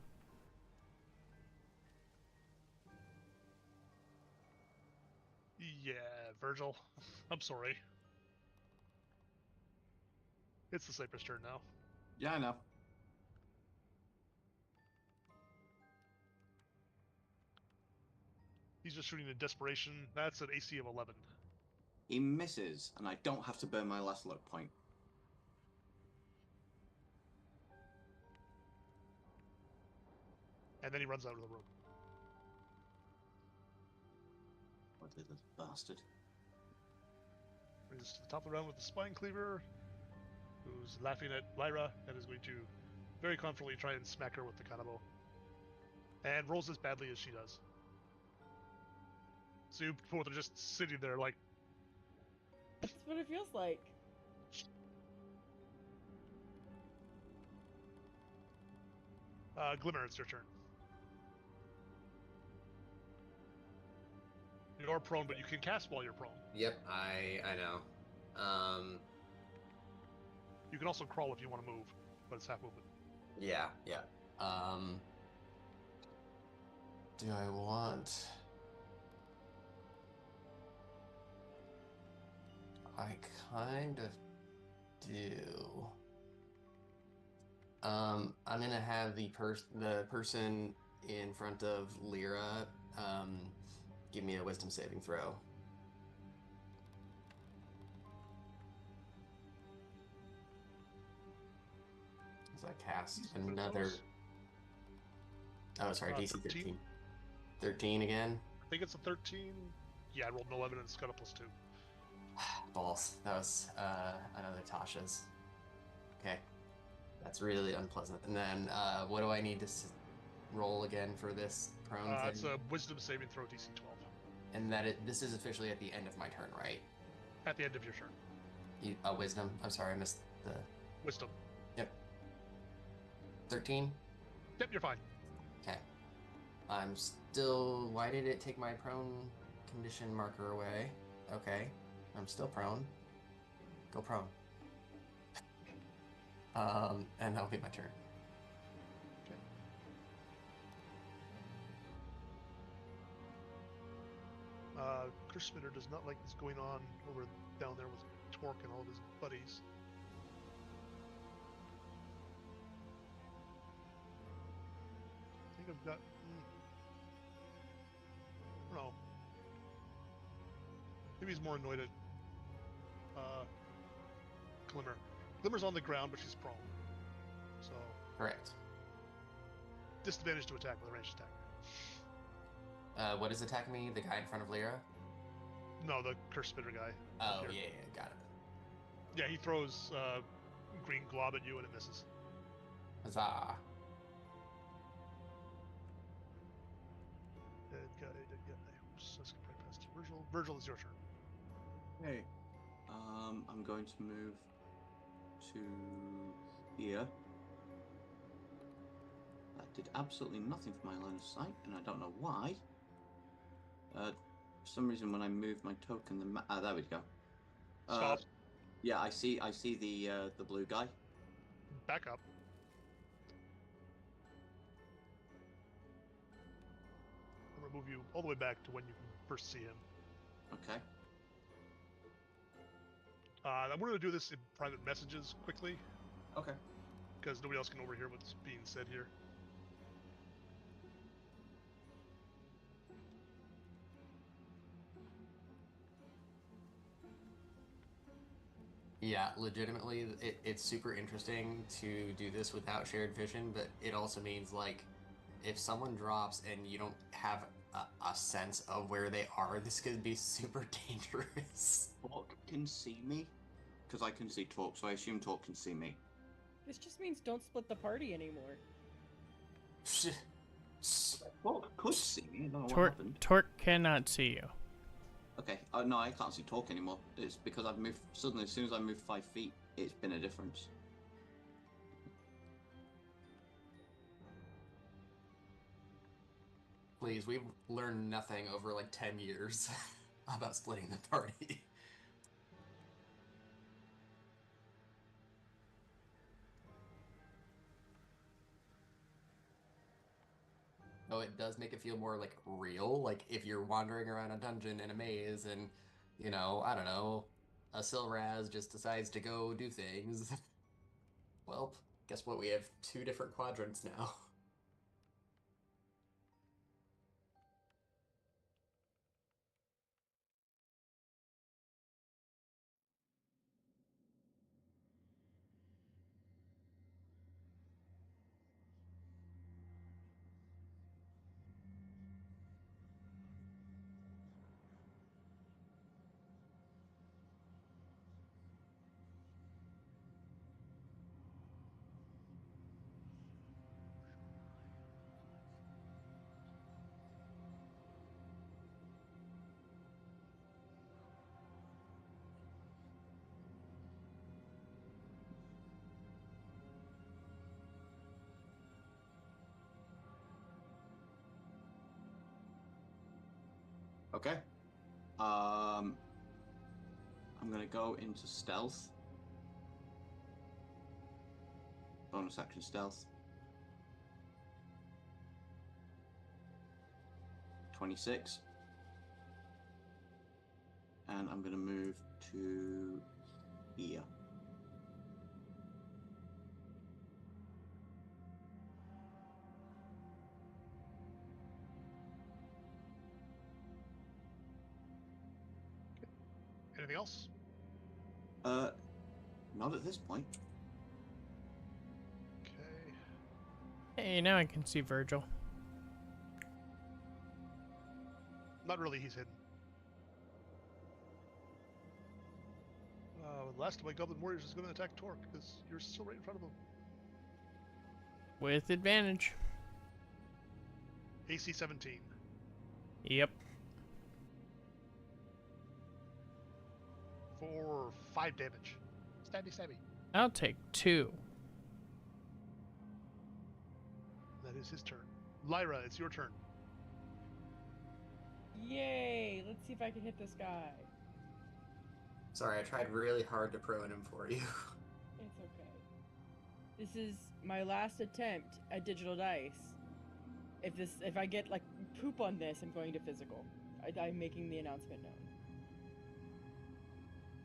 [SPEAKER 1] Yeah, Virgil. I'm sorry. It's the Cypress turn now.
[SPEAKER 3] Yeah, I know.
[SPEAKER 1] He's just shooting in desperation. That's an AC of 11.
[SPEAKER 3] He misses, and I don't have to burn my last luck point.
[SPEAKER 1] And then he runs out of the room.
[SPEAKER 3] What a little bastard.
[SPEAKER 1] Brings us to the top of the round with the spine cleaver, who's laughing at Lyra and is going to very confidently try and smack her with the kanabo. and rolls as badly as she does. So you both are just sitting there like,
[SPEAKER 2] That's what it feels like.
[SPEAKER 1] Glimmer, it's your turn. You're prone, but you can cast while you're prone.
[SPEAKER 4] Yep, I know.
[SPEAKER 1] You can also crawl if you want to move, but it's half movement.
[SPEAKER 4] Yeah. Do I want? I kind of do. I'm gonna have the person in front of Lyra give me a wisdom saving throw. As I cast another. Oh, sorry, DC 13. 13 again?
[SPEAKER 1] I think it's a 13. Yeah, I rolled an 11 and it's got a +2.
[SPEAKER 4] Balls. That was another Tasha's. Okay. That's really unpleasant. And then what do I need to roll again for this prone thing?
[SPEAKER 1] It's a wisdom saving throw, DC 12.
[SPEAKER 4] And this is officially at the end of my turn, right?
[SPEAKER 1] At the end of your turn.
[SPEAKER 4] Wisdom. I'm sorry, I missed the...
[SPEAKER 1] Wisdom.
[SPEAKER 4] Yep. 13?
[SPEAKER 1] Yep, you're fine.
[SPEAKER 4] Okay. I'm still... Why did it take my prone condition marker away? Okay. I'm still prone. Go prone. And that'll be my turn.
[SPEAKER 1] Okay. Chris Smitter does not like what's going on over down there with Torque and all of his buddies. I think I've got... I don't know. Maybe he's more annoyed at Glimmer. Glimmer's on the ground, but she's prone. So...
[SPEAKER 4] Correct.
[SPEAKER 1] Disadvantage to attack with a ranged attack.
[SPEAKER 4] What is attacking me? The guy in front of Lyra?
[SPEAKER 1] No, the Curse Spitter guy.
[SPEAKER 4] Oh, yeah, got it.
[SPEAKER 1] Yeah, he throws green glob at you and it misses.
[SPEAKER 4] Huzzah.
[SPEAKER 1] Dead guy. Oops, I skipped right past you. Virgil. Virgil, it's your turn.
[SPEAKER 3] Hey, I'm going to move to here. That did absolutely nothing for my line of sight, and I don't know why. For some reason, when I move my token, there we go.
[SPEAKER 1] Stop.
[SPEAKER 3] Yeah, I see the blue guy.
[SPEAKER 1] Back up. I'm gonna move you all the way back to when you can first see him.
[SPEAKER 3] Okay.
[SPEAKER 1] I'm going to do this in private messages quickly,
[SPEAKER 3] Okay.
[SPEAKER 1] because nobody else can overhear what's being said here.
[SPEAKER 4] Yeah, legitimately, it's super interesting to do this without shared vision, but it also means, like, if someone drops and you don't have a sense of where they are, this could be super dangerous.
[SPEAKER 3] Torque can see me, because I can see Torque, so I assume Torque can see me.
[SPEAKER 2] This just means don't split the party anymore.
[SPEAKER 3] Torque could see me. I don't know what happened.
[SPEAKER 5] Torque cannot see you.
[SPEAKER 3] Okay. No, I can't see Torque anymore. It's because I've moved. Suddenly, as soon as I moved 5 feet, it's been a difference.
[SPEAKER 4] Please, we've learned nothing over like 10 years about splitting the party. Oh, it does make it feel more like real. Like if you're wandering around a dungeon in a maze and, you know, I don't know, a Silraz just decides to go do things. Well, guess what? We have 2 different quadrants now.
[SPEAKER 3] Okay. I'm gonna go into stealth. Bonus action stealth. 26. And I'm gonna move to here.
[SPEAKER 1] Anything else?
[SPEAKER 3] Not at this point.
[SPEAKER 1] Okay.
[SPEAKER 5] Hey, now I can see Virgil.
[SPEAKER 1] Not really, he's hidden. The last of my Goblin Warriors is going to attack Torque, because you're still right in front of him.
[SPEAKER 5] With advantage.
[SPEAKER 1] AC 17.
[SPEAKER 5] Yep.
[SPEAKER 1] For 5 damage. Stabby, stabby.
[SPEAKER 5] I'll take 2.
[SPEAKER 1] That is his turn. Lyra, it's your turn.
[SPEAKER 2] Yay! Let's see if I can hit this guy.
[SPEAKER 4] Sorry, I tried really hard to prone him for you.
[SPEAKER 2] It's okay. This is my last attempt at digital dice. If I get like poop on this, I'm going to physical. I'm making the announcement known.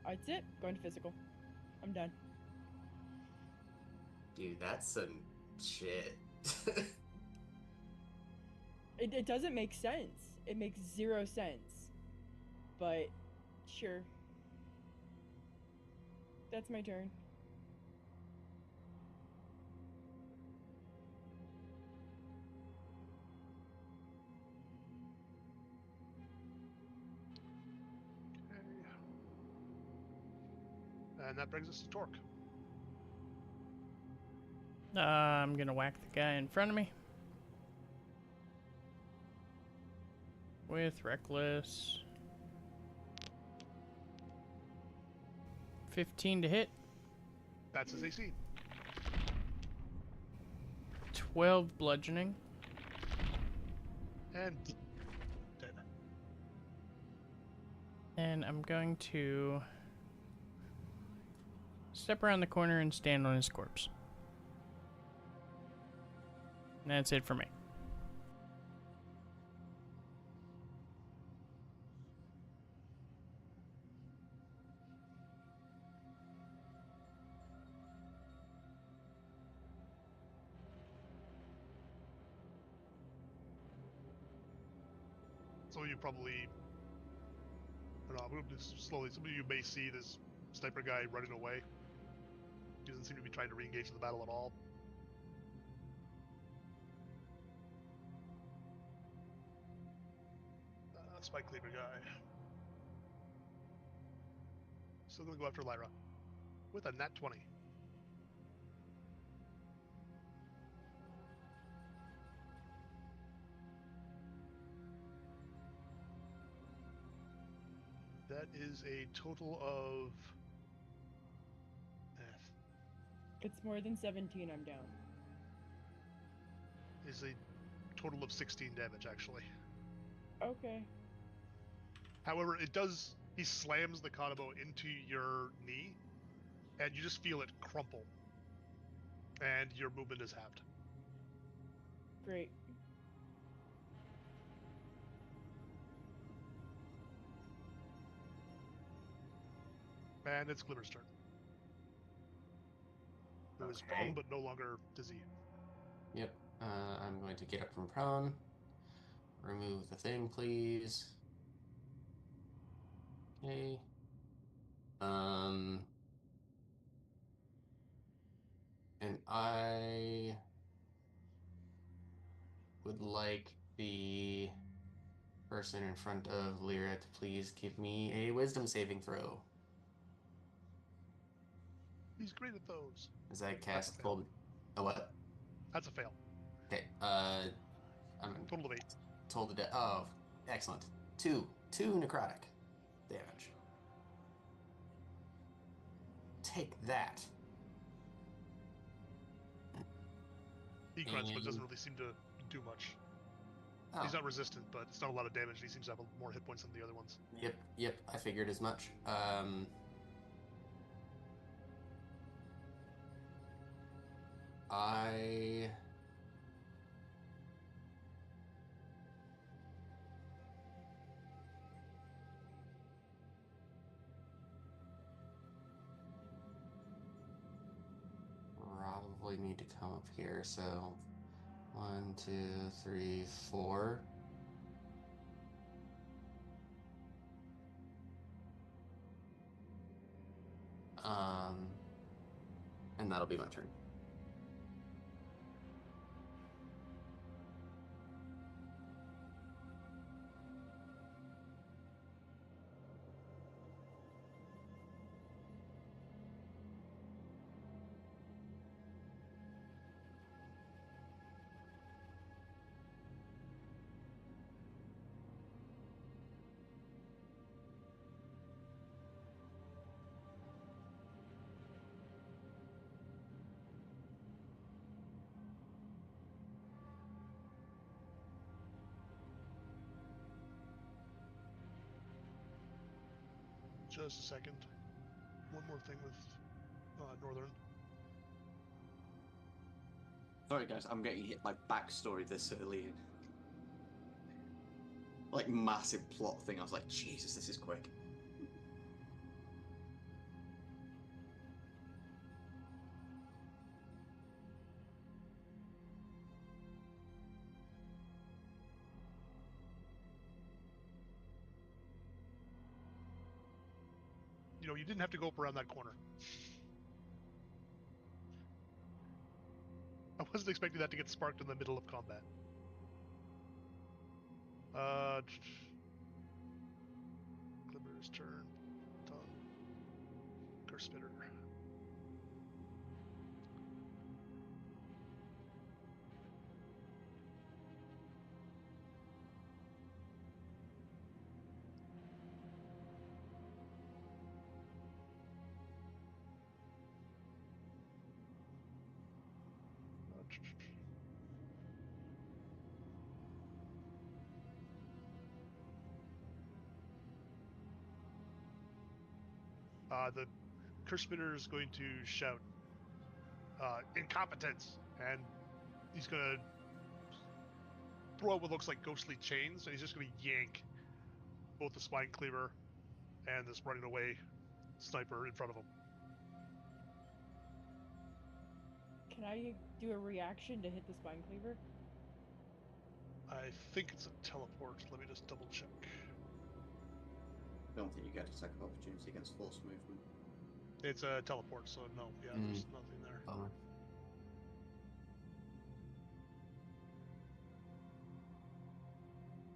[SPEAKER 2] That's it. Going to physical. I'm done.
[SPEAKER 4] Dude, that's some shit.
[SPEAKER 2] It doesn't make sense. It makes 0 sense. But sure. That's my turn.
[SPEAKER 1] And that brings us to Torque.
[SPEAKER 5] I'm gonna whack the guy in front of me. With Reckless. 15 to hit.
[SPEAKER 1] That's his AC.
[SPEAKER 5] 12 bludgeoning.
[SPEAKER 1] And dead.
[SPEAKER 5] And I'm going to step around the corner and stand on his corpse. And that's it for me.
[SPEAKER 1] So you probably, I don't know, I'm going to do this slowly. Some of you may see this sniper guy running away. He doesn't seem to be trying to re-engage in the battle at all. Spike Cleaver guy. Still going to go after Lyra with a nat 20. That is a total of...
[SPEAKER 2] It's more than 17, I'm down.
[SPEAKER 1] is a total of 16 damage, actually.
[SPEAKER 2] Okay.
[SPEAKER 1] However, it does... He slams the Kanabo into your knee, and you just feel it crumple. And your movement is halved.
[SPEAKER 2] Great.
[SPEAKER 1] And it's Glimmer's turn. Who is prone, but no longer dizzy.
[SPEAKER 4] Yep. I'm going to get up from prone. Remove the thing, please. Okay. And I would like the person in front of Lyra to please give me a wisdom saving throw.
[SPEAKER 1] He's great at those.
[SPEAKER 4] As I cast cold. A what?
[SPEAKER 1] That's a fail.
[SPEAKER 4] Okay. I'm
[SPEAKER 1] Total of 8.
[SPEAKER 4] told to death. Oh, excellent. Two necrotic damage. Take that.
[SPEAKER 1] He grunts, but doesn't really seem to do much.
[SPEAKER 4] Oh.
[SPEAKER 1] He's not resistant, but it's not a lot of damage. He seems to have more hit points than the other ones.
[SPEAKER 4] Yep, I figured as much. I... probably need to come up here, so 1, 2, 3, 4. And that'll be my turn.
[SPEAKER 1] Just a second. One more thing with Northern.
[SPEAKER 3] Sorry guys, I'm getting hit by backstory this early. Like massive plot thing. I was like, Jesus, this is quick.
[SPEAKER 1] You know, you didn't have to go up around that corner. I wasn't expecting that to get sparked in the middle of combat. Glimmer's turn. Done. Curse Spitter. The Curse Spitter is going to shout, incompetence, and he's going to throw out what looks like ghostly chains, and he's just going to yank both the Spine Cleaver and this running away sniper in front of him.
[SPEAKER 2] Can I do a reaction to hit the Spine Cleaver?
[SPEAKER 1] I think it's a teleport. Let me just double check.
[SPEAKER 3] I don't think you get attack of opportunity against force movement.
[SPEAKER 1] It's a teleport, so no, yeah, there's nothing there.
[SPEAKER 4] Bummer.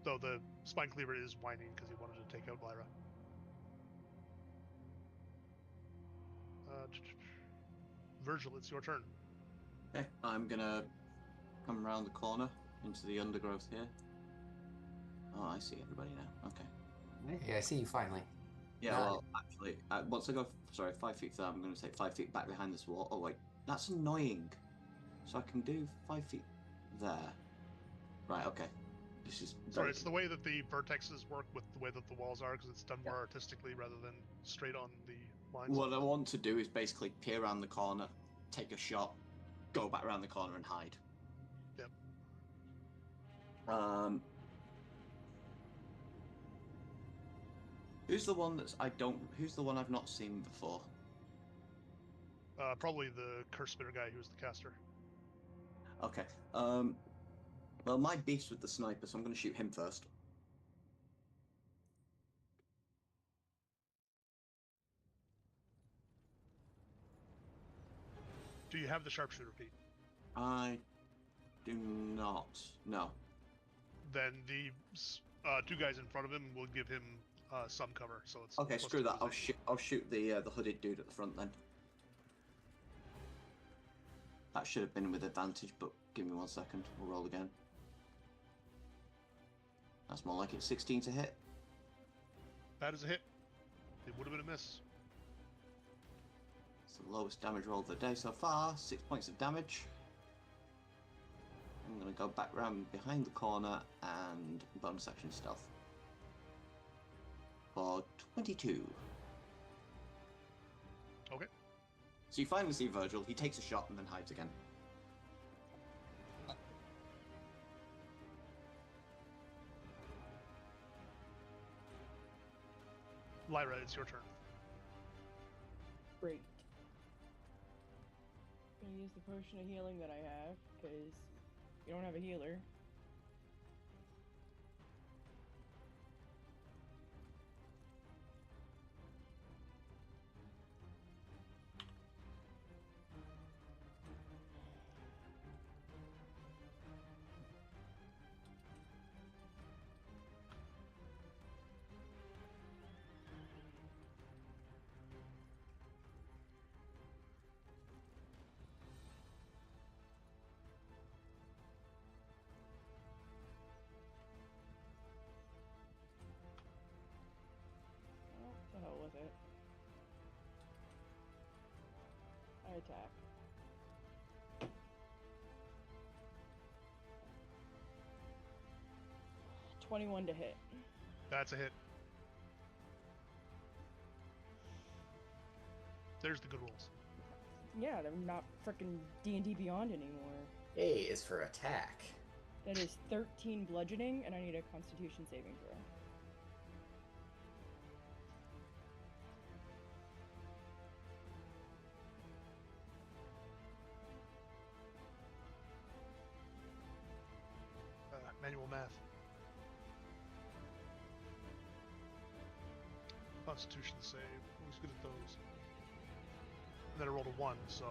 [SPEAKER 1] So the Spine Cleaver is whining because he wanted to take out Lyra. Virgil, it's your turn.
[SPEAKER 3] Okay, I'm gonna come around the corner into the undergrowth here. Oh, I see everybody now. Okay.
[SPEAKER 4] Hey, I see you finally.
[SPEAKER 3] Yeah, well, actually, once I go, 5 feet there, I'm going to take 5 feet back behind this wall. Oh, wait, that's annoying. So I can do 5 feet there. Right, okay. This is...
[SPEAKER 1] Sorry, it's the way that the vertexes work with the way that the walls are, because it's done more artistically rather than straight on the lines.
[SPEAKER 3] What I want to do is basically peer around the corner, take a shot, go back around the corner and hide.
[SPEAKER 1] Yep.
[SPEAKER 3] Who's the one that's who's the one I've not seen before?
[SPEAKER 1] Probably the Curse Spitter guy who's the caster.
[SPEAKER 3] Okay. Well, my beast with the sniper, so I'm going to shoot him first.
[SPEAKER 1] Do you have the sharpshooter, Pete?
[SPEAKER 3] I do not. No.
[SPEAKER 1] Then the two guys in front of him will give him some cover. So it's
[SPEAKER 3] okay. Screw that. I'll shoot the hooded dude at the front then. That should have been with advantage, but give me 1 second. We'll roll again. That's more like it. 16 to hit.
[SPEAKER 1] That is a hit. It would have been a miss.
[SPEAKER 3] It's the lowest damage roll of the day so far. 6 points of damage. I'm going going to go back round behind the corner and bonus action stealth. For 22.
[SPEAKER 1] Okay.
[SPEAKER 3] So you finally see Virgil. He takes a shot and then hides again.
[SPEAKER 1] Lyra, it's your turn.
[SPEAKER 2] Great. Gonna use the potion of healing that I have, because you don't have a healer. The hell with it. I attack. 21 to hit.
[SPEAKER 1] That's a hit. There's the good rolls.
[SPEAKER 2] Yeah, they're not frickin' D&D Beyond anymore.
[SPEAKER 4] A is for attack.
[SPEAKER 2] That is 13 bludgeoning, and I need a Constitution saving throw.
[SPEAKER 1] Manual math. Constitution save. Who's good at those? And then I rolled a 1, so.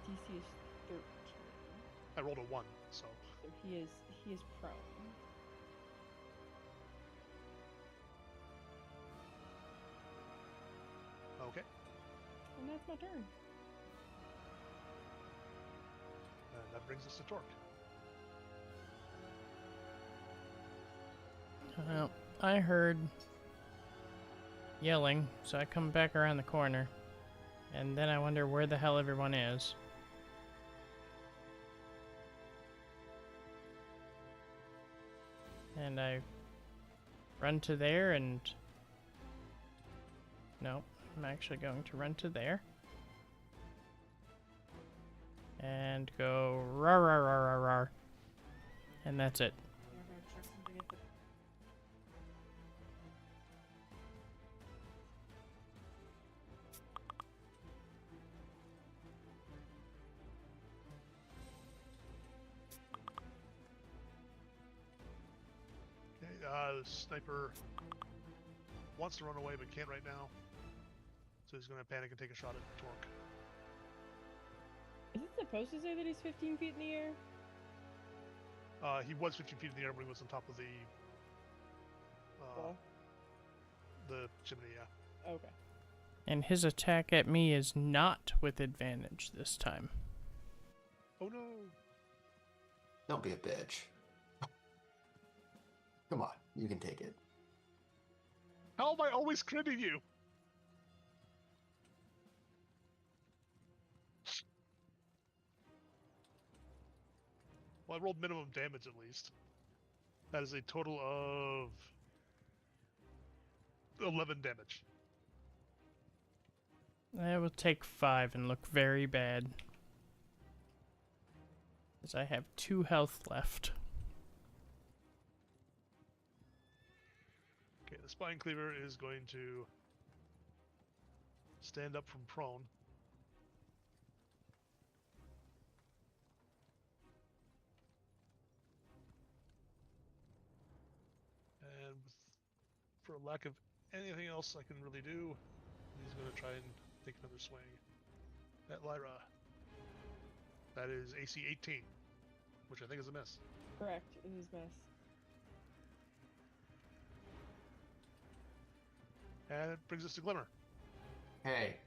[SPEAKER 2] DC is 13.
[SPEAKER 1] I rolled a 1, so.
[SPEAKER 2] So he is prone.
[SPEAKER 1] Okay.
[SPEAKER 2] And that's my turn.
[SPEAKER 1] And that brings us to Torque.
[SPEAKER 5] Well, I heard yelling, so I come back around the corner. And then I wonder where the hell everyone is. And I run to there and... No, I'm actually going to run to there. And go rar rar rar rar rar. And that's it.
[SPEAKER 1] The sniper wants to run away but can't right now. So he's going to panic and take a shot at Torque.
[SPEAKER 2] Is it supposed to say that he's 15 feet in the air?
[SPEAKER 1] He was 15 feet in the air when he was on top of the
[SPEAKER 2] Wall?
[SPEAKER 1] the chimney, yeah.
[SPEAKER 2] Okay.
[SPEAKER 5] And his attack at me is not with advantage this time.
[SPEAKER 1] Oh no!
[SPEAKER 4] Don't be a bitch. Come on, you can take it.
[SPEAKER 1] How am I always critting you? Well, I rolled minimum damage at least. That is a total of 11 damage.
[SPEAKER 5] I will take 5 and look very bad. As I have 2 health left.
[SPEAKER 1] Okay, the Spine Cleaver is going to stand up from prone. And for lack of anything else I can really do, he's going to try and take another swing at Lyra. That is AC 18, which I think is a miss.
[SPEAKER 2] Correct. It is miss.
[SPEAKER 1] And it brings us to Glimmer.
[SPEAKER 4] Hey,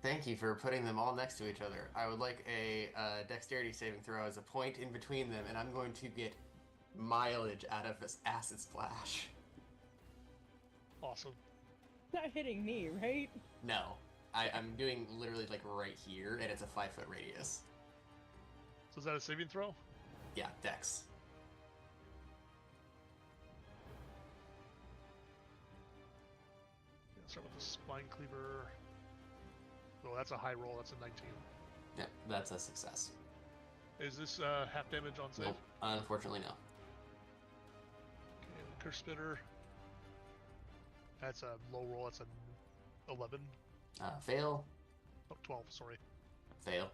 [SPEAKER 4] thank you for putting them all next to each other. I would like a dexterity saving throw as a point in between them, and I'm going to get mileage out of this acid splash.
[SPEAKER 1] Awesome.
[SPEAKER 2] Not hitting me, right?
[SPEAKER 4] No, I'm doing literally like right here, and it's a 5-foot radius.
[SPEAKER 1] So is that a saving throw?
[SPEAKER 4] Yeah, Dex.
[SPEAKER 1] Yeah, start with the spine cleaver. Oh, that's a high roll. That's a 19.
[SPEAKER 4] Yeah, that's a success.
[SPEAKER 1] Is this half damage on save?
[SPEAKER 4] Nope. Unfortunately, no.
[SPEAKER 1] Okay, the curse spitter. That's a low roll. That's an 11.
[SPEAKER 4] Fail.
[SPEAKER 1] Oh, 12, sorry.
[SPEAKER 4] Fail.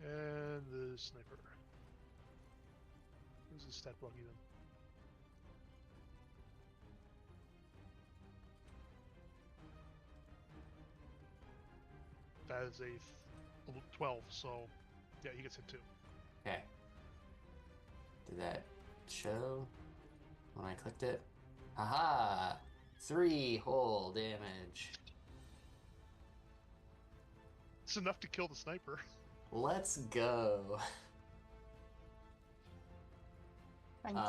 [SPEAKER 1] And the sniper. Who's his stat block even? That is a 12, so yeah, he gets hit too.
[SPEAKER 4] Okay. Did that show when I clicked it? Haha! 3 whole damage.
[SPEAKER 1] It's enough to kill the sniper.
[SPEAKER 4] Let's go.
[SPEAKER 3] Thank you.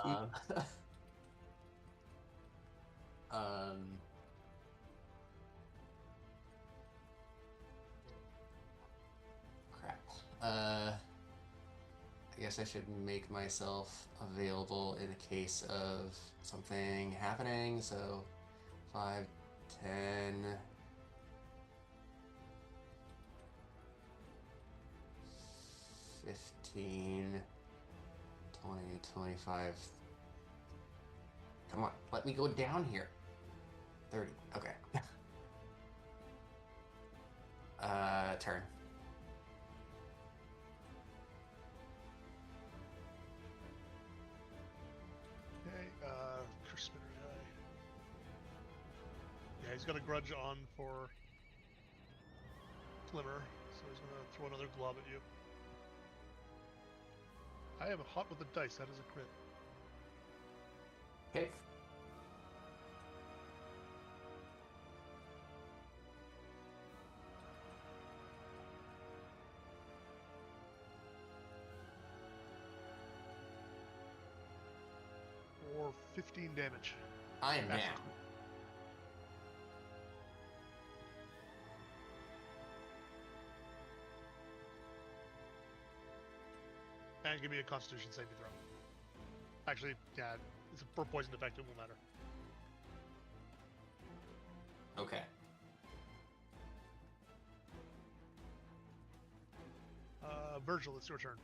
[SPEAKER 4] Crap. I guess I should make myself available in case of something happening. So 5, 10, 15, 20, 25. Come on, let me go down here. 30. Okay. Turn.
[SPEAKER 1] Okay, curse spitter guy. Yeah, he's got a grudge on for Glimmer, so he's gonna throw another glob at you. I am hot with the dice. That is a crit.
[SPEAKER 4] Okay.
[SPEAKER 1] For 15 damage.
[SPEAKER 4] I am
[SPEAKER 1] Acid.
[SPEAKER 4] down.
[SPEAKER 1] And give me a Constitution saving throw. Actually, yeah, it's a for poison effect. It won't matter.
[SPEAKER 4] Okay.
[SPEAKER 1] Virgil, it's your turn.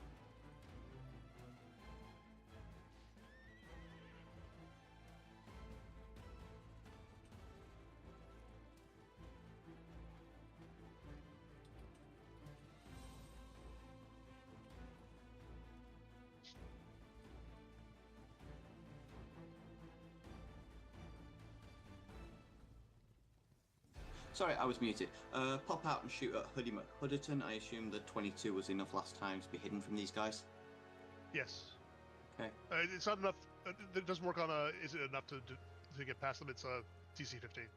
[SPEAKER 3] Sorry, I was muted. Pop out and shoot at Hoodie McHudderton. I assume the 22 was enough last time to be hidden from these guys.
[SPEAKER 1] Yes.
[SPEAKER 3] Okay.
[SPEAKER 1] It's not enough. It doesn't work on a. Is it enough to get past them? It's a DC 15.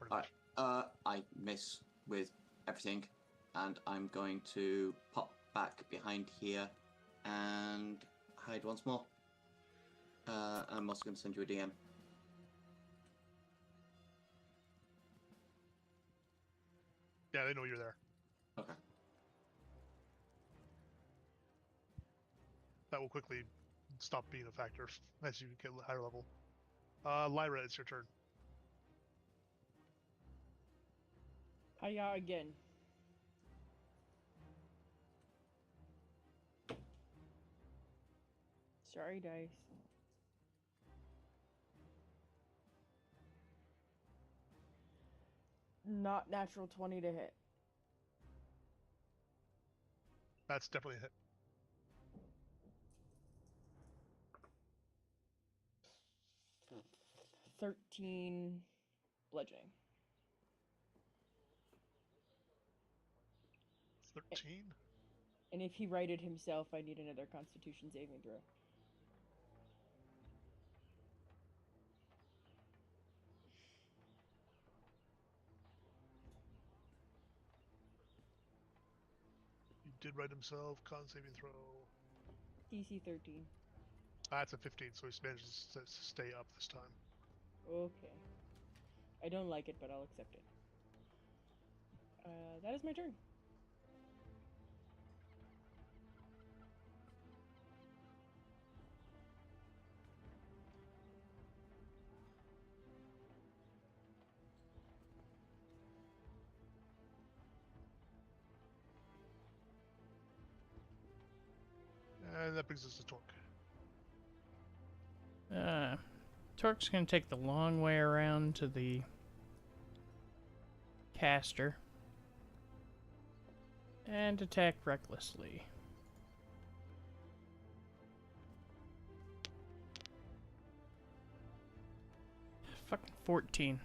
[SPEAKER 1] Pretty much.
[SPEAKER 3] I miss with everything, and I'm going to pop back behind here and hide once more. I'm also going to send you a DM.
[SPEAKER 1] Yeah, they know you're there.
[SPEAKER 3] Okay.
[SPEAKER 1] That will quickly stop being a factor as you get higher level. Lyra, it's your turn.
[SPEAKER 2] Hiya again. Sorry, dice. Not natural 20 to hit.
[SPEAKER 1] That's definitely a hit.
[SPEAKER 2] $13 bludgeoning.
[SPEAKER 1] 13?
[SPEAKER 2] And if he righted himself, I need another Constitution saving throw.
[SPEAKER 1] He did right himself. Con saving throw.
[SPEAKER 2] DC 13.
[SPEAKER 1] That's a 15, so he manages to stay up this time.
[SPEAKER 2] Okay. I don't like it, but I'll accept it. That is my turn.
[SPEAKER 1] brings us to Torque.
[SPEAKER 5] Torque's gonna take the long way around to the caster and attack recklessly. Fucking 14.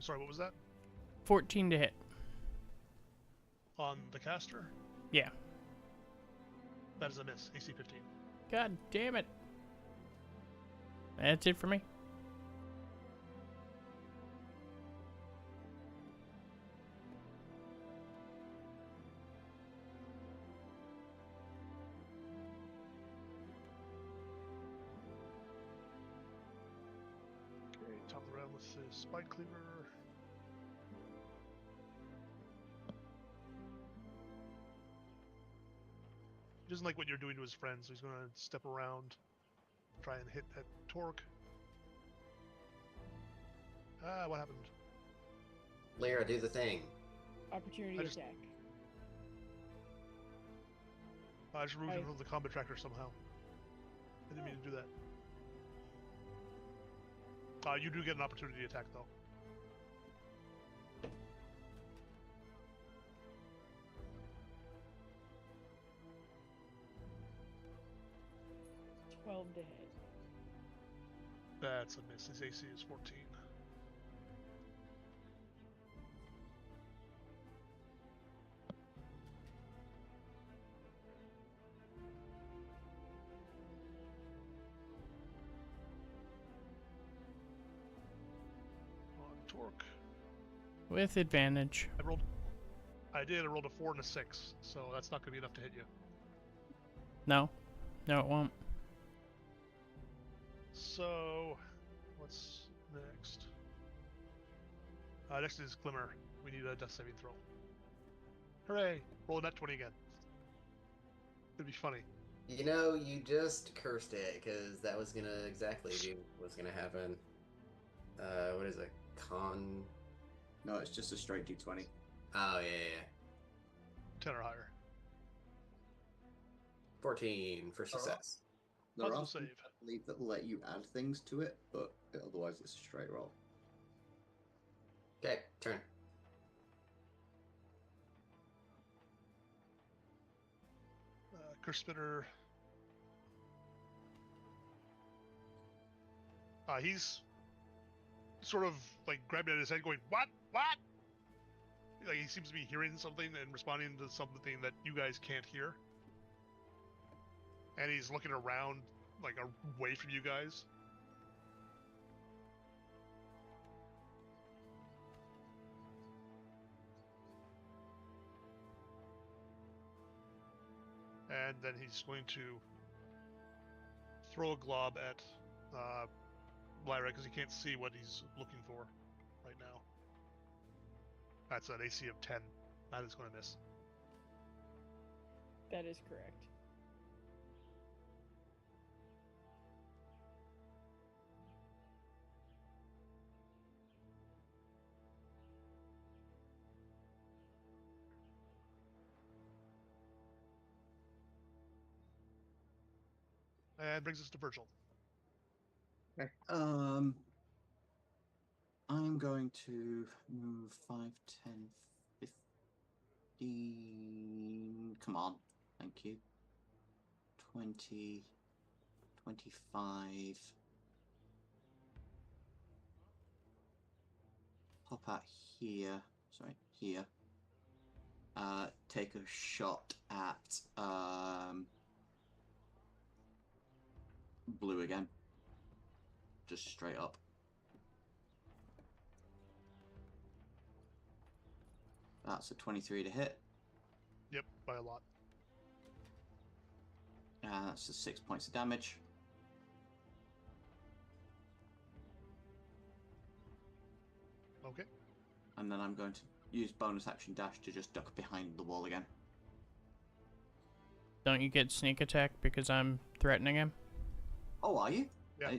[SPEAKER 1] Sorry, what was that?
[SPEAKER 5] 14 to hit.
[SPEAKER 1] On the caster?
[SPEAKER 5] Yeah.
[SPEAKER 1] That is a miss. AC 15.
[SPEAKER 5] God damn it. That's it for me.
[SPEAKER 1] Okay, top of the round with the Spike Cleaver. He doesn't like what you're doing to his friends, so he's going to step around, try and hit that Torque. Ah, what happened?
[SPEAKER 4] Lyra, do the thing.
[SPEAKER 2] Opportunity
[SPEAKER 1] I just-
[SPEAKER 2] attack.
[SPEAKER 1] I just removed
[SPEAKER 2] Hi.
[SPEAKER 1] him from the combat tracker somehow. I didn't mean to do that. You do get an opportunity attack, though.
[SPEAKER 2] Twelve to hit.
[SPEAKER 1] That's a miss. His AC is 14. On Torque.
[SPEAKER 5] With advantage.
[SPEAKER 1] I rolled a 4 and a 6, so that's not going to be enough to hit you.
[SPEAKER 5] No. No, it won't.
[SPEAKER 1] So, what's next? Next is Glimmer. We need a death saving throw. Hooray! Roll a net 20 again. It'd be funny.
[SPEAKER 4] You know, you just cursed it, because that was gonna exactly be what's gonna happen. What is it? Con...
[SPEAKER 3] No, it's just a straight d20.
[SPEAKER 4] Oh, yeah.
[SPEAKER 1] 10 or higher.
[SPEAKER 4] 14 for success.
[SPEAKER 3] There
[SPEAKER 1] Puzzle
[SPEAKER 3] are some,
[SPEAKER 1] save.
[SPEAKER 3] I believe, that will let you add things to it, but otherwise it's a straight roll.
[SPEAKER 4] Okay, turn.
[SPEAKER 1] Curse Spitter. He's sort of like grabbing at his head, going, "What? What?" Like he seems to be hearing something and responding to something that you guys can't hear. And he's looking around, like away from you guys. And then he's going to throw a glob at Lyra because he can't see what he's looking for right now. That's an AC of 10. That is going to miss.
[SPEAKER 2] That is correct.
[SPEAKER 1] And brings us to Virgil.
[SPEAKER 3] Okay. I'm going to move 5, 10, 15. Come on. Thank you. 20, 25. Pop out here. Sorry, here. Take a shot at blue again. Just straight up. That's a 23 to hit.
[SPEAKER 1] Yep, by a lot.
[SPEAKER 3] That's a 6 points of damage.
[SPEAKER 1] Okay.
[SPEAKER 3] And then I'm going to use bonus action dash to just duck behind the wall again.
[SPEAKER 5] Don't you get sneak attack because I'm threatening him?
[SPEAKER 3] Oh, are you?
[SPEAKER 1] Yeah.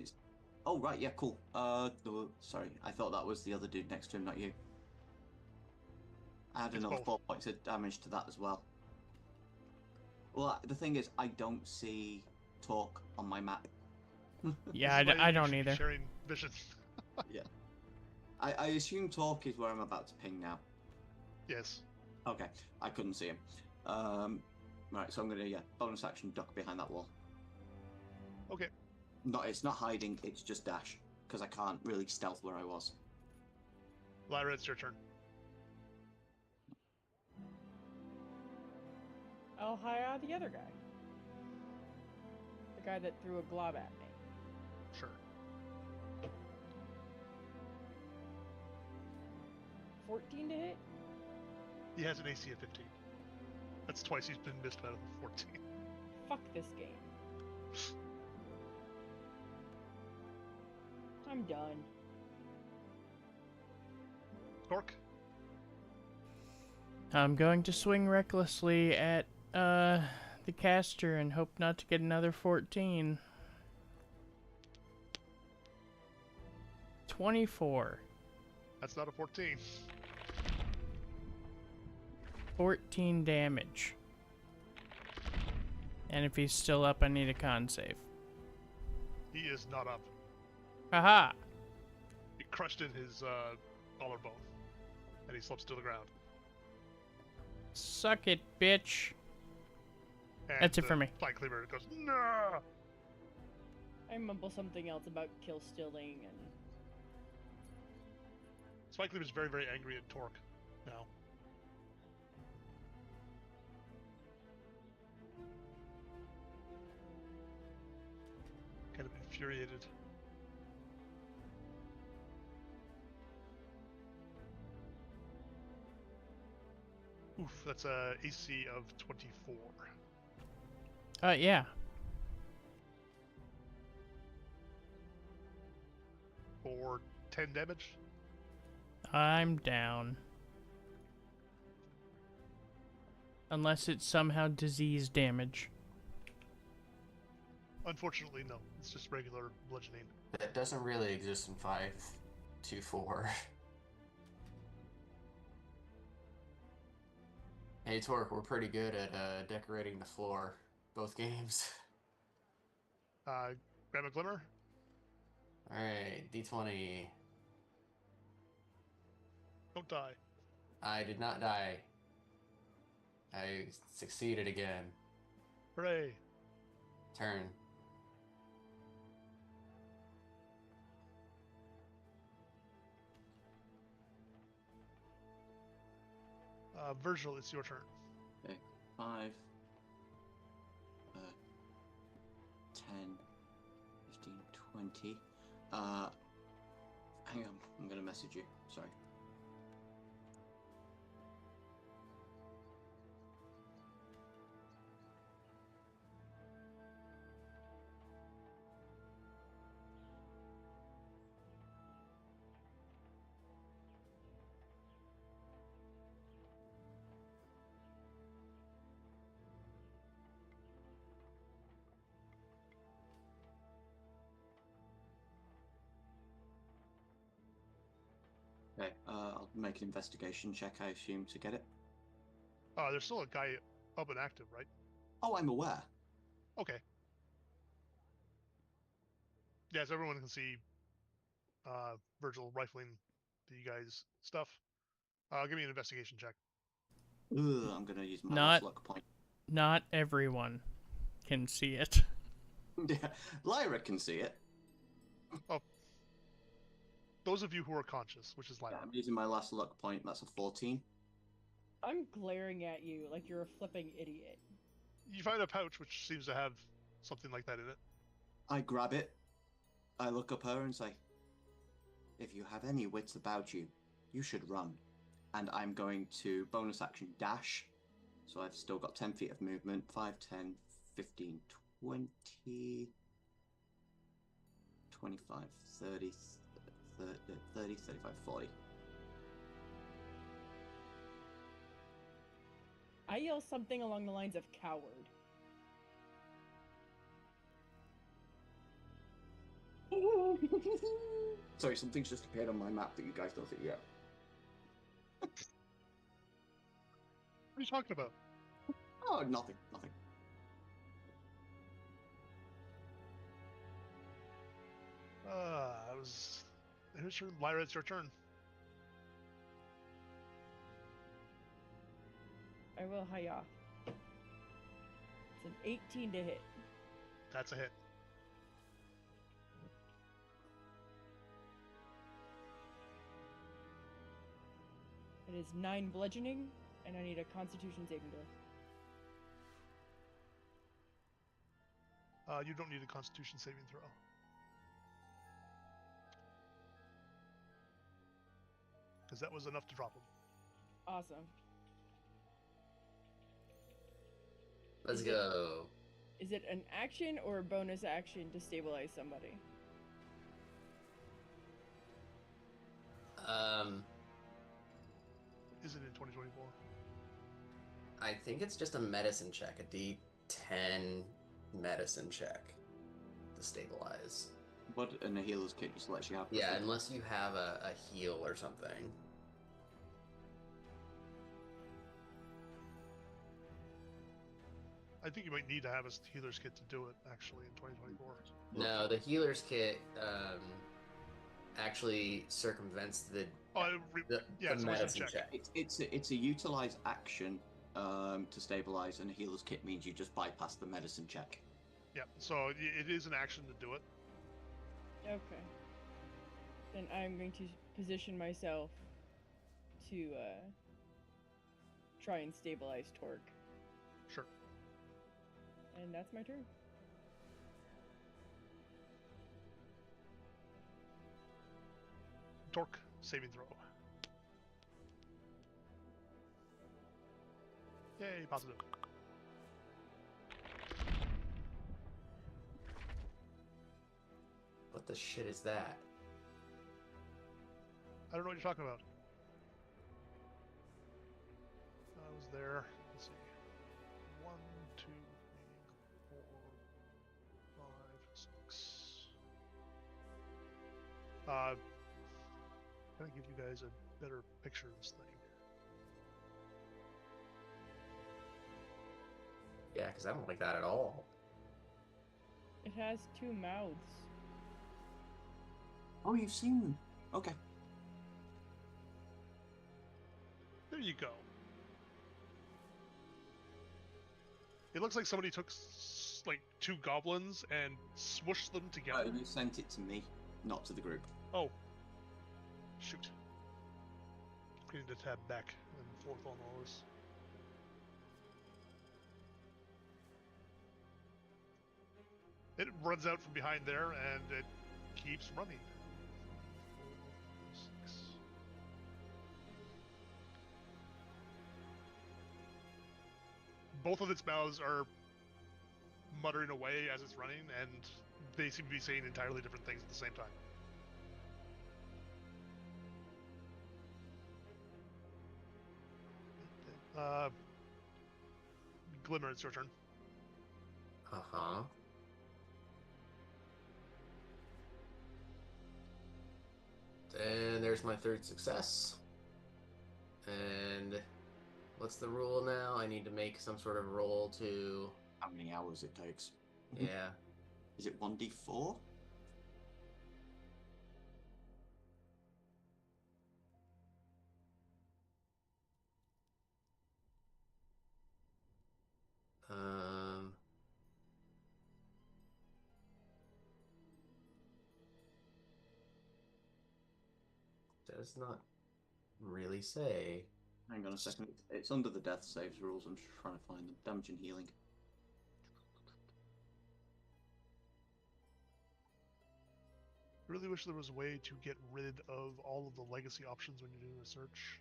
[SPEAKER 3] Oh, right, yeah, cool. Sorry, I thought that was the other dude next to him, not you. Add
[SPEAKER 1] It's
[SPEAKER 3] another
[SPEAKER 1] both.
[SPEAKER 3] 4 points of damage to that as well. Well, the thing is, I don't see Talk on my map.
[SPEAKER 5] Yeah,
[SPEAKER 1] This is why
[SPEAKER 5] I
[SPEAKER 1] you
[SPEAKER 5] don't
[SPEAKER 1] should be
[SPEAKER 5] either.
[SPEAKER 1] sharing vision.
[SPEAKER 3] Yeah. I assume Talk is where I'm about to ping now.
[SPEAKER 1] Yes.
[SPEAKER 3] Okay, I couldn't see him. Right, so I'm gonna bonus action duck behind that wall.
[SPEAKER 1] Okay.
[SPEAKER 3] No, it's not hiding. It's just dash because I can't really stealth where I was.
[SPEAKER 1] Lyra, it's your turn.
[SPEAKER 2] I'll hire the other guy. The guy that threw a glob at me.
[SPEAKER 1] Sure.
[SPEAKER 2] 14 to hit?
[SPEAKER 1] He has an AC of 15. That's twice he's been missed out of the 14.
[SPEAKER 2] Fuck this game. I'm done.
[SPEAKER 1] Torque?
[SPEAKER 5] I'm going to swing recklessly at the caster and hope not to get another 14. 24.
[SPEAKER 1] That's not a 14.
[SPEAKER 5] 14 damage. And if he's still up, I need a con save.
[SPEAKER 1] He is not up.
[SPEAKER 5] Haha!
[SPEAKER 1] He crushed in his collarbone, and he slips to the ground.
[SPEAKER 5] Suck it, bitch.
[SPEAKER 1] And
[SPEAKER 5] That's it for me.
[SPEAKER 1] Flank Cleaver goes, no.
[SPEAKER 2] I mumble something else about kill stealing and
[SPEAKER 1] Spike Cleaver is very, very angry at Torque now. Kind of infuriated. Oof, that's a AC of 24.
[SPEAKER 5] Yeah.
[SPEAKER 1] For 10 damage.
[SPEAKER 5] I'm down. Unless it's somehow disease damage.
[SPEAKER 1] Unfortunately, no. It's just regular bludgeoning.
[SPEAKER 4] That doesn't really exist in 5.2.4. Hey, Torque, we're pretty good at decorating the floor. Both games.
[SPEAKER 1] Grab a Glimmer.
[SPEAKER 4] Alright, D20.
[SPEAKER 1] Don't die.
[SPEAKER 4] I did not die. I succeeded again.
[SPEAKER 1] Hooray.
[SPEAKER 4] Turn.
[SPEAKER 1] Virgil, it's your turn.
[SPEAKER 3] Okay, 5, 10, 15, 20. Hang on, I'm gonna message you. Sorry. Okay, I'll make an investigation check, I assume, to get it.
[SPEAKER 1] There's still a guy up and active, right?
[SPEAKER 3] Oh, I'm aware.
[SPEAKER 1] Okay. Yes, everyone can see Virgil rifling the guy's stuff. Give me an investigation check.
[SPEAKER 3] Ugh, I'm gonna use my
[SPEAKER 5] Not-
[SPEAKER 3] last luck point.
[SPEAKER 5] Not everyone can see it.
[SPEAKER 3] Yeah, Lyra can see it.
[SPEAKER 1] Those of you who are conscious, which is Lyra.
[SPEAKER 3] I'm using my last luck point. That's a 14.
[SPEAKER 2] I'm glaring at you like you're a flipping idiot.
[SPEAKER 1] You find a pouch which seems to have something like that in it.
[SPEAKER 3] I grab it. I look up her and say, "If you have any wits about you, you should run." And I'm going to bonus action dash. So I've still got 10 feet of movement. 5, 10, 15, 20, 25, 30, 30, 35, 40.
[SPEAKER 2] I yell something along the lines of coward.
[SPEAKER 3] Sorry, something's just appeared on my map that you guys don't see yet.
[SPEAKER 1] What are you talking about?
[SPEAKER 3] Oh, nothing, nothing.
[SPEAKER 1] It was. Here's your Lyra. It's your turn.
[SPEAKER 2] I will hiya. It's an 18 to hit.
[SPEAKER 1] That's a hit.
[SPEAKER 2] It is 9 bludgeoning, and I need a Constitution saving throw.
[SPEAKER 1] You don't need a Constitution saving throw. Because that was enough to drop him.
[SPEAKER 2] Awesome.
[SPEAKER 4] Let's go.
[SPEAKER 2] Is it an action or a bonus action to stabilize somebody?
[SPEAKER 1] Is it in 2024?
[SPEAKER 4] I think it's just a medicine check, a D10 medicine check to stabilize.
[SPEAKER 3] But and a healer's kit just lets you have.
[SPEAKER 4] Yeah, unless you have a heal or something.
[SPEAKER 1] I think you might need to have a healer's kit to do it, actually, in 2024.
[SPEAKER 4] No, the healer's kit actually circumvents the
[SPEAKER 1] It's a
[SPEAKER 4] medicine
[SPEAKER 1] wisdom check.
[SPEAKER 3] It's a utilize action to stabilize, and a healer's kit means you just bypass the medicine check.
[SPEAKER 1] Yeah, so it is an action to do it.
[SPEAKER 2] Okay. Then I'm going to position myself to try and stabilize Torque.
[SPEAKER 1] Sure.
[SPEAKER 2] And that's my turn.
[SPEAKER 1] Torque, saving throw. Yay, positive.
[SPEAKER 4] What the shit is that?
[SPEAKER 1] I don't know what you're talking about. I was there. Let's see. 1, 2, 3, 4, 5, 6. Trying to give you guys a better picture of this thing.
[SPEAKER 4] Yeah, because I don't like that at all.
[SPEAKER 2] It has 2 mouths.
[SPEAKER 3] Oh, you've seen. Okay.
[SPEAKER 1] There you go. It looks like somebody took like 2 goblins and smushed them together.
[SPEAKER 3] You sent it to me, not to the group.
[SPEAKER 1] Oh. Shoot. Getting to tab back and forth on all this. It runs out from behind there and it keeps running. 6. Both of its mouths are muttering away as it's running, and they seem to be saying entirely different things at the same time. Glimmer, it's your turn.
[SPEAKER 4] Uh-huh. And there's my 3rd success. And what's the rule now? I need to make some sort of roll to...
[SPEAKER 3] How many hours it takes?
[SPEAKER 4] Yeah.
[SPEAKER 3] Is it 1d4?
[SPEAKER 4] Does not really say.
[SPEAKER 3] Hang on a second. It's under the death saves rules. I'm just trying to find them. Damage and healing.
[SPEAKER 1] Really wish there was a way to get rid of all of the legacy options when you're doing a search.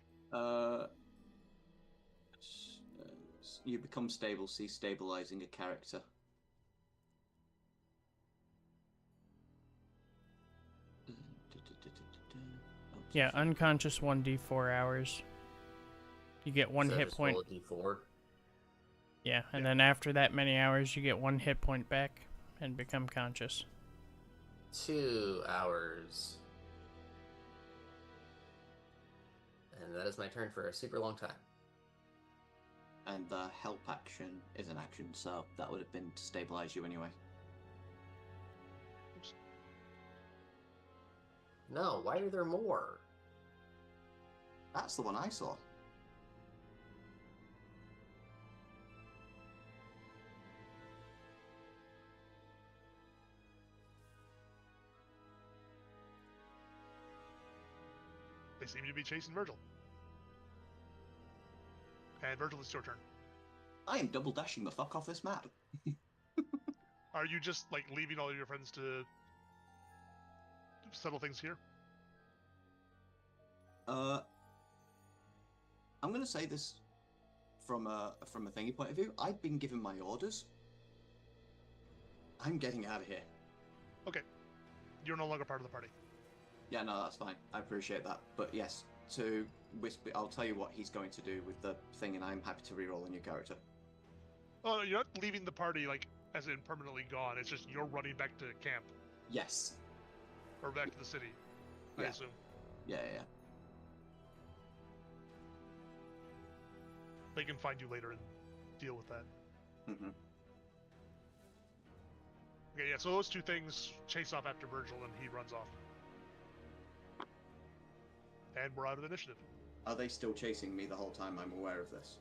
[SPEAKER 3] You become stable, see stabilizing a character.
[SPEAKER 5] Yeah, unconscious 1d4 hours. You get 1
[SPEAKER 4] So
[SPEAKER 5] hit
[SPEAKER 4] just
[SPEAKER 5] point.
[SPEAKER 4] roll a D4.
[SPEAKER 5] Yeah, and then after that many hours, you get 1 hit point back and become conscious.
[SPEAKER 4] 2 hours. And that is my turn for a super long time.
[SPEAKER 3] And the help action is an action, so that would have been to stabilize you anyway.
[SPEAKER 1] Oops.
[SPEAKER 4] No, why are there more?
[SPEAKER 3] That's the one I saw.
[SPEAKER 1] They seem to be chasing Virgil. And Virgil, it's your turn.
[SPEAKER 3] I am double dashing the fuck off this map.
[SPEAKER 1] Are you just like leaving all of your friends to settle things here?
[SPEAKER 3] I'm gonna say this from a thingy point of view. I've been given my orders. I'm getting out of here.
[SPEAKER 1] Okay. You're no longer part of the party.
[SPEAKER 3] Yeah, no, that's fine. I appreciate that. But yes, to Wispy, I'll tell you what he's going to do with the thing, and I'm happy to reroll a new character.
[SPEAKER 1] Oh, you're not leaving the party, like, as in permanently gone. It's just you're running back to camp.
[SPEAKER 3] Yes.
[SPEAKER 1] Or back to the city, I
[SPEAKER 3] Yeah.
[SPEAKER 1] assume.
[SPEAKER 3] Yeah.
[SPEAKER 1] They can find you later and deal with that.
[SPEAKER 3] Mm-hmm.
[SPEAKER 1] Okay, yeah, so those two things chase off after Virgil, and he runs off. And we're out of initiative.
[SPEAKER 3] Are they still chasing me the whole time I'm aware of this?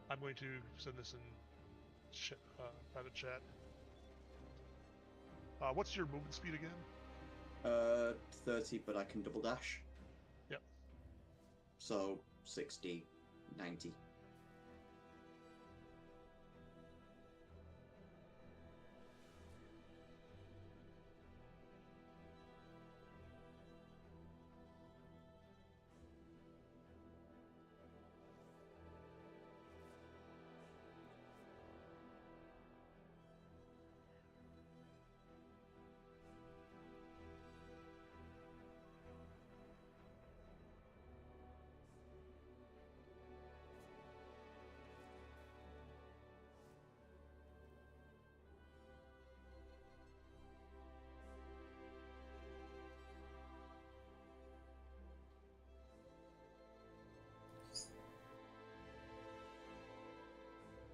[SPEAKER 1] I'm going to send this in private chat. What's your movement speed again?
[SPEAKER 3] 30, but I can double dash.
[SPEAKER 1] Yep.
[SPEAKER 3] So 60, 90.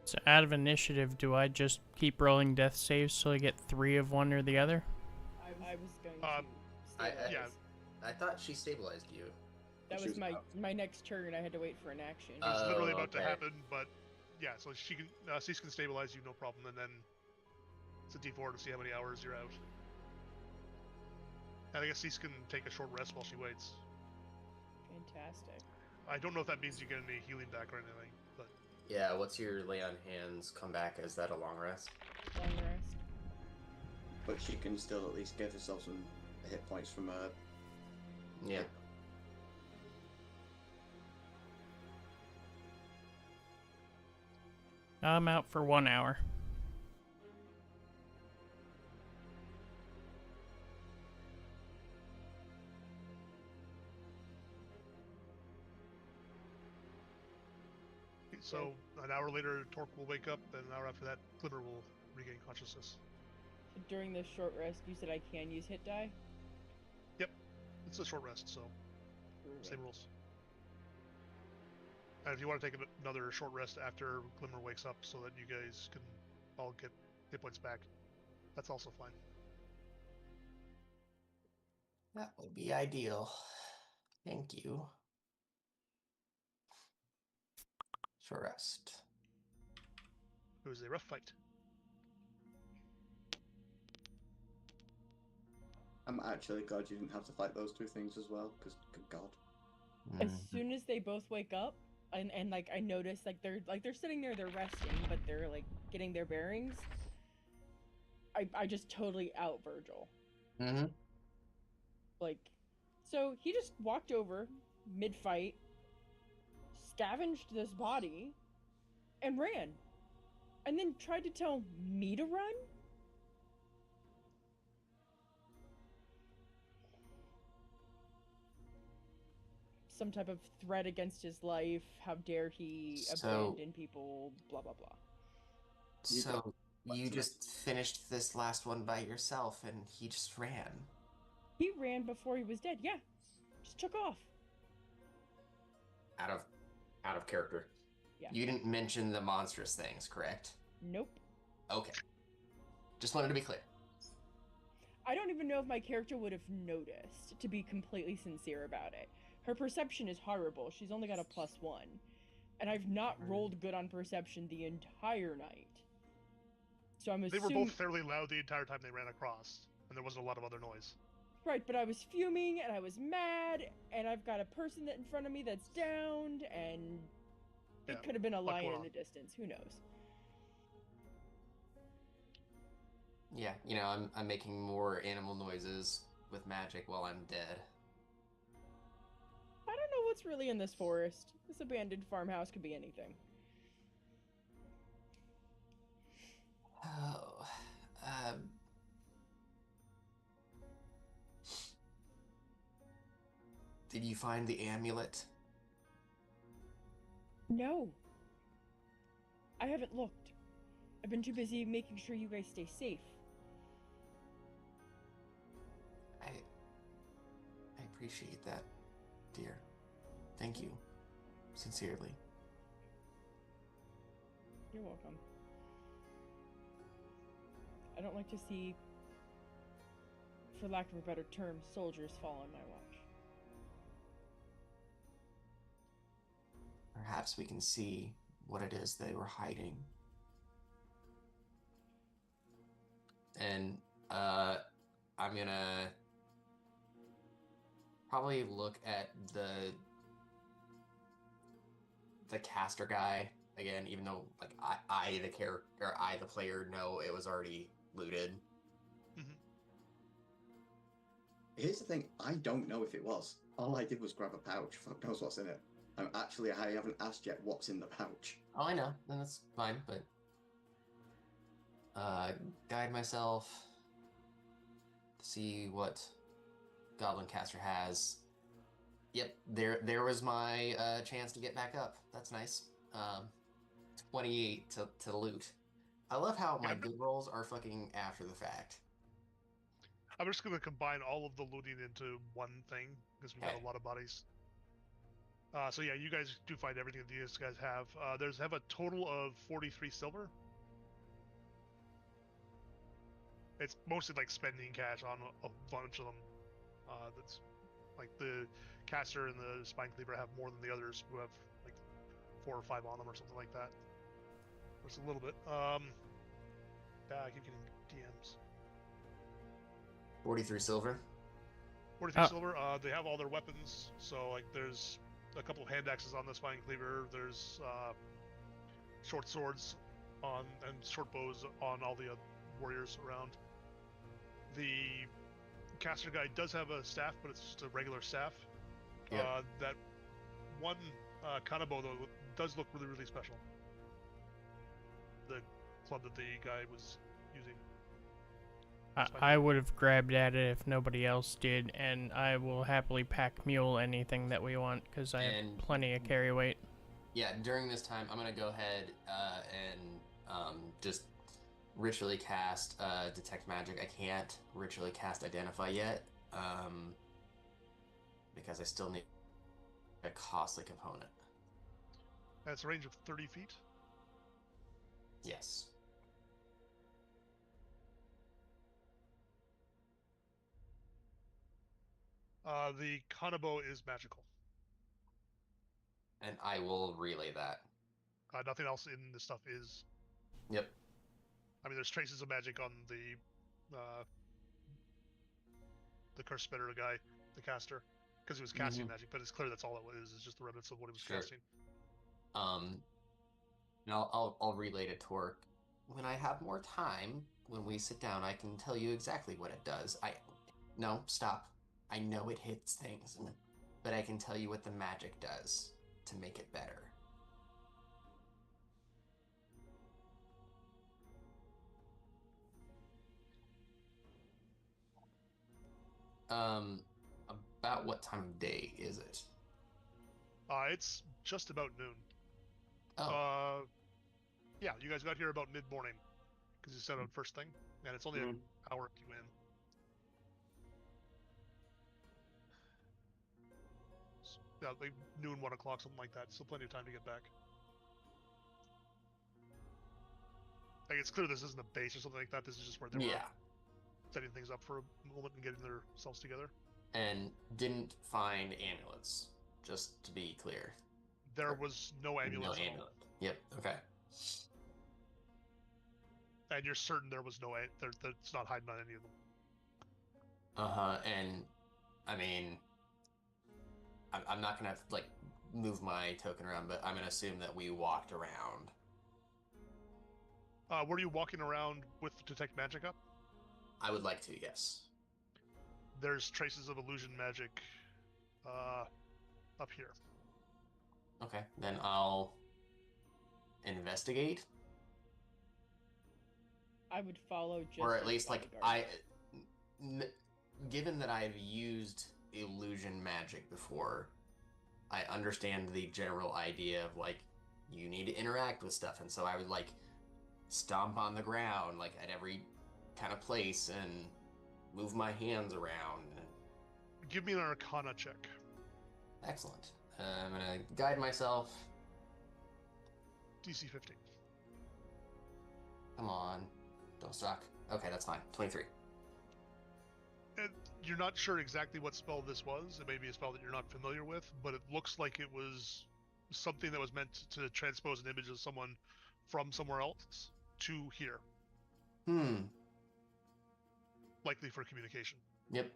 [SPEAKER 5] So out of initiative, do I just keep rolling death saves till I get 3 of one or the other?
[SPEAKER 2] I was going
[SPEAKER 1] I-
[SPEAKER 2] to stabilize.
[SPEAKER 1] yeah.
[SPEAKER 4] I thought she stabilized you.
[SPEAKER 2] That
[SPEAKER 3] She
[SPEAKER 2] was
[SPEAKER 3] was
[SPEAKER 2] my next turn. I had to wait for an action.
[SPEAKER 1] It was literally
[SPEAKER 4] Oh,
[SPEAKER 1] about to
[SPEAKER 4] okay.
[SPEAKER 1] happen, but yeah, so she can, Cease can stabilize you, no problem, and then it's a D4 to see how many hours you're out. And I guess Cease can take a short rest while she waits.
[SPEAKER 2] Fantastic.
[SPEAKER 1] I don't know if that means you get any healing back or anything, but
[SPEAKER 4] Yeah, what's your lay on hands comeback? Is that a long rest?
[SPEAKER 2] Long rest.
[SPEAKER 3] But she can still at least give herself some hit points from her.
[SPEAKER 4] Yeah.
[SPEAKER 5] I'm out for 1 hour.
[SPEAKER 1] so an hour later, Torque will wake up, and an hour after that, Glimmer will regain consciousness.
[SPEAKER 2] During this short rest, you said I can use hit die?
[SPEAKER 1] It's a short rest, so
[SPEAKER 2] Perfect.
[SPEAKER 1] same rules. And if you want to take another short rest after Glimmer wakes up so that you guys can all get hit points back, that's also fine.
[SPEAKER 4] That would be ideal. Thank you. Short rest.
[SPEAKER 1] It was a rough fight.
[SPEAKER 3] I'm actually glad you didn't have to fight those two things as well, because good god.
[SPEAKER 2] As
[SPEAKER 4] Mhm.
[SPEAKER 2] soon as they both wake up, and like I notice they're sitting there, they're resting, but they're like getting their bearings. I just totally out Virgil.
[SPEAKER 4] Mhm.
[SPEAKER 2] Like, so he just walked over mid fight, scavenged this body, and ran, and then tried to tell me to run. Some type of threat against his life. How dare he
[SPEAKER 4] So-
[SPEAKER 2] abandon people? Blah blah blah.
[SPEAKER 3] You
[SPEAKER 4] So You just finished this last one by yourself, and he just ran.
[SPEAKER 2] He ran before he was dead. Yeah, just took off.
[SPEAKER 4] Out of character.
[SPEAKER 2] Yeah.
[SPEAKER 4] You didn't mention the monstrous things, correct?
[SPEAKER 2] Nope.
[SPEAKER 4] Okay. Just wanted to be clear.
[SPEAKER 2] I don't even know if my character would have noticed, to be completely sincere about it. Her perception is horrible. She's only got a +1. And I've not rolled good on perception the entire night. So I'm assuming...
[SPEAKER 1] They were both fairly loud the entire time they ran across, and there wasn't a lot of other noise.
[SPEAKER 2] Right, but I was fuming, and I was mad, and I've got a person in front of me that's downed, and it could have been a lion in the distance. Who knows?
[SPEAKER 4] Yeah, I'm making more animal noises with magic while I'm dead.
[SPEAKER 2] I don't know what's really in this forest. This abandoned farmhouse could be anything.
[SPEAKER 4] Oh, did you find the amulet?
[SPEAKER 2] No. I haven't looked. I've been too busy making sure you guys stay safe.
[SPEAKER 4] I appreciate that, dear. Thank you. Sincerely.
[SPEAKER 2] You're welcome. I don't like to see, for lack of a better term, soldiers fall on my watch.
[SPEAKER 4] Perhaps we can see what it is they were hiding. And I'm gonna probably look at the caster guy again, even though like I the character, or I the player, know it was already looted.
[SPEAKER 1] Mm-hmm.
[SPEAKER 3] Here's the thing, I don't know if it was. All I did was grab a pouch. Fuck knows what's in it. I haven't asked yet what's in the pouch.
[SPEAKER 4] Oh, I know. Then that's fine, but guide myself to see what Goblin Caster has. Yep, there was my chance to get back up. That's nice. 28 to loot. I love how my good rolls are fucking after the fact.
[SPEAKER 1] I'm just gonna combine all of the looting into one thing because we've got a lot of bodies. So yeah, you guys do find everything that these guys have. Have a total of 43 silver. It's mostly like spending cash on a bunch of them. That's like the caster and the spine cleaver have more than the others who have like 4 or 5 on them or something like that. Just a little bit. I keep getting DMs.
[SPEAKER 4] 43 silver.
[SPEAKER 1] 43 silver. They have all their weapons. So like there's a couple of hand axes on the spine cleaver. There's short swords on and short bows on all the warriors around. The caster guy does have a staff, but it's just a regular staff.
[SPEAKER 4] Yep.
[SPEAKER 1] That one kanabo though does look really, really special. The club that the guy was using.
[SPEAKER 5] I would have grabbed at it if nobody else did, and I will happily pack mule anything that we want because I have plenty of carry weight.
[SPEAKER 4] Yeah, during this time, I'm gonna go ahead and just ritually cast detect magic. I can't ritually cast identify yet because I still need a costly component.
[SPEAKER 1] That's a range of 30 feet.
[SPEAKER 4] Yes.
[SPEAKER 1] The kanabo is magical.
[SPEAKER 4] And I will relay that.
[SPEAKER 1] Nothing else in this stuff is.
[SPEAKER 4] Yep.
[SPEAKER 1] I mean, there's traces of magic on the curse spitter guy, the caster, because he was casting magic. But it's clear that's all it is. It's just the remnants of what he was casting.
[SPEAKER 4] And I'll relay to Torque. When I have more time, when we sit down, I can tell you exactly what it does. No, stop. I know it hits things, but I can tell you what the magic does to make it better. About what time of day is it?
[SPEAKER 1] It's just about noon.
[SPEAKER 4] Oh.
[SPEAKER 1] Yeah, you guys got here about mid-morning, because you set out first thing, and it's only an hour if you win. Yeah, like noon, 1 o'clock, something like that. Still plenty of time to get back. Like, it's clear this isn't a base or something like that. This is just where they were setting things up for a moment and getting themselves together.
[SPEAKER 4] And didn't find amulets, just to be clear.
[SPEAKER 1] There was no amulets at all.
[SPEAKER 4] Yep, okay.
[SPEAKER 1] And you're certain there was no... That's not hiding on any of them.
[SPEAKER 4] Uh-huh, and, I mean... I'm not gonna, like, move my token around, but I'm gonna assume that we walked around.
[SPEAKER 1] Were you walking around with Detect Magic up?
[SPEAKER 4] I would like to, yes.
[SPEAKER 1] There's traces of illusion magic up here.
[SPEAKER 4] Okay, then I'll investigate.
[SPEAKER 2] I would follow just.
[SPEAKER 4] Or at least, like, given that I've used illusion magic before, I understand the general idea of, like, you need to interact with stuff, and so I would, like, stomp on the ground, like, at every kind of place and move my hands around.
[SPEAKER 1] Give me an Arcana check.
[SPEAKER 4] Excellent. I'm gonna guide myself.
[SPEAKER 1] DC 15.
[SPEAKER 4] Come on. Don't suck. Okay, that's fine. 23.
[SPEAKER 1] And you're not sure exactly what spell this was. It may be a spell that you're not familiar with, but it looks like it was something that was meant to transpose an image of someone from somewhere else to here. Likely for communication.
[SPEAKER 4] Yep.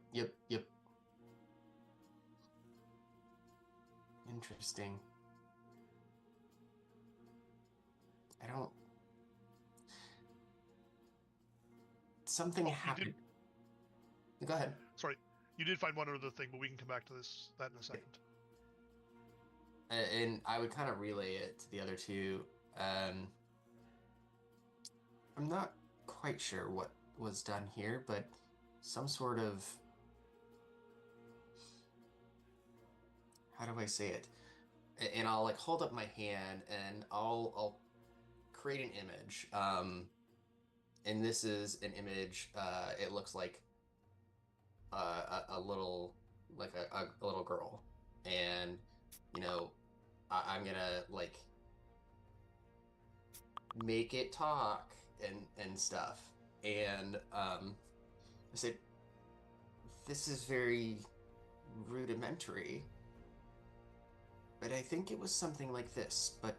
[SPEAKER 4] Interesting. I don't... Something happened. Go ahead.
[SPEAKER 1] Sorry. You did find one other thing, but we can come back to that in a second.
[SPEAKER 4] And I would kind of relay it to the other two. I'm not quite sure what was done here, but some sort of... How do I say it? And I'll, like, hold up my hand, and I'll create an image. And this is an image, it looks like a little, like a little girl. And, you know, I'm gonna, like, make it talk and stuff. And I said, this is very rudimentary, but I think it was something like this, but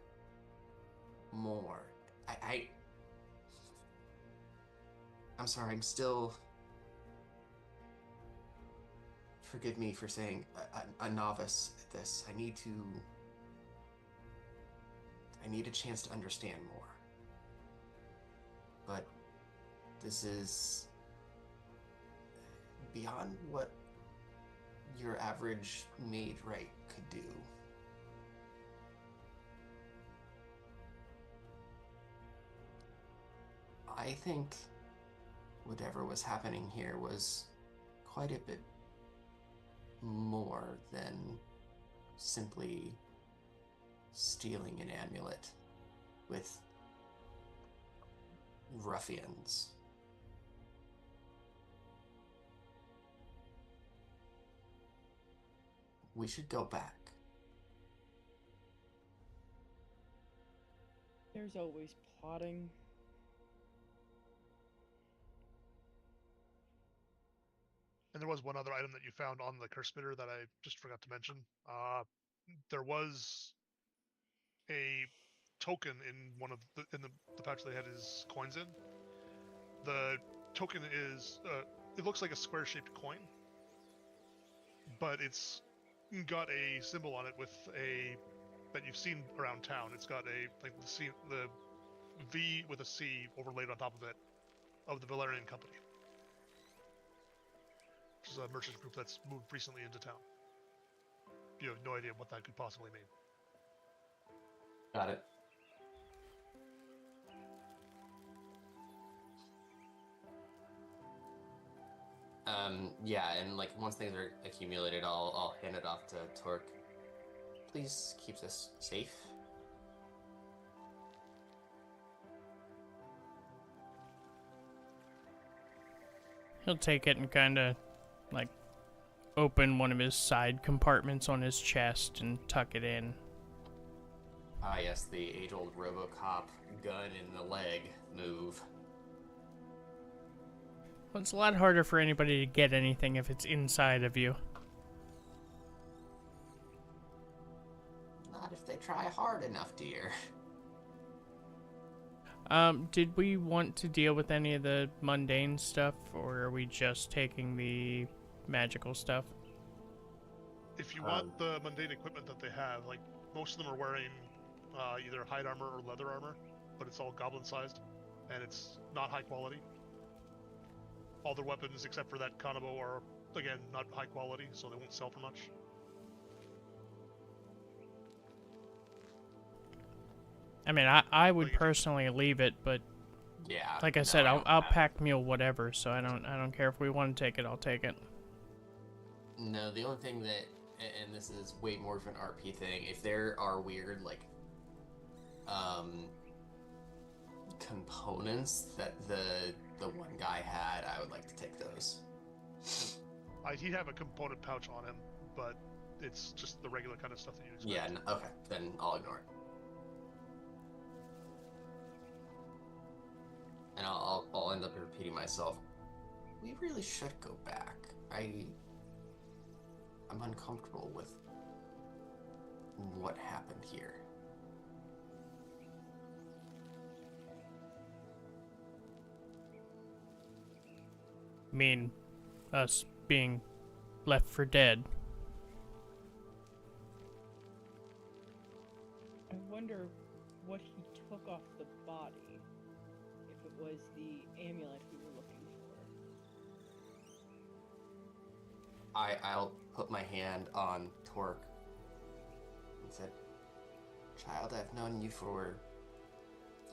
[SPEAKER 4] more. I'm sorry, I'm still... Forgive me for saying a novice at this. I need a chance to understand more. But this is beyond what your average maid right could do. I think whatever was happening here was quite a bit more than simply stealing an amulet with ruffians. We should go back.
[SPEAKER 2] There's always plotting.
[SPEAKER 1] And there was one other item that you found on the curse spitter that I just forgot to mention. There was a token in one of the pouch that had his coins in. The token is it looks like a square-shaped coin, but it's got a symbol on it with that you've seen around town. It's got the V with a C overlaid on top of it of the Valerian Company, which is a merchant group that's moved recently into town. You have no idea what that could possibly mean.
[SPEAKER 4] Got it. Yeah, and, like, once things are accumulated, I'll hand it off to Torque. Please keep this safe.
[SPEAKER 5] He'll take it and kind of, like, open one of his side compartments on his chest and tuck it in.
[SPEAKER 4] Ah, yes, the age-old RoboCop gun in the leg move.
[SPEAKER 5] Well, it's a lot harder for anybody to get anything if it's inside of you.
[SPEAKER 4] Not if they try hard enough, dear.
[SPEAKER 5] Did we want to deal with any of the mundane stuff, or are we just taking the magical stuff?
[SPEAKER 1] If you want the mundane equipment that they have, like, most of them are wearing either hide armor or leather armor, but it's all goblin-sized, and it's not high quality. All their weapons, except for that Kanabo, are, again, not high quality, so they won't sell for much.
[SPEAKER 5] I mean, I would personally leave it, but
[SPEAKER 4] Yeah.
[SPEAKER 5] like I said, I'll pack mule whatever, so I don't care if we want to take it, I'll take it.
[SPEAKER 4] No, the only thing that, and this is way more of an RP thing, if there are weird, like, components that the one guy had, I would like to take those.
[SPEAKER 1] He'd have a component pouch on him, but it's just the regular kind of stuff that you expect.
[SPEAKER 4] Yeah, okay, then I'll ignore it. And I'll end up repeating myself. We really should go back. I'm uncomfortable with what happened here.
[SPEAKER 5] Mean us being left for dead.
[SPEAKER 2] I wonder what he took off the body. If it was the amulet we were looking for.
[SPEAKER 4] I'll put my hand on Torque and said, "Child, I've known you for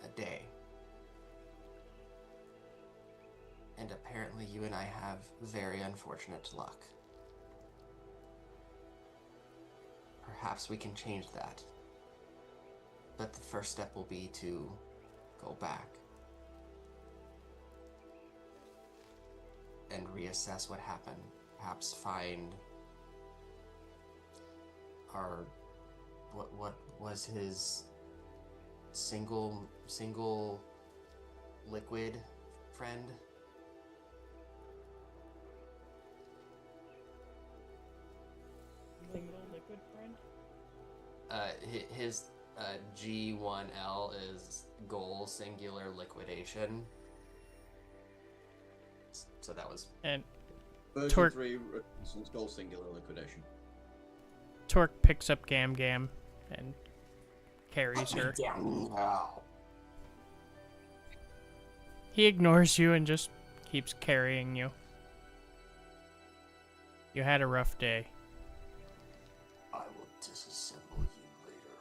[SPEAKER 4] a day. And apparently you and I have very unfortunate luck. Perhaps we can change that. But the first step will be to go back and reassess what happened. Perhaps find our what was his single liquid friend."
[SPEAKER 2] Single liquid friend?
[SPEAKER 4] His G1L is goal singular liquidation. So that was.
[SPEAKER 5] And
[SPEAKER 3] Version
[SPEAKER 5] Torque-
[SPEAKER 3] 3 reconnaissance goal singular liquidation.
[SPEAKER 5] Torque picks up Gam Gam and carries her.
[SPEAKER 4] Wow.
[SPEAKER 5] He ignores you and just keeps carrying you. You had a rough day.
[SPEAKER 4] I will disassemble you later.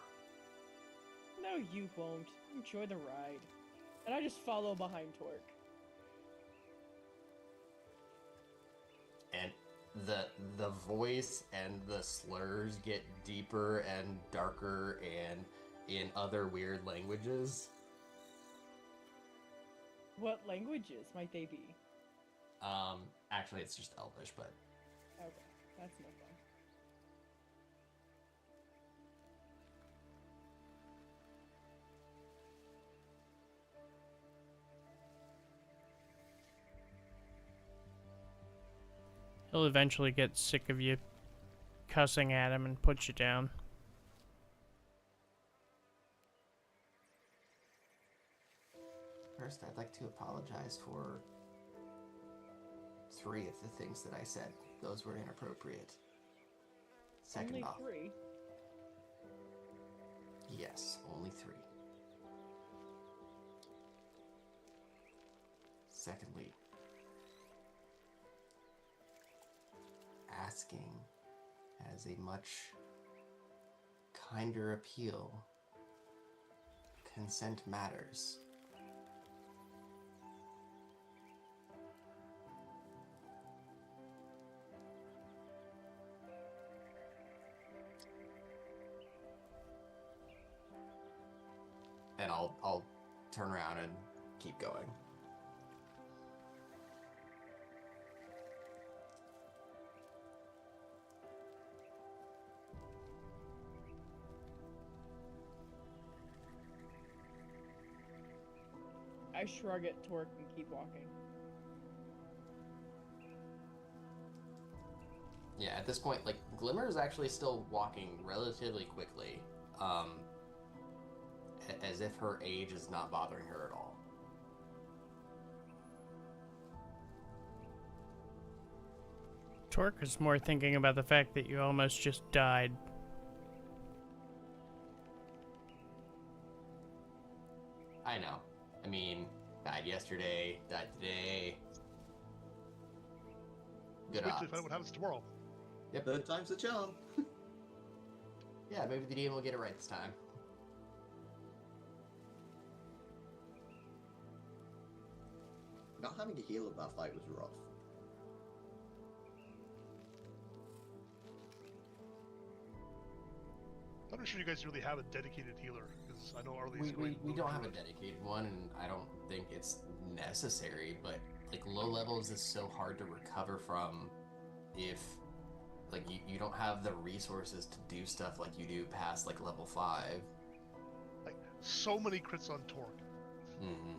[SPEAKER 2] No, you won't. Enjoy the ride. And I just follow behind Torque.
[SPEAKER 4] And the voice and the slurs get deeper and darker and in other weird languages.
[SPEAKER 2] What languages might they be?
[SPEAKER 4] Actually it's just Elvish, but
[SPEAKER 2] Okay, that's no fun.
[SPEAKER 5] He'll eventually get sick of you cussing at him and put you down.
[SPEAKER 4] first I'd like to apologize for 3 of the things that I said. Those were inappropriate. Second
[SPEAKER 2] Only
[SPEAKER 4] off,
[SPEAKER 2] 3.
[SPEAKER 4] yes, only 3. Secondly, asking has a much kinder appeal. Consent matters. And I'll turn around and keep going.
[SPEAKER 2] I shrug at Torque and keep walking.
[SPEAKER 4] Yeah, at this point, like, Glimmer is actually still walking relatively quickly, as if her age is not bothering her at all.
[SPEAKER 5] Torque is more thinking about the fact that you almost just died.
[SPEAKER 4] I know. I mean, died yesterday, died today. Good
[SPEAKER 1] Wait till
[SPEAKER 4] odds.
[SPEAKER 1] you find out what happens tomorrow.
[SPEAKER 4] Yep.
[SPEAKER 3] Third time's the charm.
[SPEAKER 4] Yeah, maybe the DM will get it right this time.
[SPEAKER 3] Not having to heal at that fight was rough.
[SPEAKER 1] I'm not sure you guys really have a dedicated healer, because I know Arlie's
[SPEAKER 4] We don't have a dedicated one, and I don't think it's necessary, but like low levels is so hard to recover from if like you don't have the resources to do stuff like you do past like level 5.
[SPEAKER 1] like so many crits on Torque.
[SPEAKER 4] Mm-hmm.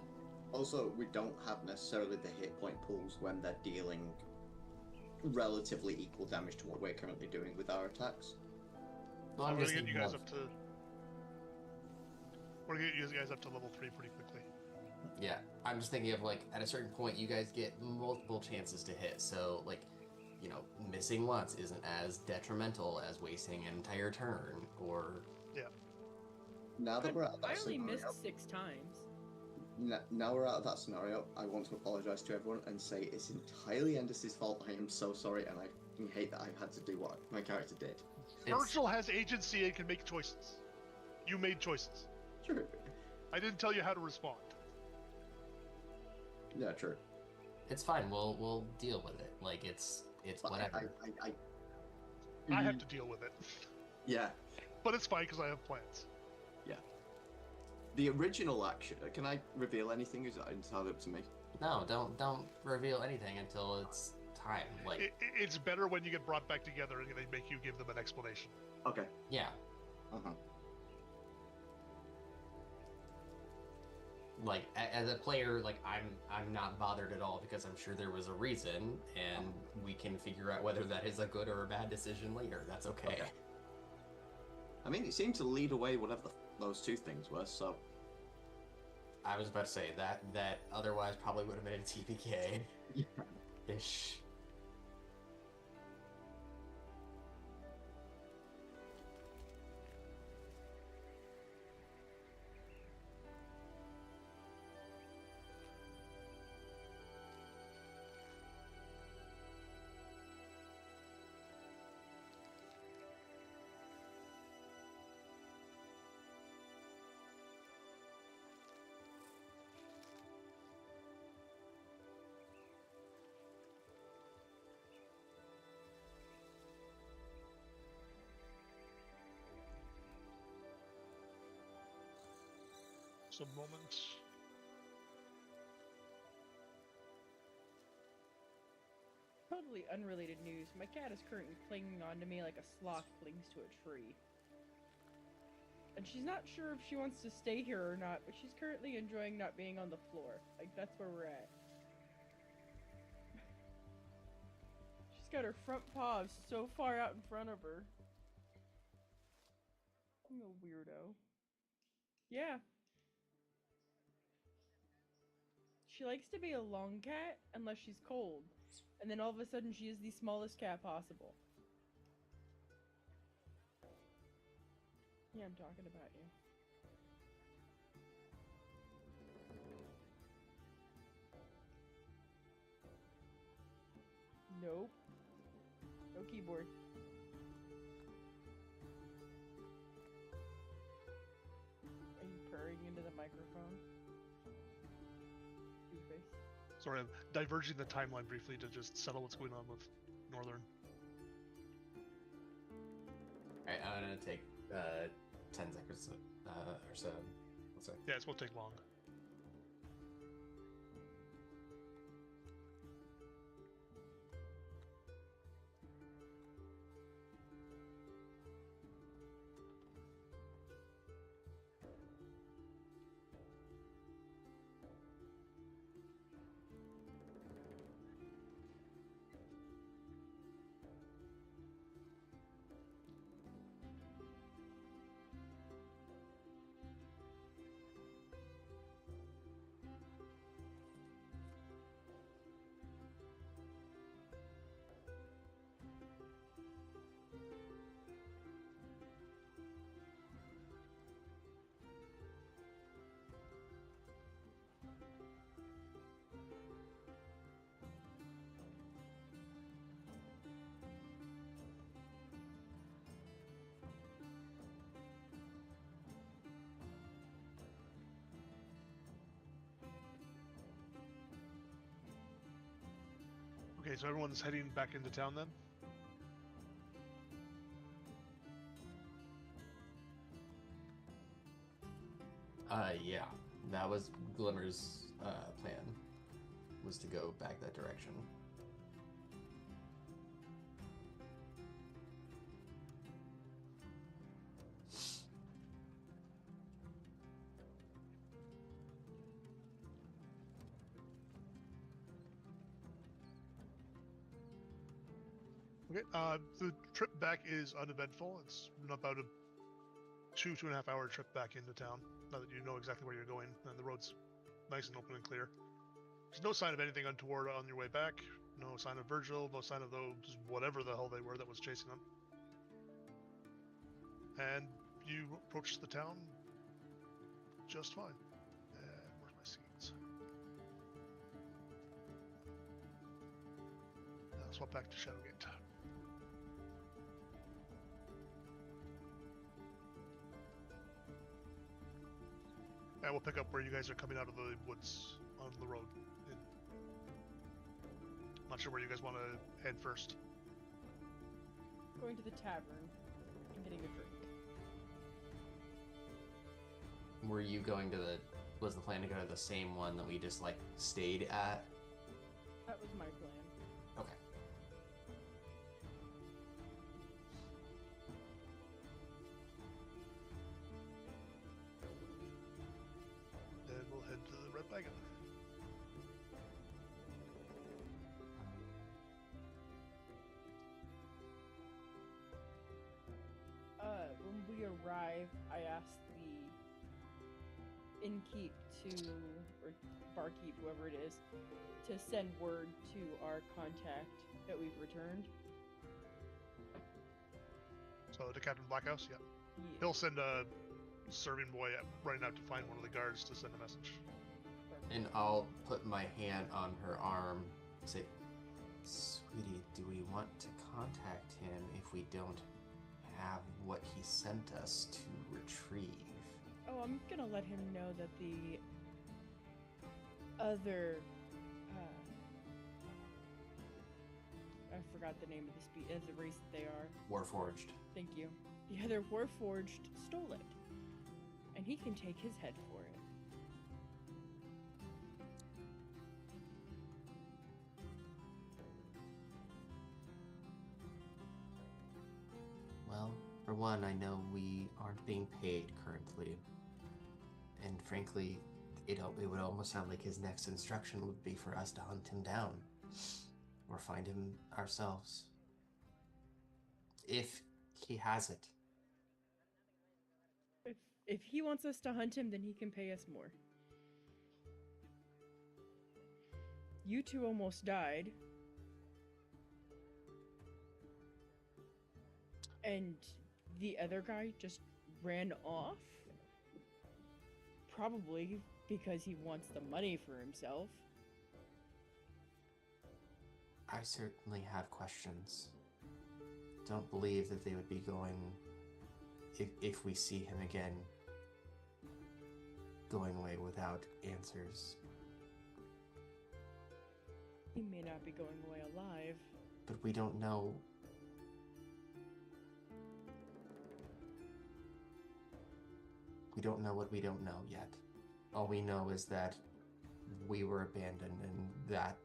[SPEAKER 3] Also, we don't have necessarily the hit point pools when they're dealing relatively equal damage to what we're currently doing with our attacks.
[SPEAKER 4] Well,
[SPEAKER 1] I'm
[SPEAKER 4] I'm
[SPEAKER 1] gonna
[SPEAKER 4] just
[SPEAKER 1] get you
[SPEAKER 4] thinking
[SPEAKER 1] guys
[SPEAKER 4] of-
[SPEAKER 1] up to. We're gonna get you guys up to level 3 pretty quickly.
[SPEAKER 4] Yeah, I'm just thinking of like at a certain point you guys get multiple chances to hit, so like, you know, missing once isn't as detrimental as wasting an entire turn, or
[SPEAKER 3] Now that we're out of
[SPEAKER 2] I
[SPEAKER 3] that
[SPEAKER 2] only
[SPEAKER 3] scenario,
[SPEAKER 2] missed 6 times.
[SPEAKER 3] now we're out of that scenario, I want to apologize to everyone and say it's entirely Endis' fault. I am so sorry, and I fucking hate that I've had to do what my character did.
[SPEAKER 1] Virgil has agency and can make choices. You made choices.
[SPEAKER 3] True.
[SPEAKER 1] I didn't tell you how to respond.
[SPEAKER 3] Yeah, true.
[SPEAKER 4] it's fine. We'll deal with it. Like it's
[SPEAKER 3] But
[SPEAKER 4] whatever.
[SPEAKER 1] I have to deal with it.
[SPEAKER 3] Yeah.
[SPEAKER 1] But it's fine because I have plans.
[SPEAKER 3] The original action. Can I reveal anything? Is that entirely up to me?
[SPEAKER 4] No, don't reveal anything until it's time. Like
[SPEAKER 1] It's better when you get brought back together and they make you give them an explanation.
[SPEAKER 3] Okay.
[SPEAKER 4] yeah,
[SPEAKER 3] Uh-huh.
[SPEAKER 4] like as a player, like I'm not bothered at all because I'm sure there was a reason, and we can figure out whether that is a good or a bad decision later. That's okay.
[SPEAKER 3] Okay. I mean, it seemed to lead away whatever those two things were, so...
[SPEAKER 4] I was about to say that otherwise probably would have been a TPK.
[SPEAKER 3] Yeah.
[SPEAKER 4] Ish.
[SPEAKER 1] Some moments.
[SPEAKER 2] Totally unrelated news. My cat is currently clinging onto me like a sloth clings to a tree. And she's not sure if she wants to stay here or not, but she's currently enjoying not being on the floor. Like, that's where we're at. She's got her front paws so far out in front of her. I'm a weirdo. Yeah. She likes to be a long cat unless she's cold. And then all of a sudden she is the smallest cat possible. Yeah, I'm talking about you. Nope. No keyboard. Are you purring into the microphone? Two-face.
[SPEAKER 1] Sorry, I'm diverging the timeline briefly to just settle what's going on with Northern.
[SPEAKER 4] Alright, I'm gonna take 10 seconds or so. Let's say.
[SPEAKER 1] Yeah, it won't take long. Okay, so everyone's heading back into town then?
[SPEAKER 4] Yeah. That was Glimmer's plan, was to go back that direction.
[SPEAKER 1] Okay, the trip back is uneventful. It's about a 2.5 hour trip back into town, now that you know exactly where you're going, and the road's nice and open and clear. There's no sign of anything untoward on your way back, no sign of Virgil, no sign of those whatever the hell they were that was chasing them. And you approach the town just fine. Where's my seeds? I'll swap back to Shadowgate. And we'll pick up where you guys are coming out of the woods on the road. Not sure where you guys want to head first.
[SPEAKER 2] Going to the tavern and getting a drink.
[SPEAKER 4] Were you going to the... Was the plan to go to the same one that we just, like, stayed at?
[SPEAKER 2] That was my plan.
[SPEAKER 4] Okay.
[SPEAKER 1] Then we'll head to the Red Wagon.
[SPEAKER 2] When we arrive, I asked the innkeep or barkeep, whoever it is, to send word to our contact that we've returned.
[SPEAKER 1] So to Captain Blackhouse, yeah.
[SPEAKER 2] Yeah.
[SPEAKER 1] He'll send a serving boy running out to find one of the guards to send a message.
[SPEAKER 4] And I'll put my hand on her arm, say, "Sweetie, do we want to contact him if we don't have what he sent us to retrieve?"
[SPEAKER 2] Oh, I'm gonna let him know that the other, I forgot the name of the race that they are.
[SPEAKER 4] Warforged.
[SPEAKER 2] Thank you. The other Warforged stole it, and he can take his head for it.
[SPEAKER 4] Well, for one, I know we aren't being paid currently. And frankly, it would almost sound like his next instruction would be for us to hunt him down. Or find him ourselves. If he has it.
[SPEAKER 2] If he wants us to hunt him, then he can pay us more. You two almost died. And the other guy just ran off? Probably because he wants the money for himself.
[SPEAKER 4] I certainly have questions. Don't believe that they would be going, if we see him again, going away without answers.
[SPEAKER 2] He may not be going away alive.
[SPEAKER 4] But we don't know. We don't know what we don't know yet. All we know is that we were abandoned, and that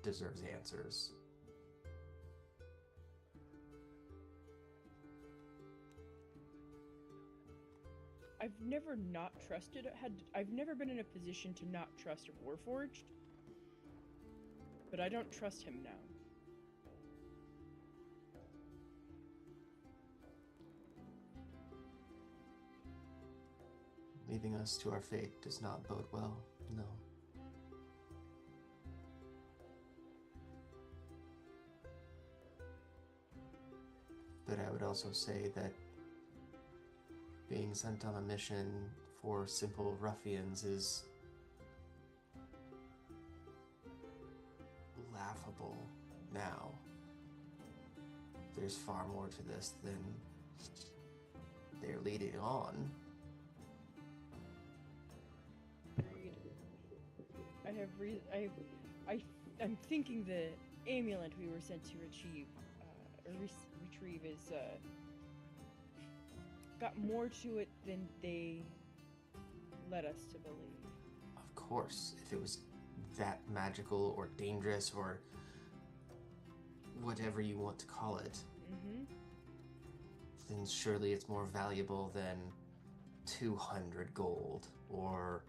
[SPEAKER 4] deserves answers.
[SPEAKER 2] I've never not trusted. I've never been in a position to not trust a Warforged, but I don't trust him now.
[SPEAKER 4] Leaving us to our fate does not bode well, no. But I would also say that being sent on a mission for simple ruffians is laughable now. There's far more to this than they're leading on.
[SPEAKER 2] I'm thinking that amulet we were sent to retrieve is got more to it than they led us to believe.
[SPEAKER 4] Of course, if it was that magical or dangerous or whatever you want to call it, then surely it's more valuable than 200 gold, or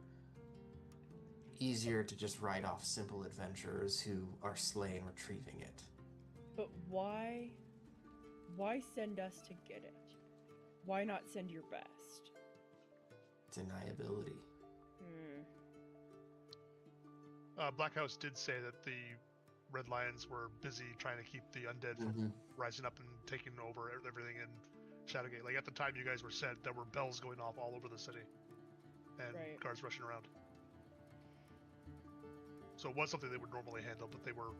[SPEAKER 4] easier to just write off simple adventurers who are slain retrieving it.
[SPEAKER 2] But why send us to get it? Why not send your best?
[SPEAKER 4] Deniability.
[SPEAKER 1] Black House did say that the Red Lions were busy trying to keep the undead from rising up and taking over everything in Shadowgate. Like, at the time you guys were sent, there were bells going off all over the city. And guards rushing around. So it was something they would normally handle, but they were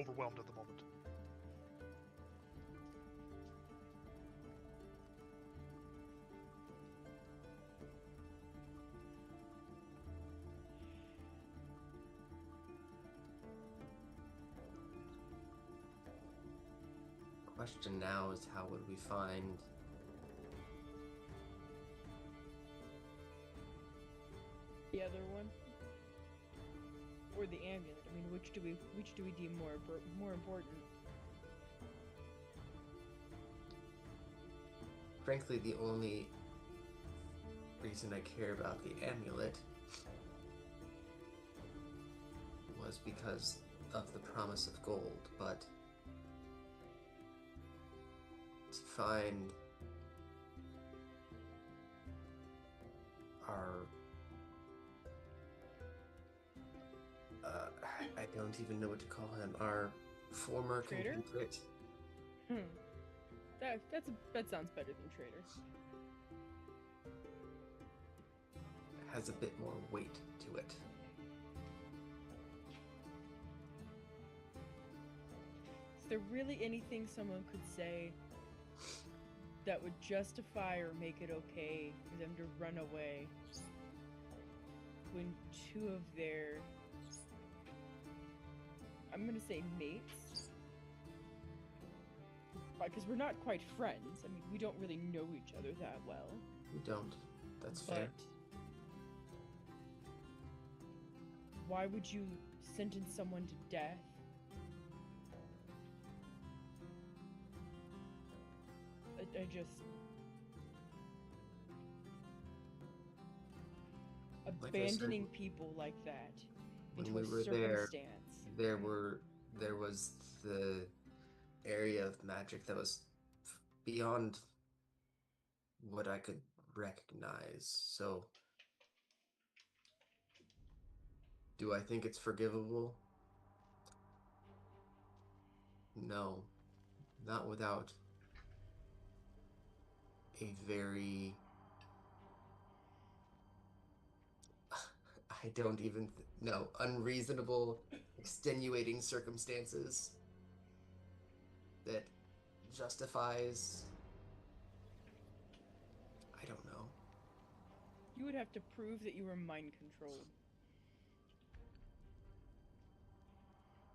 [SPEAKER 1] overwhelmed at the moment.
[SPEAKER 4] Question now is, how would we find
[SPEAKER 2] the other one? Or the amulet? I mean, which do we deem more important?
[SPEAKER 4] Frankly, the only reason I care about the amulet was because of the promise of gold, but to find our I don't even know what to call him, our former
[SPEAKER 2] Traitor?
[SPEAKER 4] compatriot.
[SPEAKER 2] That sounds better than traitor.
[SPEAKER 4] Has a bit more weight to it.
[SPEAKER 2] Is there really anything someone could say that would justify or make it okay for them to run away when two of their, I'm gonna say mates, because we're not quite friends. I mean, we don't really know each other that well.
[SPEAKER 4] We don't. That's fair.
[SPEAKER 2] Why would you sentence someone to death? I just... abandoning people like that into
[SPEAKER 4] when we were
[SPEAKER 2] circumstance.
[SPEAKER 4] There was the area of magic that was beyond what I could recognize. So, do I think it's forgivable? No, not without a very I don't even know, unreasonable, extenuating circumstances that justifies, I don't know.
[SPEAKER 2] You would have to prove that you were mind controlled.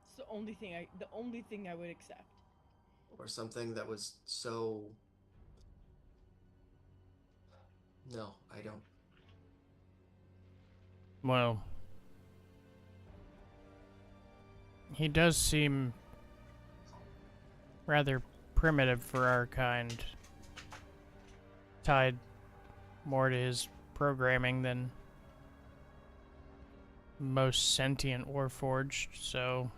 [SPEAKER 2] It's the only thing I would accept.
[SPEAKER 4] Or something that was so... No, I don't.
[SPEAKER 5] Well, he does seem rather primitive for our kind. Tied more to his programming than most sentient Warforged, so...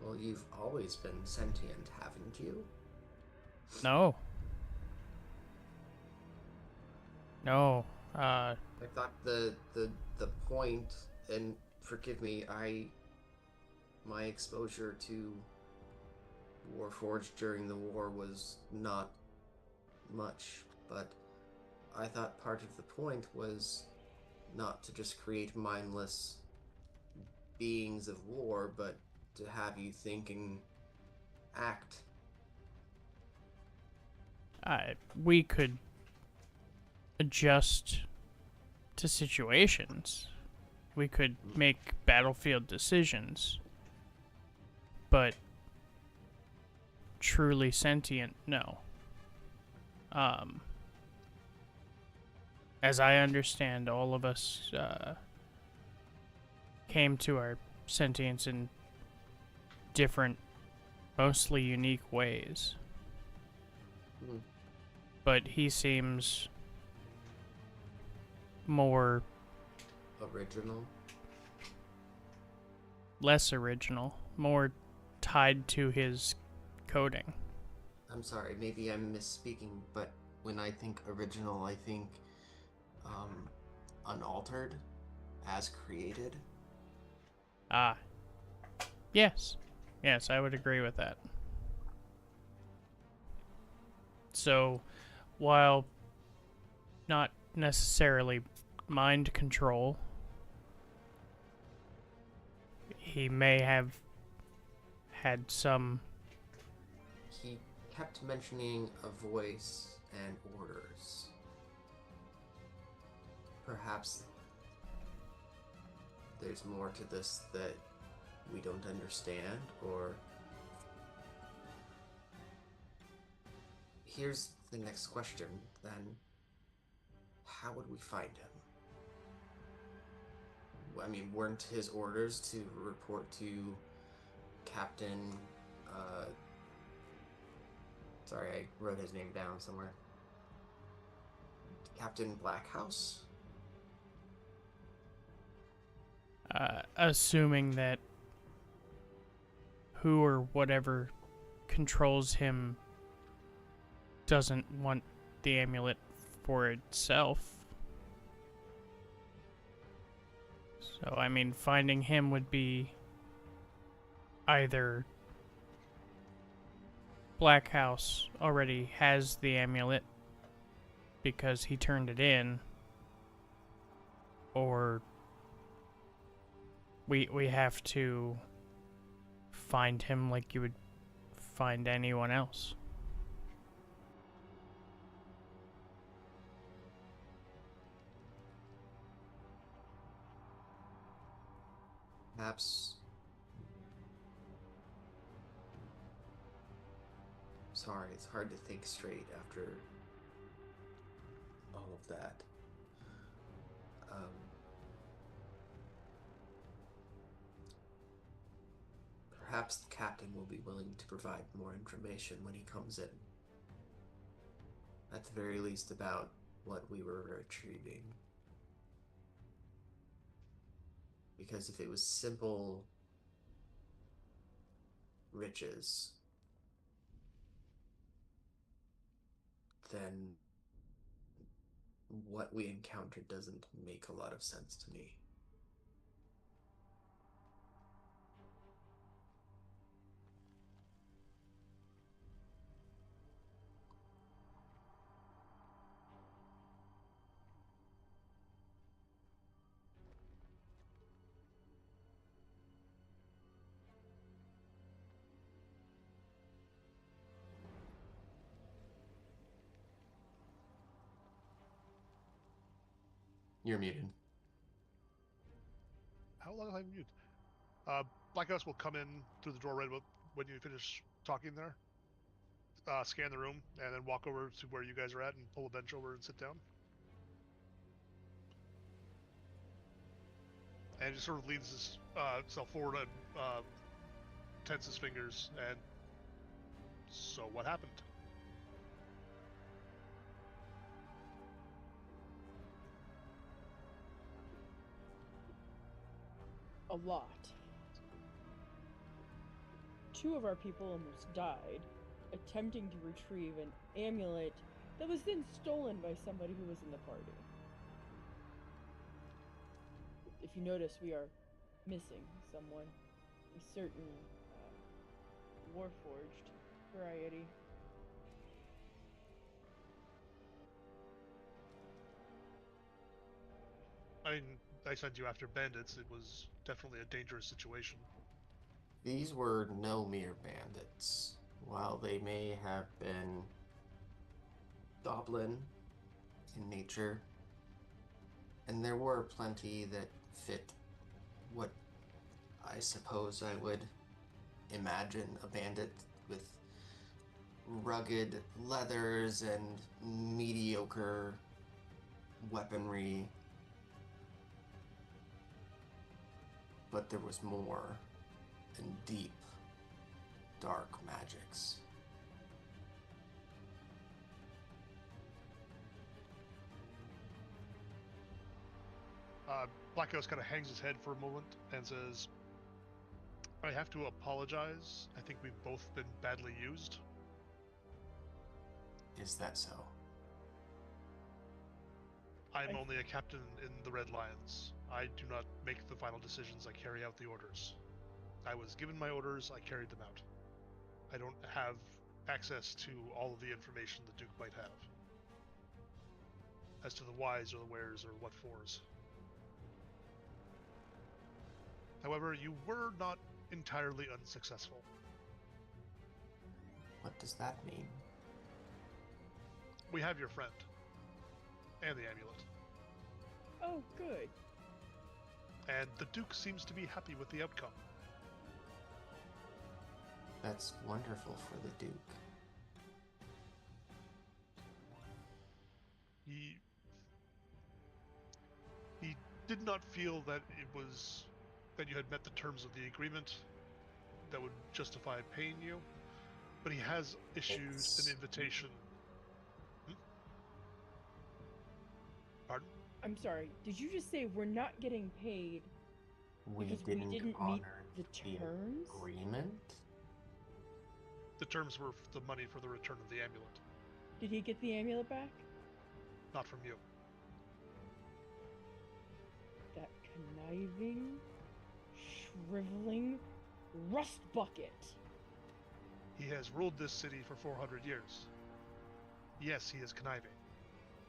[SPEAKER 4] Well, you've always been sentient, haven't you?
[SPEAKER 5] No. No,
[SPEAKER 4] I thought the point, and forgive me, my exposure to Warforged during the war was not much, but I thought part of the point was not to just create mindless beings of war, but to have you think and act.
[SPEAKER 5] we could adjust to situations. We could make battlefield decisions. but truly sentient, no. As I understand, all of us came to our sentience in different, mostly unique ways.
[SPEAKER 4] Hmm.
[SPEAKER 5] But he seems more
[SPEAKER 4] Original.
[SPEAKER 5] less original, more tied to his coding.
[SPEAKER 4] I'm sorry, maybe I'm misspeaking, but when I think original, I think unaltered, as created.
[SPEAKER 5] Ah. Yes. Yes, I would agree with that. So, while not necessarily mind control, he may have had some...
[SPEAKER 4] He kept mentioning a voice and orders. Perhaps there's more to this that we don't understand, or... Here's the next question, then. How would we find him? I mean, weren't his orders to report to Captain... Sorry, I wrote his name down somewhere. Captain Blackhouse?
[SPEAKER 5] Assuming that who or whatever controls him doesn't want the amulet for itself. So, I mean, finding him would be either Black House already has the amulet because he turned it in, or we have to find him like you would find anyone else.
[SPEAKER 4] Perhaps... Sorry, it's hard to think straight after all of that. Perhaps the captain will be willing to provide more information when he comes in. At the very least about what we were retrieving. Because if it was simple riches, then what we encountered doesn't make a lot of sense to me. You're muted.
[SPEAKER 1] How long have I muted? Black House will come in through the door right when you finish talking there. Scan the room and then walk over to where you guys are at and pull a bench over and sit down. And just sort of leans himself forward and tenses his fingers. And so, what happened?
[SPEAKER 2] A lot. 2 of our people almost died, attempting to retrieve an amulet that was then stolen by somebody who was in the party. If you notice, we are missing someone. A certain Warforged variety.
[SPEAKER 1] I mean, I sent you after bandits. It was definitely a dangerous situation.
[SPEAKER 4] These were no mere bandits. While they may have been goblin in nature, and there were plenty that fit what I suppose I would imagine a bandit with rugged leathers and mediocre weaponry. But there was more, and deep, dark magics.
[SPEAKER 1] Black Ghost kind of hangs his head for a moment and says, I have to apologize. I think we've both been badly used.
[SPEAKER 4] Is that so?
[SPEAKER 1] I'm only a captain in the Red Lions. I do not make the final decisions, I carry out the orders. I was given my orders, I carried them out. I don't have access to all of the information the Duke might have. As to the whys or the wheres or what fors. However, you were not entirely unsuccessful.
[SPEAKER 4] What does that mean?
[SPEAKER 1] We have your friend. And the amulet.
[SPEAKER 2] Oh, good.
[SPEAKER 1] And the Duke seems to be happy with the outcome.
[SPEAKER 4] That's wonderful for the Duke.
[SPEAKER 1] He did not feel that that you had met the terms of the agreement that would justify paying you, but he has issued an invitation. Pardon?
[SPEAKER 2] I'm sorry. Did you just say we're not getting paid because we didn't meet
[SPEAKER 4] honor
[SPEAKER 2] the terms?
[SPEAKER 4] agreement?
[SPEAKER 1] The terms were the money for the return of the amulet.
[SPEAKER 2] Did he get the amulet back?
[SPEAKER 1] Not from you.
[SPEAKER 2] That conniving, shriveling rust bucket.
[SPEAKER 1] He has ruled this city for 400 years. Yes, he is conniving.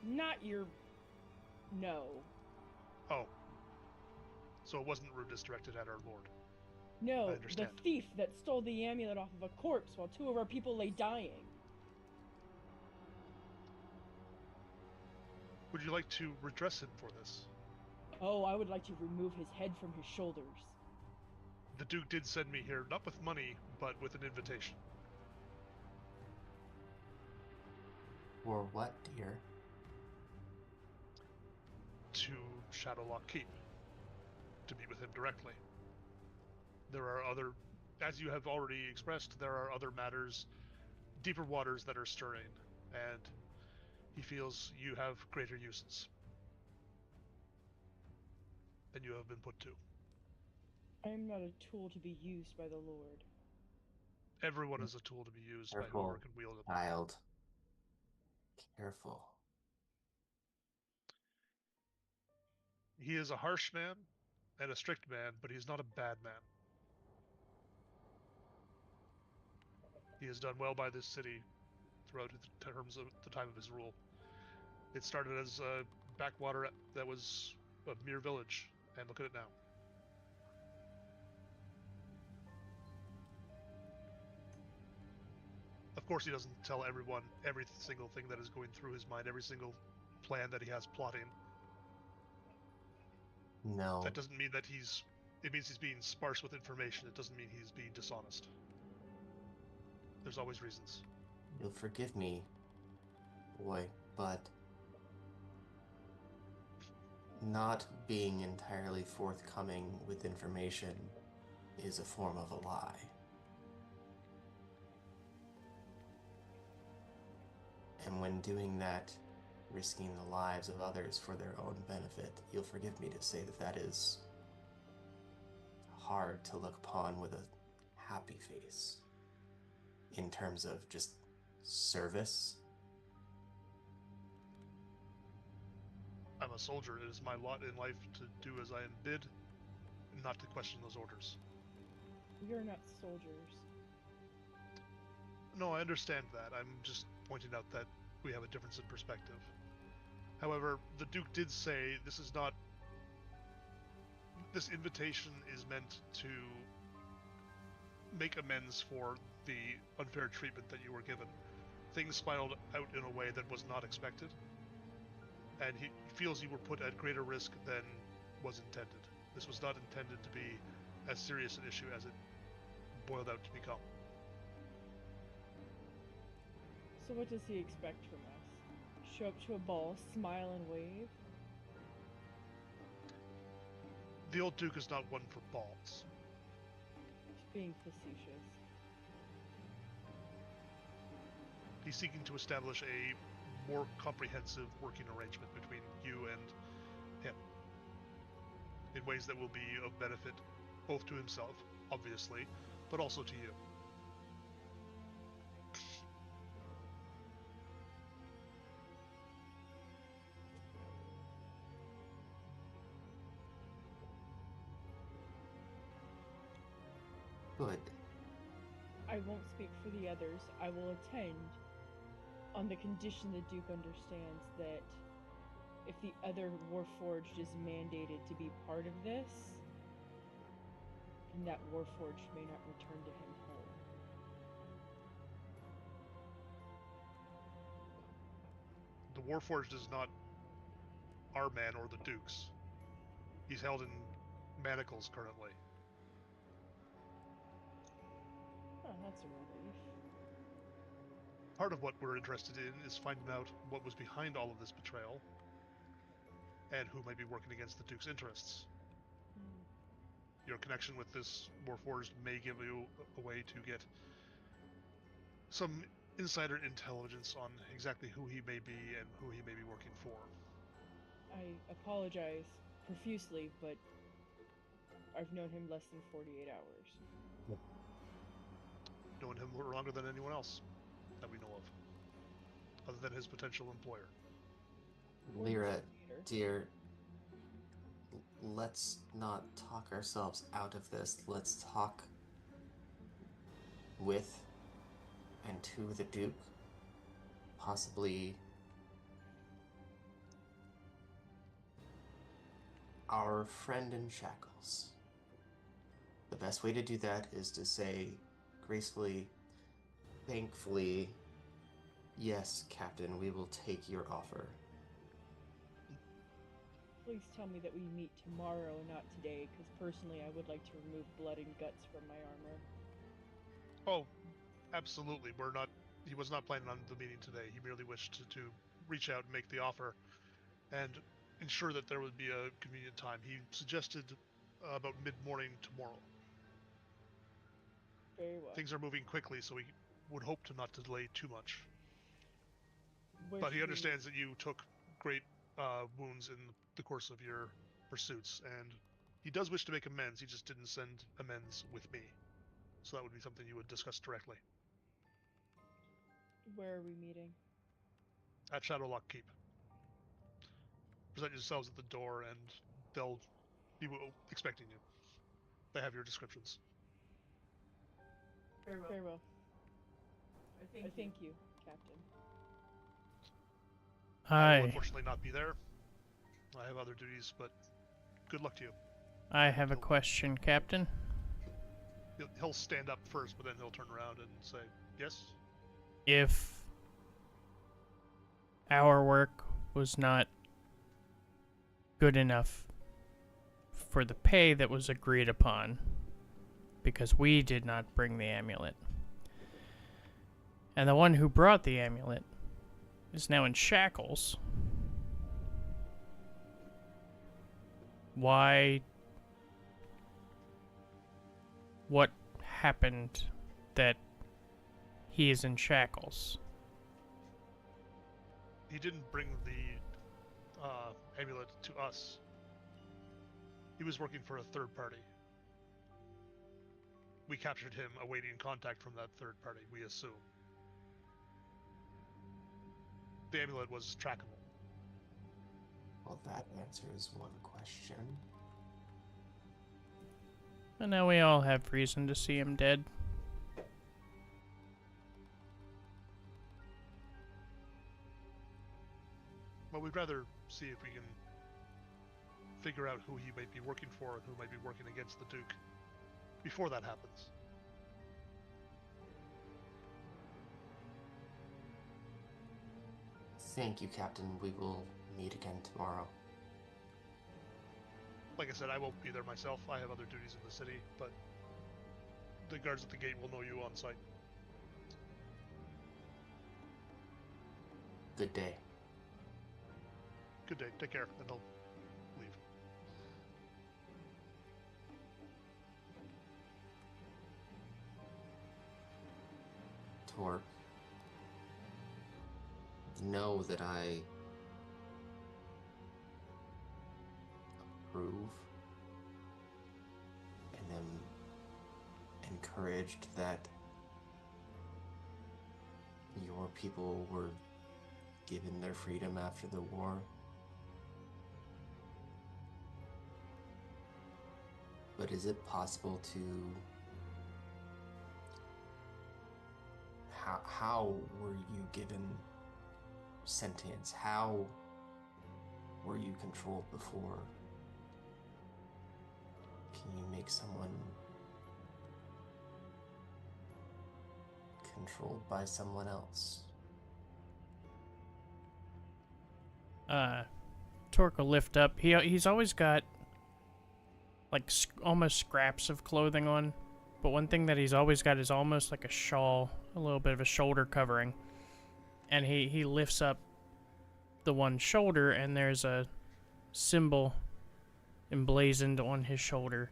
[SPEAKER 2] Not your... No.
[SPEAKER 1] Oh. So it wasn't rudeness directed at our lord.
[SPEAKER 2] No,
[SPEAKER 1] I understand.
[SPEAKER 2] the thief that stole the amulet off of a corpse while 2 of our people lay dying.
[SPEAKER 1] Would you like to redress him for this?
[SPEAKER 2] Oh, I would like to remove his head from his shoulders.
[SPEAKER 1] The Duke did send me here, not with money, but with an invitation.
[SPEAKER 4] For what, dear?
[SPEAKER 1] To Shadowlock Keep. To meet with him directly. There are other, as you have already expressed, there are other matters, deeper waters that are stirring, and he feels you have greater uses than you have been put to.
[SPEAKER 2] I am not a tool to be used by the Lord.
[SPEAKER 1] Everyone is a tool to be used by
[SPEAKER 4] Careful,
[SPEAKER 1] whoever can wield them.
[SPEAKER 4] child. Careful.
[SPEAKER 1] He is a harsh man and a strict man, but he's not a bad man. He has done well by this city throughout the terms of the time of his rule. It started as a backwater that was a mere village, and look at it now. Of course, he doesn't tell everyone every single thing that is going through his mind, every single plan that he has plotting.
[SPEAKER 4] No.
[SPEAKER 1] That doesn't mean that it means he's being sparse with information. It doesn't mean he's being dishonest. There's always reasons.
[SPEAKER 4] You'll forgive me, boy, but not being entirely forthcoming with information is a form of a lie. And when doing that, risking the lives of others for their own benefit, you'll forgive me to say that that is hard to look upon with a happy face in terms of just service.
[SPEAKER 1] I'm a soldier. It is my lot in life to do as I am bid, and not to question those orders.
[SPEAKER 2] We are not soldiers.
[SPEAKER 1] No, I understand that. I'm just pointing out that we have a difference in perspective. However, the Duke did say this invitation is meant to make amends for the unfair treatment that you were given. Things spiraled out in a way that was not expected, and he feels you were put at greater risk than was intended. This was not intended to be as serious an issue as it boiled out to become.
[SPEAKER 2] So what does he expect from us? Show up to a ball, smile and wave?
[SPEAKER 1] The old Duke is not one for balls.
[SPEAKER 2] Just being facetious.
[SPEAKER 1] He's seeking to establish a more comprehensive working arrangement between you and him, in ways that will be of benefit both to himself, obviously, but also to you.
[SPEAKER 4] Good.
[SPEAKER 2] I won't speak for the others. I will attend on the condition the Duke understands that if the other Warforged is mandated to be part of this, then that Warforged may not return to him whole.
[SPEAKER 1] The Warforged is not our man or the Duke's. He's held in manacles currently.
[SPEAKER 2] Oh, that's a relief.
[SPEAKER 1] Part of what we're interested in is finding out what was behind all of this betrayal and who might be working against the Duke's interests. Your connection with this Warforged may give you a way to get some insider intelligence on exactly who he may be and who he may be working for.
[SPEAKER 2] I apologize profusely, but I've known him less than 48 hours.
[SPEAKER 1] Known him longer than anyone else that we know of, other than his potential employer.
[SPEAKER 4] Lyra, dear, let's not talk ourselves out of this. Let's talk with and to the Duke. Possibly our friend in shackles. The best way to do that is to say gracefully, thankfully, yes, Captain, we will take your offer.
[SPEAKER 2] Please tell me that we meet tomorrow and not today, because personally I would like to remove blood and guts from my armor.
[SPEAKER 1] Oh, absolutely. He was not planning on the meeting today. He merely wished to reach out and make the offer and ensure that there would be a convenient time. He suggested about mid-morning tomorrow.
[SPEAKER 2] Very well.
[SPEAKER 1] Things are moving quickly, so we would hope to not delay too much.
[SPEAKER 2] Where
[SPEAKER 1] But he
[SPEAKER 2] should we-
[SPEAKER 1] understands that you took great wounds in the course of your pursuits, and he does wish to make amends. He just didn't send amends with me. So that would be something you would discuss directly.
[SPEAKER 2] Where are we meeting?
[SPEAKER 1] At Shadowlock Keep. Present yourselves at the door, and they'll be expecting you. They have your descriptions.
[SPEAKER 2] Very well. I thank you, Captain.
[SPEAKER 1] I will
[SPEAKER 5] Hi.
[SPEAKER 1] unfortunately not be there. I have other duties, but good luck to you.
[SPEAKER 5] I have a question, Captain.
[SPEAKER 1] He'll stand up first, but then he'll turn around and say, yes?
[SPEAKER 5] If our work was not good enough for the pay that was agreed upon, because we did not bring the amulet, and the one who brought the amulet is now in shackles, why? What happened that he is in shackles?
[SPEAKER 1] He didn't bring the amulet to us. He was working for a third party. We captured him awaiting contact from that third party, we assume. The amulet was trackable.
[SPEAKER 4] Well, that answers one question.
[SPEAKER 5] And now we all have reason to see him dead.
[SPEAKER 1] But we'd rather see if we can figure out who he might be working for and who might be working against the Duke before that happens.
[SPEAKER 4] Thank you, Captain. We will meet again tomorrow.
[SPEAKER 1] Like I said, I won't be there myself. I have other duties in the city, but the guards at the gate will know you on sight.
[SPEAKER 4] Good day.
[SPEAKER 1] Good day. Take care, and they'll leave.
[SPEAKER 4] Tor, know that I approve and am encouraged that your people were given their freedom after the war. But is it possible to... How were you given sentience? How were you controlled before? Can you make someone controlled by someone else?
[SPEAKER 5] Torque will lift up. He's always got like almost scraps of clothing on, but one thing that he's always got is almost like a shawl, a little bit of a shoulder covering. And he lifts up the one shoulder, and there's a symbol emblazoned on his shoulder.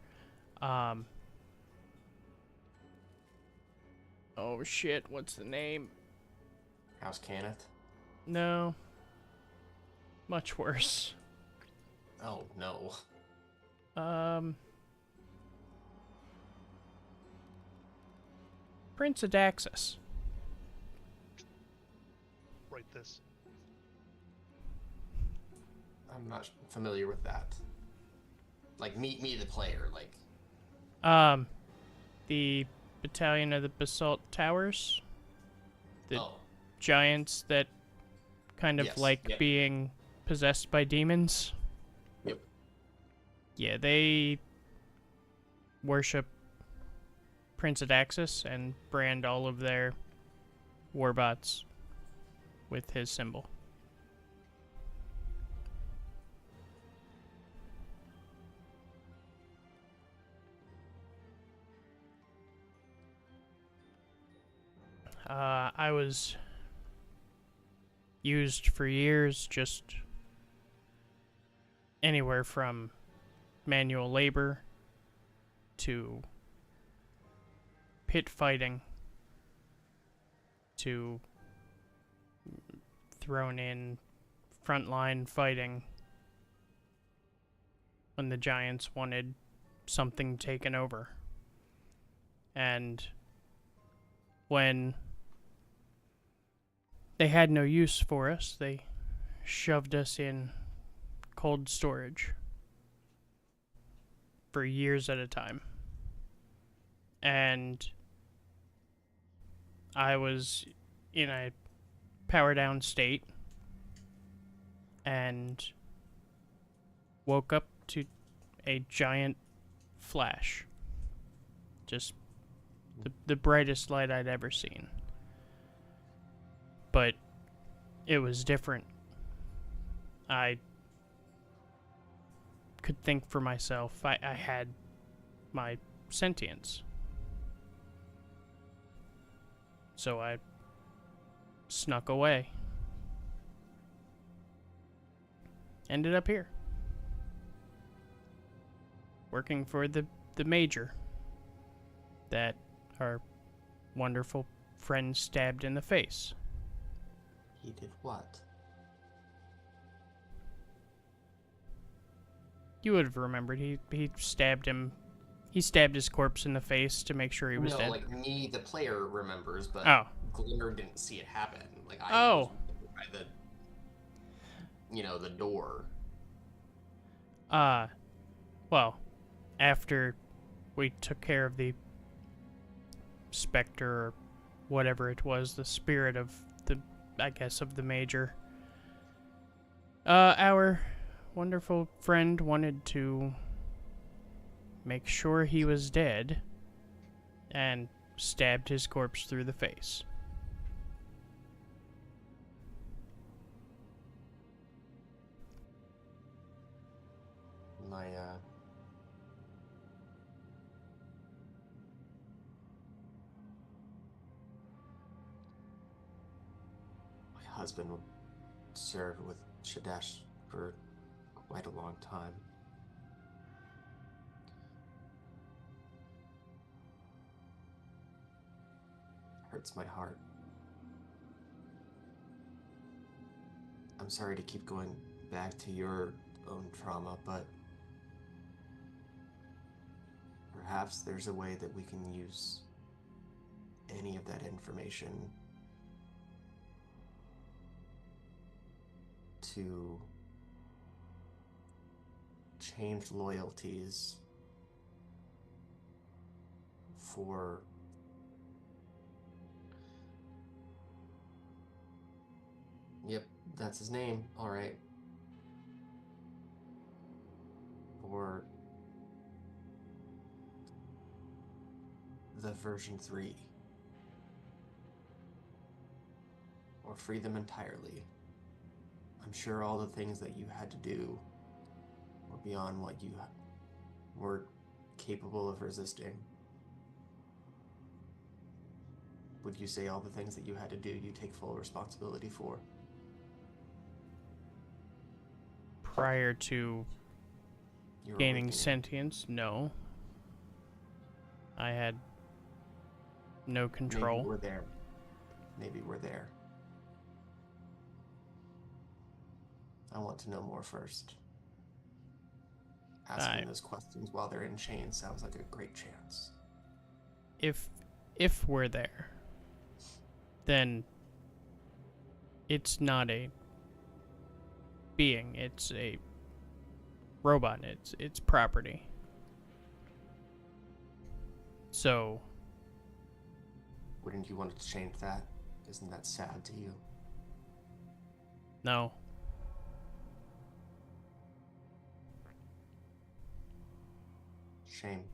[SPEAKER 5] Oh shit, what's the name?
[SPEAKER 4] House Canneth?
[SPEAKER 5] No. Much worse.
[SPEAKER 4] Oh, no.
[SPEAKER 5] Prince Adaxus.
[SPEAKER 1] Write this.
[SPEAKER 4] I'm not familiar with that. Like, me the player, like...
[SPEAKER 5] The Battalion of the Basalt Towers. The
[SPEAKER 4] Oh.
[SPEAKER 5] giants that kind of
[SPEAKER 4] Yes,
[SPEAKER 5] like
[SPEAKER 4] yeah.
[SPEAKER 5] being possessed by demons.
[SPEAKER 4] Yep.
[SPEAKER 5] Yeah, they worship Prince Adaxus and brand all of their warbots with his symbol. I was used for years, just anywhere from manual labor to pit fighting to thrown in frontline fighting when the giants wanted something taken over. And when they had no use for us, they shoved us in cold storage for years at a time. And I was in a power down state and woke up to a giant flash. Just the brightest light I'd ever seen. But it was different. I could think for myself. I had my sentience. So I snuck away. Ended up here. Working for the major that our wonderful friend stabbed in the face.
[SPEAKER 4] He did what?
[SPEAKER 5] You would have remembered. He stabbed him. He stabbed his corpse in the face to make sure he was dead.
[SPEAKER 4] Like me, the player, remembers, but Glimmer didn't see it happen. Like I was by the door.
[SPEAKER 5] Well, after we took care of the specter or whatever it was, the spirit of the major, our wonderful friend wanted to make sure he was dead and stabbed his corpse through the face.
[SPEAKER 4] husband served with Shadash for quite a long time. Hurts my heart. I'm sorry to keep going back to your own trauma, but perhaps there's a way that we can use any of that information to change loyalties for Yep, that's his name. All right. For the version 3. Or free them entirely. I'm sure all the things that you had to do were beyond what you were capable of resisting. Would you say all the things that you had to do, you take full responsibility for?
[SPEAKER 5] Prior to
[SPEAKER 4] Your
[SPEAKER 5] gaining
[SPEAKER 4] awakening?
[SPEAKER 5] sentience, no. I had no control.
[SPEAKER 4] Maybe we're there. Maybe we're there. I want to know more first. Asking those questions while they're in chains sounds like a great chance.
[SPEAKER 5] If we're there, then it's not a being, it's a robot, it's property. So
[SPEAKER 4] wouldn't you want to change that? Isn't that sad to you?
[SPEAKER 5] no.
[SPEAKER 4] Shame.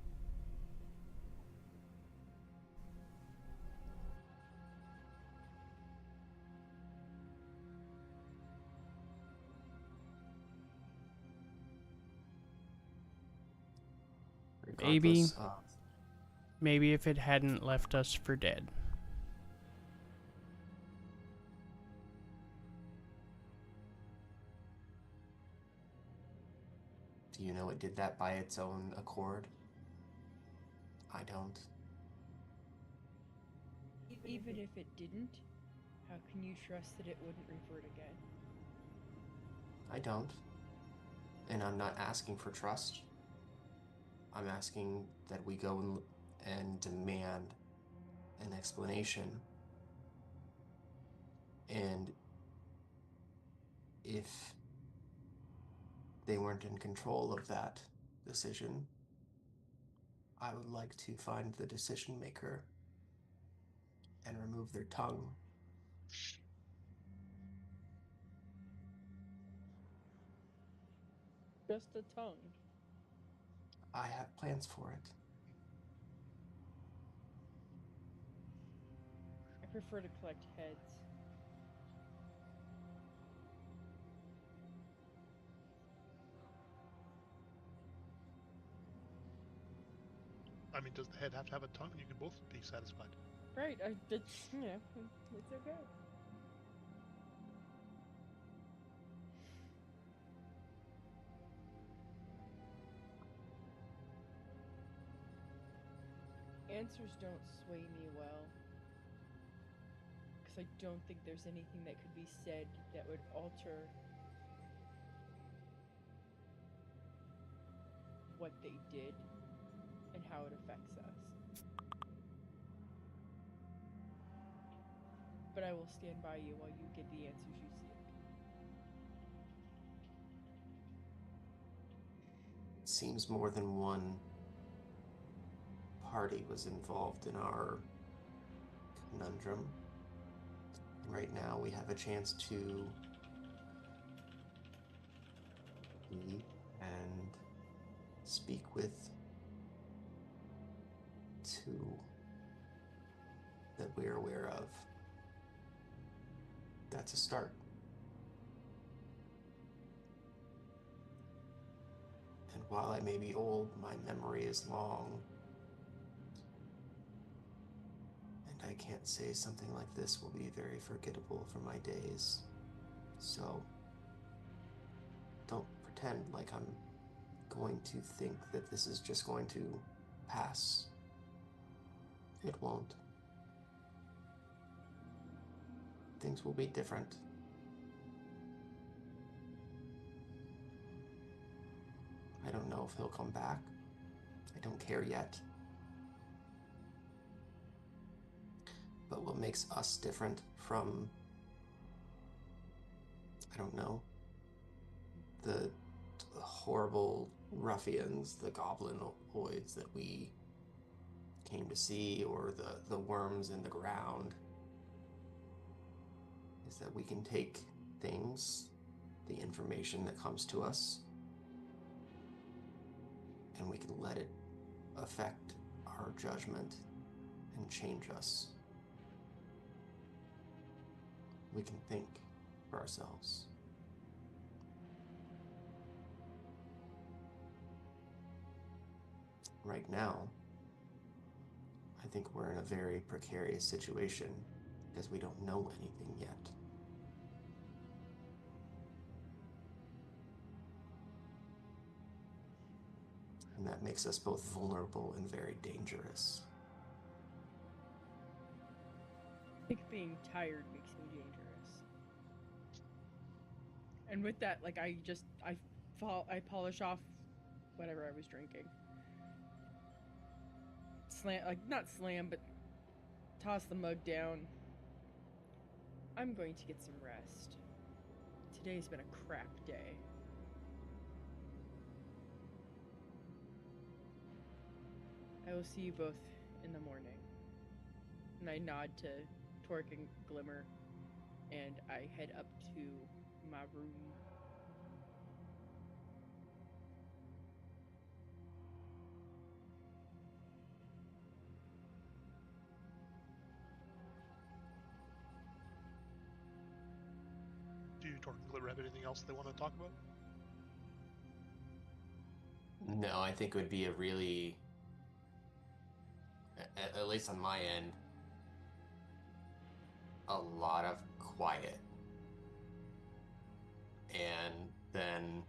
[SPEAKER 5] Maybe.
[SPEAKER 4] Regardless of
[SPEAKER 5] Maybe if it hadn't left us for dead.
[SPEAKER 4] do you know it did that by its own accord? I don't.
[SPEAKER 2] Even if it didn't, how can you trust that it wouldn't revert again?
[SPEAKER 4] I don't. And I'm not asking for trust. I'm asking that we go and demand an explanation. And if they weren't in control of that decision, I would like to find the decision maker and remove their tongue.
[SPEAKER 2] Just a tongue.
[SPEAKER 4] I have plans for it.
[SPEAKER 2] I prefer to collect heads.
[SPEAKER 1] I mean, does the head have to have a tongue? You can both be satisfied.
[SPEAKER 2] Right, it's okay. Answers don't sway me well. Because I don't think there's anything that could be said that would alter what they did and how it affects us. But I will stand by you while you get the answers you seek.
[SPEAKER 4] It seems more than one party was involved in our conundrum. Right now we have a chance to meet and speak with two that we're aware of. That's a start. And while I may be old, my memory is long. And I can't say something like this will be very forgettable for my days. So, don't pretend like I'm going to think that this is just going to pass. It won't. Things will be different. I don't know if he'll come back. I don't care yet. But what makes us different from, I don't know, the horrible ruffians, the goblinoids that we came to see, or the worms in the ground, is that we can take things, the information that comes to us, and we can let it affect our judgment and change us. We can think for ourselves. Right now, I think we're in a very precarious situation because we don't know anything yet. And that makes us both vulnerable and very dangerous.
[SPEAKER 2] I think being tired makes me dangerous. And with that, like, I polish off whatever I was drinking. Not slam, but toss the mug down. I'm going to get some rest. Today's been a crap day. I will see you both in the morning. And I nod to Torque and Glimmer, and I head up to my room.
[SPEAKER 1] Do you, Torque and Glimmer, have anything else they want to talk about?
[SPEAKER 4] No, I think it would be a really, at least on my end, a lot of quiet. And then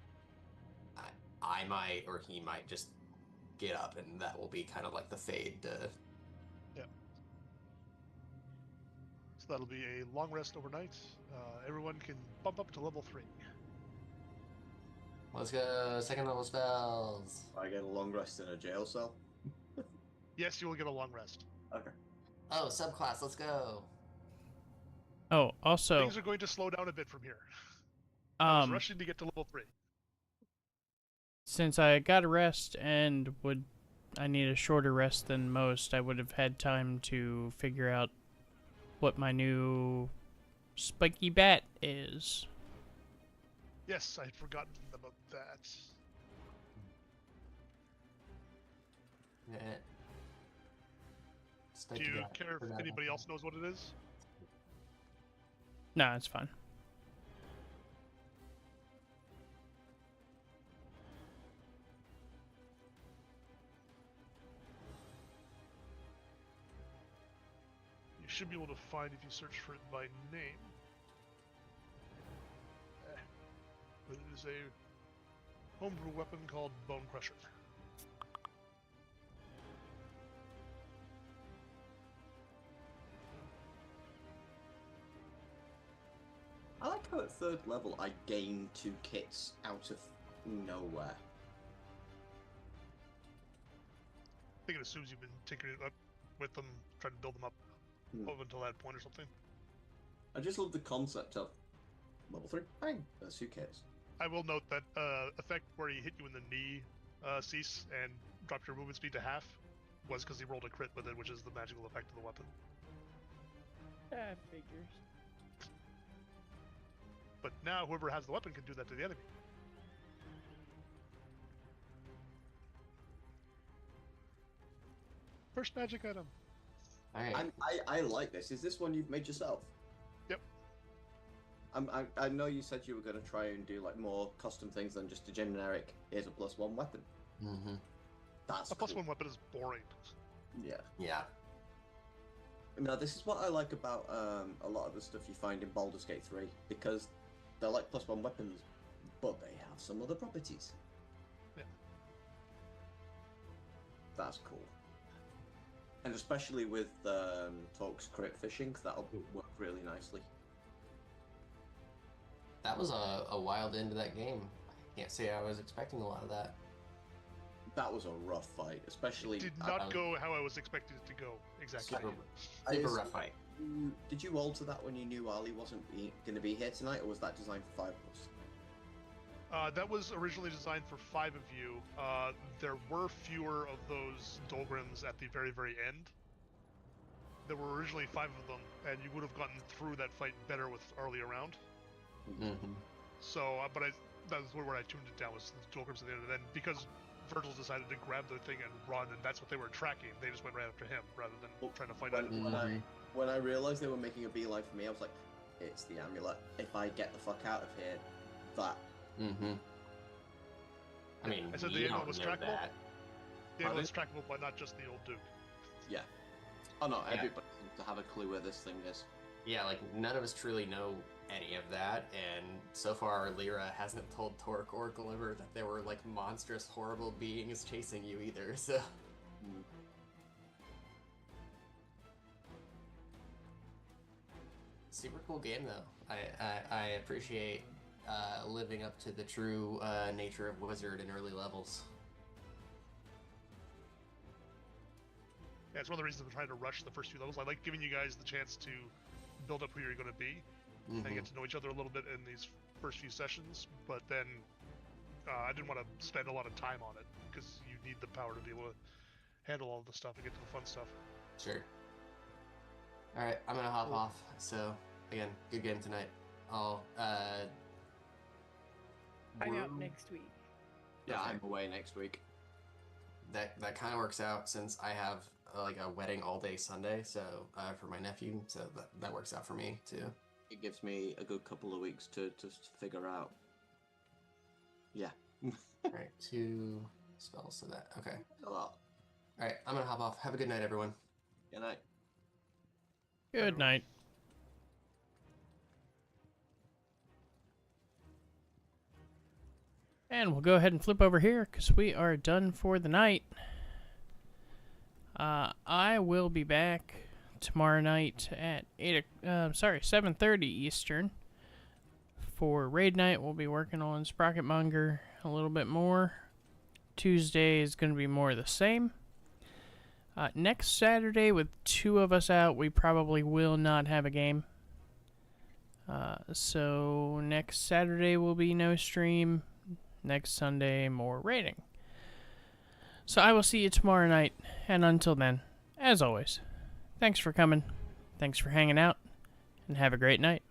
[SPEAKER 4] I might, or he might just get up, and that will be kind of like the fade to...
[SPEAKER 1] Yeah. So that'll be a long rest overnight. Everyone can bump up to level 3.
[SPEAKER 4] Let's go, second level spells.
[SPEAKER 3] I get a long rest in a jail cell.
[SPEAKER 1] Yes, you will get a long rest.
[SPEAKER 3] Okay.
[SPEAKER 4] Oh, subclass, let's go.
[SPEAKER 5] Oh, also,
[SPEAKER 1] Things are going to slow down a bit from here. I was rushing to get to level 3.
[SPEAKER 5] since I got a rest and I need a shorter rest than most, I would have had time to figure out what my new spiky bat is.
[SPEAKER 1] Yes, I had forgotten about that.
[SPEAKER 4] Yeah.
[SPEAKER 1] Do you care if anybody else knows what it is?
[SPEAKER 5] No, it's fine.
[SPEAKER 1] You should be able to find if you search for it by name. But it is a homebrew weapon called Bone Crusher.
[SPEAKER 3] I like how at 3rd level I gain 2 kits out of nowhere.
[SPEAKER 1] I think it assumes you've been tinkering up with them, trying to build them up up until that point or something.
[SPEAKER 3] I just love the concept of level 3, bang, there's 2 kits.
[SPEAKER 1] I will note that effect where he hit you in the knee, cease, and dropped your movement speed to half was because he rolled a crit with it, which is the magical effect of the weapon.
[SPEAKER 2] That figures.
[SPEAKER 1] But now whoever has the weapon can do that to the enemy. First magic item.
[SPEAKER 4] Alright.
[SPEAKER 3] I like this. Is this one you've made yourself?
[SPEAKER 1] Yep.
[SPEAKER 3] I know you said you were going to try and do like more custom things than just a generic, here's a +1 weapon.
[SPEAKER 4] Mm-hmm.
[SPEAKER 3] That's
[SPEAKER 1] A
[SPEAKER 3] cool.
[SPEAKER 1] +1 weapon is boring.
[SPEAKER 3] Yeah.
[SPEAKER 4] Yeah.
[SPEAKER 3] Now, this is what I like about a lot of the stuff you find in Baldur's Gate 3, because they're like +1 weapons, but they have some other properties.
[SPEAKER 1] Yeah.
[SPEAKER 3] That's cool. And especially with Torque's crit fishing, that'll work really nicely.
[SPEAKER 4] That was a wild end to that game. I can't say I was expecting a lot of that.
[SPEAKER 3] That was a rough fight, especially...
[SPEAKER 1] Did not go how I was expecting it to go, exactly.
[SPEAKER 4] Super rough fight.
[SPEAKER 3] Did you alter that when you knew Ali wasn't going to be here tonight, or was that designed for 5 of us?
[SPEAKER 1] That was originally designed for 5 of you. There were fewer of those Dolgrams at the very, very end. There were originally 5 of them, and you would have gotten through that fight better with Arlie around.
[SPEAKER 4] Mm-hmm.
[SPEAKER 1] So, that was where I tuned it down, was the Dolgrams at the end. And then because Virgil decided to grab the thing and run, and that's what they were tracking, they just went right after him rather than trying to find out.
[SPEAKER 3] When I realized they were making a beeline for me, I was like, it's the amulet. If I get the fuck out of here, that.
[SPEAKER 4] Mm-hmm. I mean,
[SPEAKER 1] I said
[SPEAKER 4] you
[SPEAKER 1] the
[SPEAKER 4] don't
[SPEAKER 1] amulet was
[SPEAKER 4] know
[SPEAKER 1] trackable.
[SPEAKER 4] that.
[SPEAKER 1] The amulet was trackable, but not just the old Duke.
[SPEAKER 3] Yeah. Oh no,
[SPEAKER 4] Yeah.
[SPEAKER 3] everybody seems to have a clue where this thing is.
[SPEAKER 4] Yeah, like, none of us truly know any of that, and so far Lyra hasn't told Torque or Glimmer that there were, like, monstrous, horrible beings chasing you either, so... Super cool game, though. I appreciate living up to the true nature of Wizard in early levels.
[SPEAKER 1] Yeah, it's one of the reasons I'm trying to rush the first few levels. I like giving you guys the chance to build up who you're going to be, and get to know each other a little bit in these first few sessions, but then I didn't want to spend a lot of time on it, because you need the power to be able to handle all the stuff and get to the fun stuff.
[SPEAKER 4] Sure. Alright, I'm gonna hop off, so, again, good game tonight. I'll,
[SPEAKER 2] I'm out next week.
[SPEAKER 3] Yeah,
[SPEAKER 4] Okay.
[SPEAKER 3] I'm away next week.
[SPEAKER 4] That kind of works out since I have like a wedding all day Sunday, so for my nephew, so that works out for me too.
[SPEAKER 3] It gives me a good couple of weeks to figure out. Yeah.
[SPEAKER 4] All right, 2 spells to that. Okay.
[SPEAKER 3] A lot.
[SPEAKER 4] All right, I'm gonna hop off. Have a good night, everyone.
[SPEAKER 3] Good night.
[SPEAKER 5] Good night. And we'll go ahead and flip over here because we are done for the night. I will be back tomorrow night at 7:30 Eastern for raid night. We'll be working on Sprocketmonger a little bit more. Tuesday is going to be more of the same. Next Saturday, with 2 of us out, we probably will not have a game. So next Saturday will be no stream. Next Sunday, more raiding. So I will see you tomorrow night, and until then, as always, thanks for coming, thanks for hanging out, and have a great night.